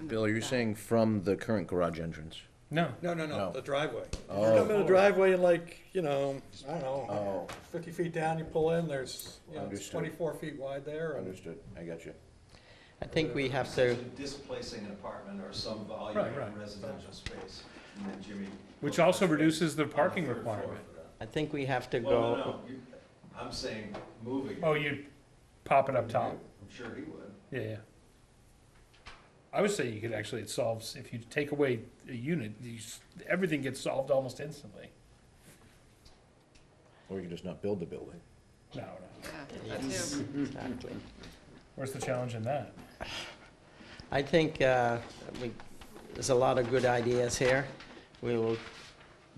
Bill, are you saying from the current garage entrance? No. No, No. the driveway. Oh. You come in the driveway and I don't know, Oh. 50 feet down, you pull in, there's, it's Understood. 24 feet wide there. and- Understood, I got you. I think we have to, Displacing an apartment or some volume Right, of right. residential space, and then Jimmy. Which also reduces the parking On the third floor requirement. for that. I think we have to Well, go. no, I'm saying moving. Oh, you pop it up top. I'm sure he would. Yeah, yeah. I would say you could actually, it solves, if you take away a unit, everything gets solved almost instantly. Or you can just not build the building. No, no. Yeah, that too. Exactly. Where's the challenge in that? I think there's a lot of good ideas here. We will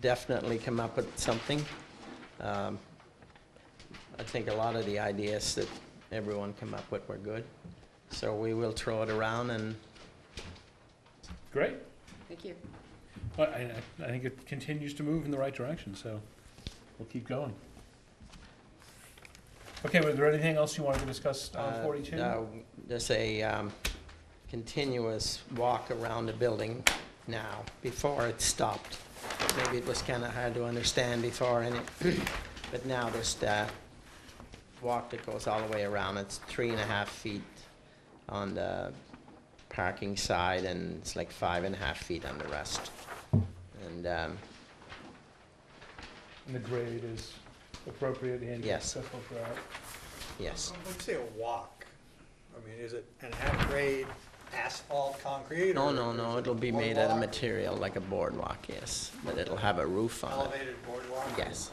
definitely come up with something. I think a lot of the ideas that everyone came up with were good. So we will throw it around and... Great. Thank you. Well, I think it continues to move in the right direction, so we'll keep going. Okay, was there anything else you wanted to discuss on 42? There's a continuous walk around the building now. Before it stopped. Maybe it was kind of hard to understand before, but now there's the walk that goes all the way around. It's 3.5 feet on the parking side, and it's like 5.5 feet on the rest. And And the grade is appropriate and Yes. accessible throughout? yes. When you say a walk, I mean, is it an at-grade asphalt, concrete? No, or no, is no, it it'll be made out of boardwalk? material like a boardwalk, yes. But it'll have a roof on it. Elevated boardwalk? Yes.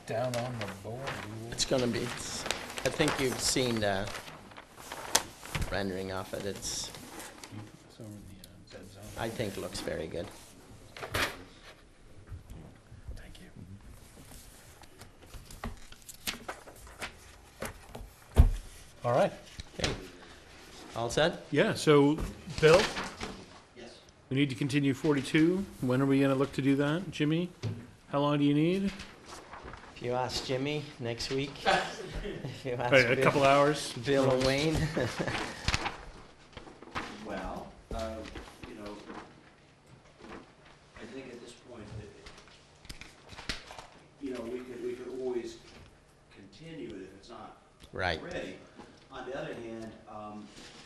Down on the board. It's gonna be, I think you've seen the rendering of it. It's, I think it looks very good. Thank you. All right. Okay. All set? Yeah, so, Bill, Yes. we need to continue 42. When are we gonna look to do that? Jimmy, how long do you need? If you ask Jimmy next week, if you ask A couple hours? Bill and Wayne. Well, you know, I think at this point, you know, we could always continue it if it's not Right. ready. On the other hand,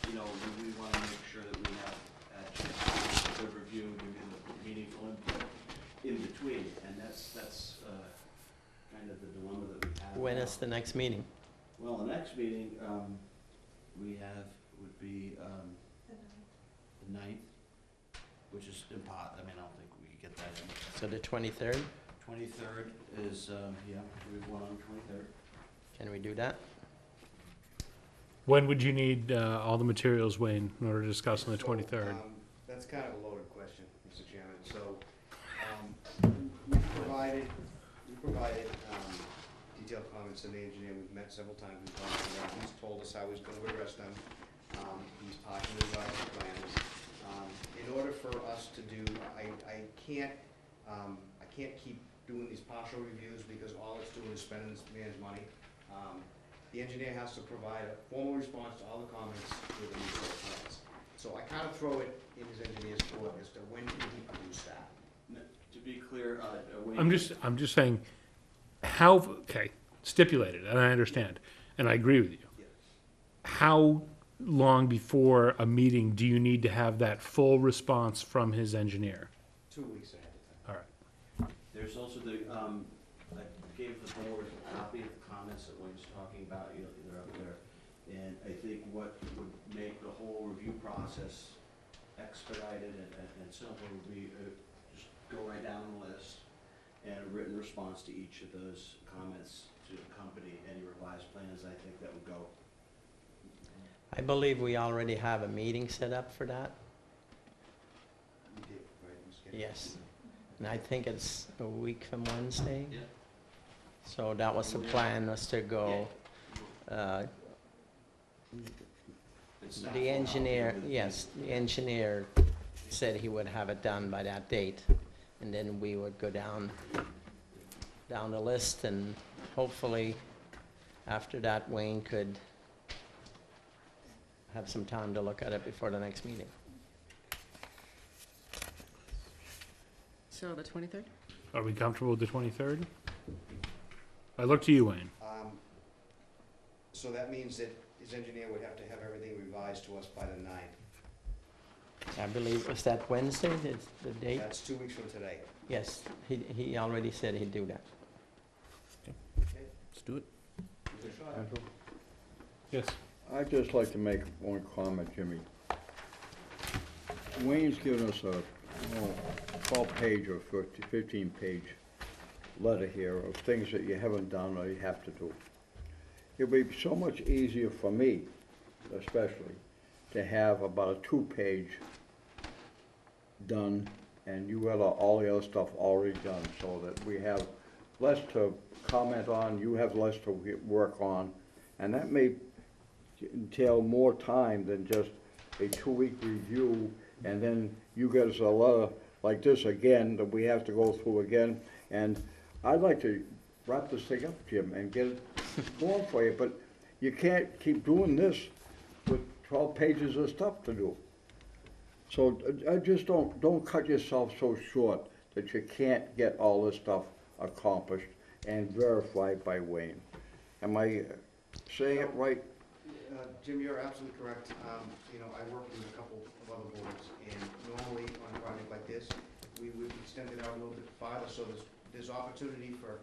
you know, we want to make sure that we have a good review, give meaningful input in between, and that's kind of the dilemma that we have. When now. is the next meeting? Well, the next meeting, we have, would be, the 9th, which is impossible. I mean, I don't think we could get that in. So the 23rd? 23rd is, yeah, we have one on the 23rd. Can we do that? When would you need all the materials, Wayne, in order to discuss on the 23rd? That's kind of a loaded question, Mr. Chairman. So, we provided detailed comments to the engineer. We've met several times, we've talked to him. He's told us how he's going to address them. He's talking about the plans. In order for us to do, I can't keep doing these partial reviews because all it's doing is spending this man's money. The engineer has to provide a formal response to all the comments with the new set of plans. So I kind of throw it in his engineer's court as to when can he produce that. To be clear, Wayne. I'm just saying, how, okay, stipulated, and I understand, and I agree with you. How long before a meeting do you need to have that full response from his engineer? 2 weeks ahead of time. All right. There's also the, I gave the board a copy of the comments that Wayne's talking about, they're up there. And I think what would make the whole review process expedited and simple would be just go right down the list and a written response to each of those comments to accompany any revised plans. I think that would go. I believe we already have a meeting set up for that. We did, right, Mr. Chairman? Yes. And I think it's a week from Wednesday. Yeah. So that was the plan, was to go, the engineer, yes, the engineer said he would have it done by that date. And then we would go down the list, and hopefully after that Wayne could have some time to look at it before the next meeting. So the 23rd? Are we comfortable with the 23rd? I look to you, Wayne. So that means that his engineer would have to have everything revised to us by the 9th. I believe, was that Wednesday, the date? That's 2 weeks from today. Yes, he already said he'd do that. Let's do it. Yes. I'd just like to make one comment, Jimmy. Wayne's given us a 12-page or 15-page letter here of things that you haven't done or you have to do. It'll be so much easier for me, especially, to have about a 2-page done, and you got all the other stuff already done, so that we have less to comment on, you have less to work on, and that may entail more time than just a 2-week review, and then you get us a letter like this again, that we have to go through again, and I'd like to wrap this thing up, Jim, and get it going for you, but you can't keep doing this with 12 pages of stuff to do. So I just don't cut yourself so short that you can't get all this stuff accomplished and verified by Wayne. Am I saying it right? Jim, you're absolutely correct. You know, I work with a couple of other boards, and normally on a project like this, we would extend it out a little bit farther, so there's opportunity for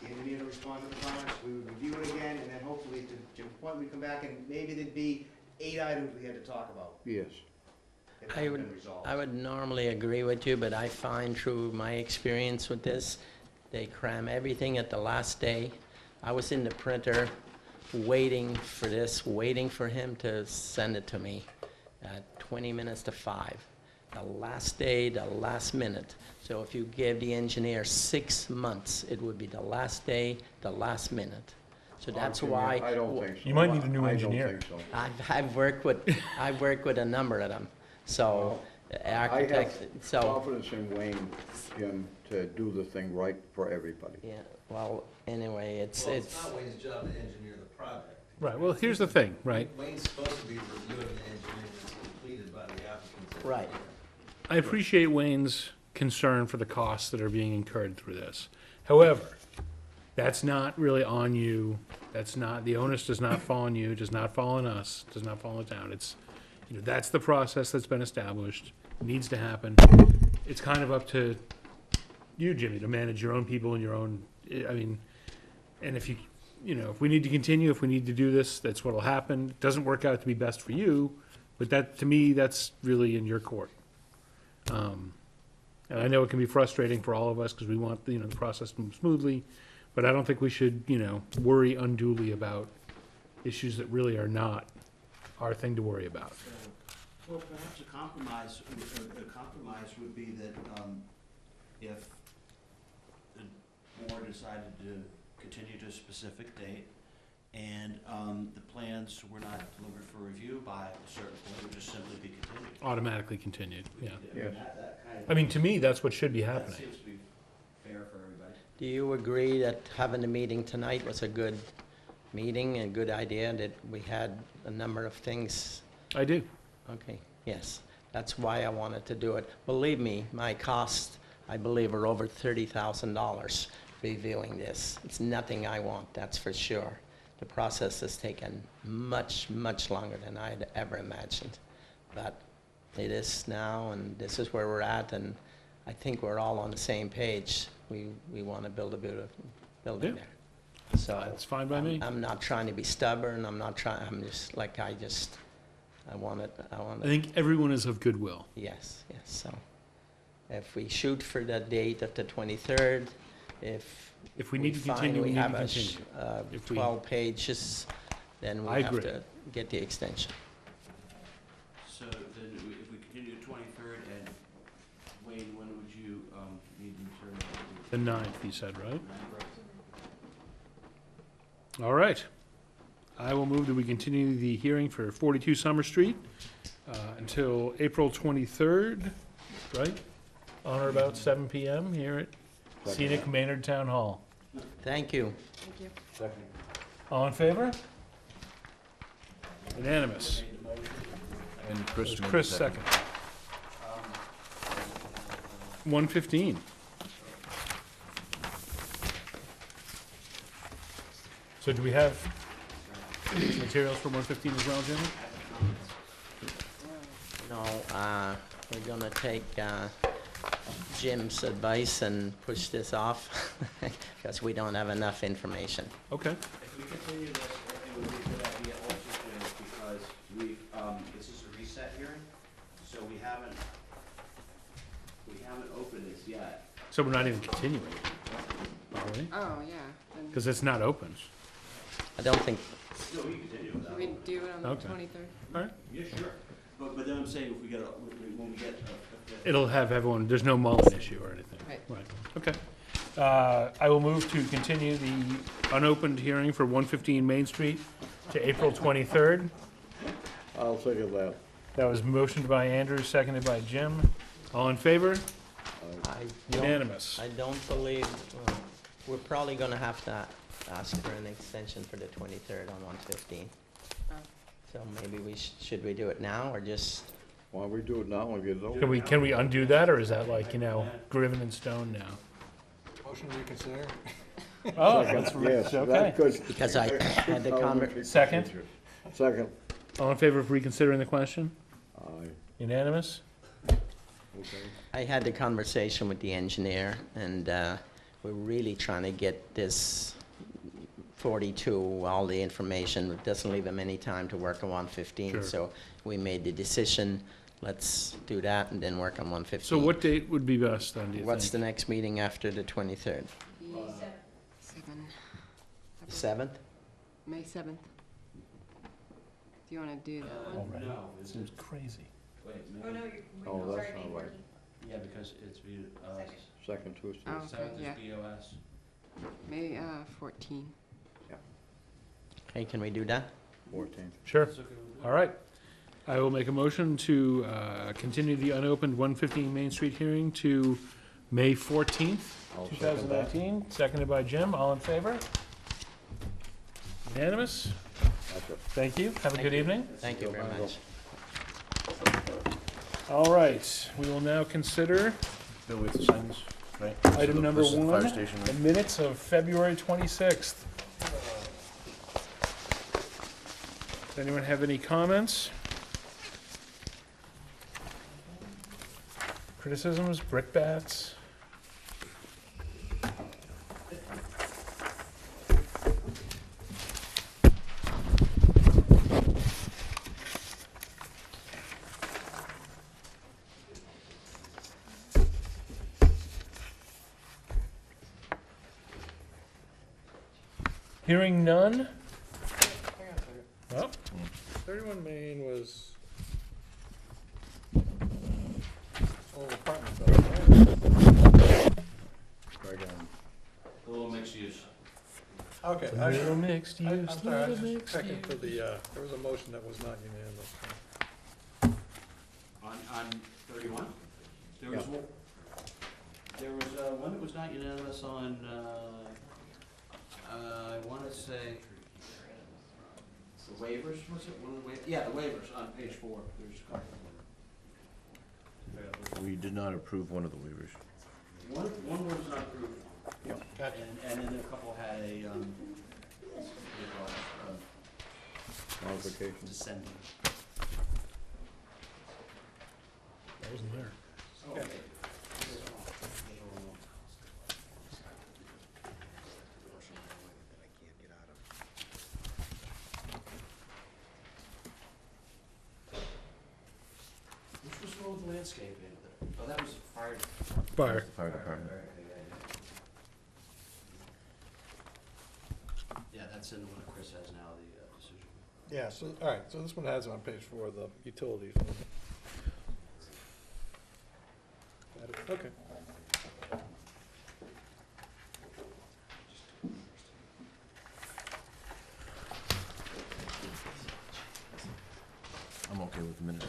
the engineer to respond to the comments. We would review it again, and then hopefully, to Jim's point, we'd come back and maybe there'd be 8 items we had to talk about. Yes. If I that had would, been resolved. I would normally agree with you, but I find through my experience with this, they cram everything at the last day. I was in the printer waiting for this, waiting for him to send it to me at 20 minutes to 5. The last day, the last minute. So if you give the engineer 6 months, it would be the last day, the last minute. So that's why. I don't think so. You might need a new I engineer. don't think so. I've worked with a number of them. So architects, I have so confidence in Wayne, Jim, to do the thing right for everybody. yeah. Well, anyway, it's not Wayne's job to engineer the project. Right, well, here's the thing, right? Wayne's supposed to be reviewing the engineering that's completed by the applicant. right. I appreciate Wayne's concern for the costs that are being incurred through this. However, that's not really on you. That's not, the onus does not fall on you, does not fall on us, does not fall on the town. It's, you know, that's the process that's been established, needs to happen. It's kind of up to you, Jimmy, to manage your own people and your own, I mean, and if you know, if we need to continue, if we need to do this, that's what'll happen. It doesn't work out to be best for you, but that, to me, that's really in your court. And I know it can be frustrating for all of us because we want, you know, the process to move smoothly, but I don't think we should, you know, worry unduly about issues that really are not our thing to worry about. Well, perhaps a compromise would be that if the board decided to continue to a specific date and the plans were not delivered for review by a certain point, it would just simply be continued. Automatically continued, yeah. Yes. That kind of, I mean, to me, that's what should be that happening. seems to be fair for everybody. Do you agree that having the meeting tonight was a good meeting, a good idea, that we had a number of things? I do. Okay, yes. That's why I wanted to do it. Believe me, my costs, I believe, are over $30,000 reviewing this. It's nothing I want, that's for sure. The process has taken much, much longer than I had ever imagined. But it is now, and this is where we're at, and I think we're all on the same page. We want to build a beautiful building Yeah. there. So That's fine by me. I'm not trying to be stubborn, I'm just like, I want it, I think everyone is of goodwill. yes, so. If we shoot for the date of the 23rd, If we need to continue, we need to continue. If we- 12 pages, then I we have agree. to get the extension. So then, if we continue to 23rd, and Wayne, when would you need them to? The 9th, you said, right? All right. I will move that we continue the hearing for 42 Summer Street until April 23rd, right? On or about 7 PM here at Scenic Maynard Town Hall. Thank you. Thank you. Second. All in favor? Unanimous. And Chris. It was Chris second. 1:15. So do we have materials for 1:15 as well, Jimmy? No, we're gonna take Jim's advice and push this off because we don't have enough information. Okay. If we continue this, it would be a good idea also, Jim, because we, this is a reset hearing, so we haven't opened this yet. So we're not even continuing, are we? Oh, yeah. Because it's not open. I don't think, No, we can continue without. Should we do it on the Okay. 23rd? All right. Yeah, sure. But then I'm saying if we get, when we get. It'll have everyone, there's no Mullen issue or anything. Right. Okay. I will move to continue the unopened hearing for 115 Main Street to April 23rd. I'll second that. That was motioned by Andrew, seconded by Jim. All in favor? Unanimous. I don't believe, we're probably gonna have to ask for an extension for the 23rd on 115. So maybe should we do it now, or just? Why don't we do it now and get it over? Can we undo that, or is that like, graven in stone now? Motion to reconsider? Oh, Second. that's, Yes, okay. that's good. Because I had the Second? Second. All in favor of reconsidering the question? Aye. Unanimous? Okay. I had the conversation with the engineer, and we're really trying to get this 42, all the information. It doesn't leave him any time to work on 115. Sure. So we made the decision, let's do that and then work on 115. So what date would be best then, do you What's the think? next meeting after the 23rd? The 7th? May 7th. Do you want to do that one? Already? No, it's Seems crazy. Wait, Oh, that's not right. Yeah, because it's, Second Tuesday. Oh, okay, seventh is yeah. BOS. May 14. Hey, can we do that? 14th. Sure. All right. I will make a motion to continue the unopened 115 Main Street hearing to May 14th, I'll second that. 2019. Seconded by Jim. All in favor? Unanimous? That's it. Thank you. Have a good evening. Thank you very much. All right. We will now consider Bill, we have to sign this, right? item number This is the fire 1, station, the right? minutes of February 26th. Does anyone have any comments? Criticisms, brickbats? Hearing none? Hang on a second. Oh, 31 Main was old apartment building, right? A little mixed use. Okay. a little mixed use, I'm sorry, I was little just mixed checking use. for the, there was a motion that was not unanimous. On 31? There was one, one that was not unanimous on, I want to say, the waivers, was it? One of the waivers? Yeah, the waivers on page 4. There's a couple of them. We did not approve one of the waivers. One was not approved. Yep. Gotcha. And then a couple had a, what do you call it? Modification. Descending. That wasn't there. Okay. Which was wrong with the landscaping? Oh, that was fire. Fire. Fire department. Yeah, that's in the one that Chris has now, the decision. Yeah, so, all right, so this one has on page 4, the utilities. Got it, okay. I'm okay with the minutes.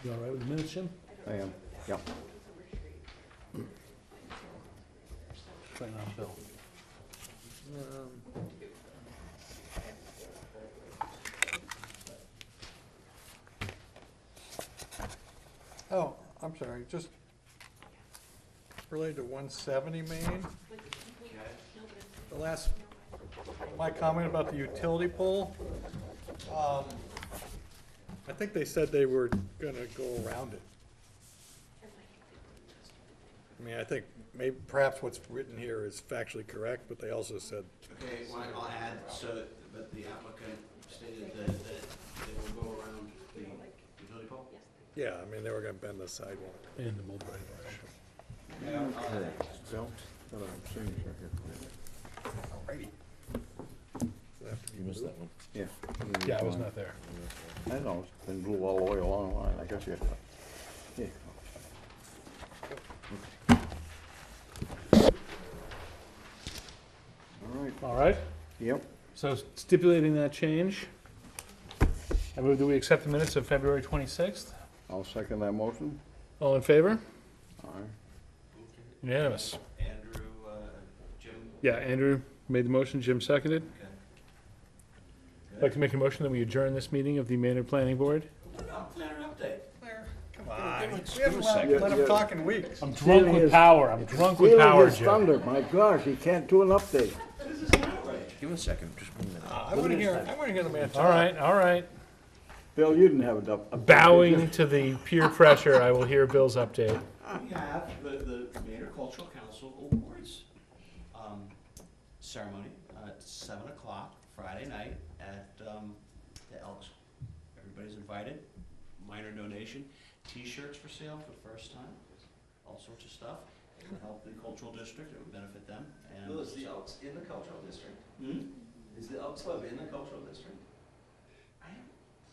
You all right with the minutes, Jim? I am, yep. Right on, Bill. Oh, I'm sorry, just related to 170 Main. The last, my comment about the utility pole, I think they said they were gonna go around it. I mean, I think maybe, perhaps what's written here is factually correct, but they also said, Okay, well, I'll add, so, but the applicant stated that they will go around the utility pole? yeah, I mean, they were gonna bend the sidewalk. And the Mulberry Bush. Yeah, I'll add that. Bill? Got a signature here. You missed that one. Yeah. Yeah, I was not there. I know, it's been blue all the way along the line, I guess you have to. Here you go. All right, All right, yep. so stipulating that change, I move that we accept the minutes of February 26th. I'll second that motion. All in favor? All right. Unanimous. Andrew, Jim? Yeah, Andrew made the motion, Jim seconded. Okay. I'd like to make a motion that we adjourn this meeting of the Maynard Planning Board. Planner update. Come on, we give haven't us a second. let him talk in weeks. I'm drunk with his- power, I'm drunk with Stealing power, his Jim. thunder, my gosh, he can't do an update. This is an outrage. Give him a second, just 1 minute. I want to hear the man talk. All right. Bill, you didn't have a Bowing to the peer pressure, I will hear Bill's update. We have the Maynard Cultural Council Awards ceremony at 7 o'clock Friday night at the Elks. Everybody's invited. Minor donation. T-shirts for sale for the first time. All sorts of stuff. It will help the cultural district. It will benefit them. And Bill, is the Elks in the cultural district? Hmm? Is the Elks Club in the cultural district?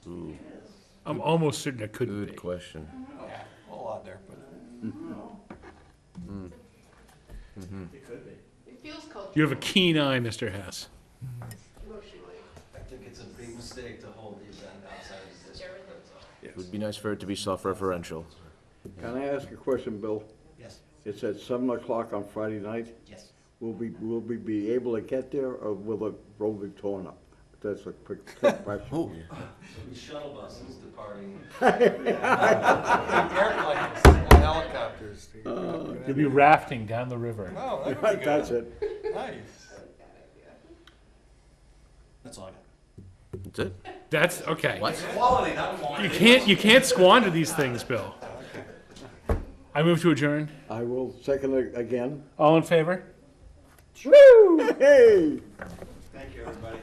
Ooh, I'm almost certain it couldn't good be. question. Yeah, A whole lot there, but. it could be. It feels cultural. You have a keen eye, Mr. Hess. Emotionally. I think it's a big mistake to hold the event outside of the district, that's all. It would be nice for it to be self-referential. Can I ask a question, Bill? Yes, It's at 7 o'clock on Friday night. yes. Will we be able to get there, or will the road be torn up? That's a quick question. Oh, There'll be shuttle buses departing. Airplanes, helicopters. You'll be rafting down the river. Oh, that would be good. That's it. Nice. That's all I got. that's it? That's, okay. What? Quality, not quantity. You can't squander these things, Bill. I move to adjourn. I will second it again. All in favor? Woo! Hey! Thank you, everybody.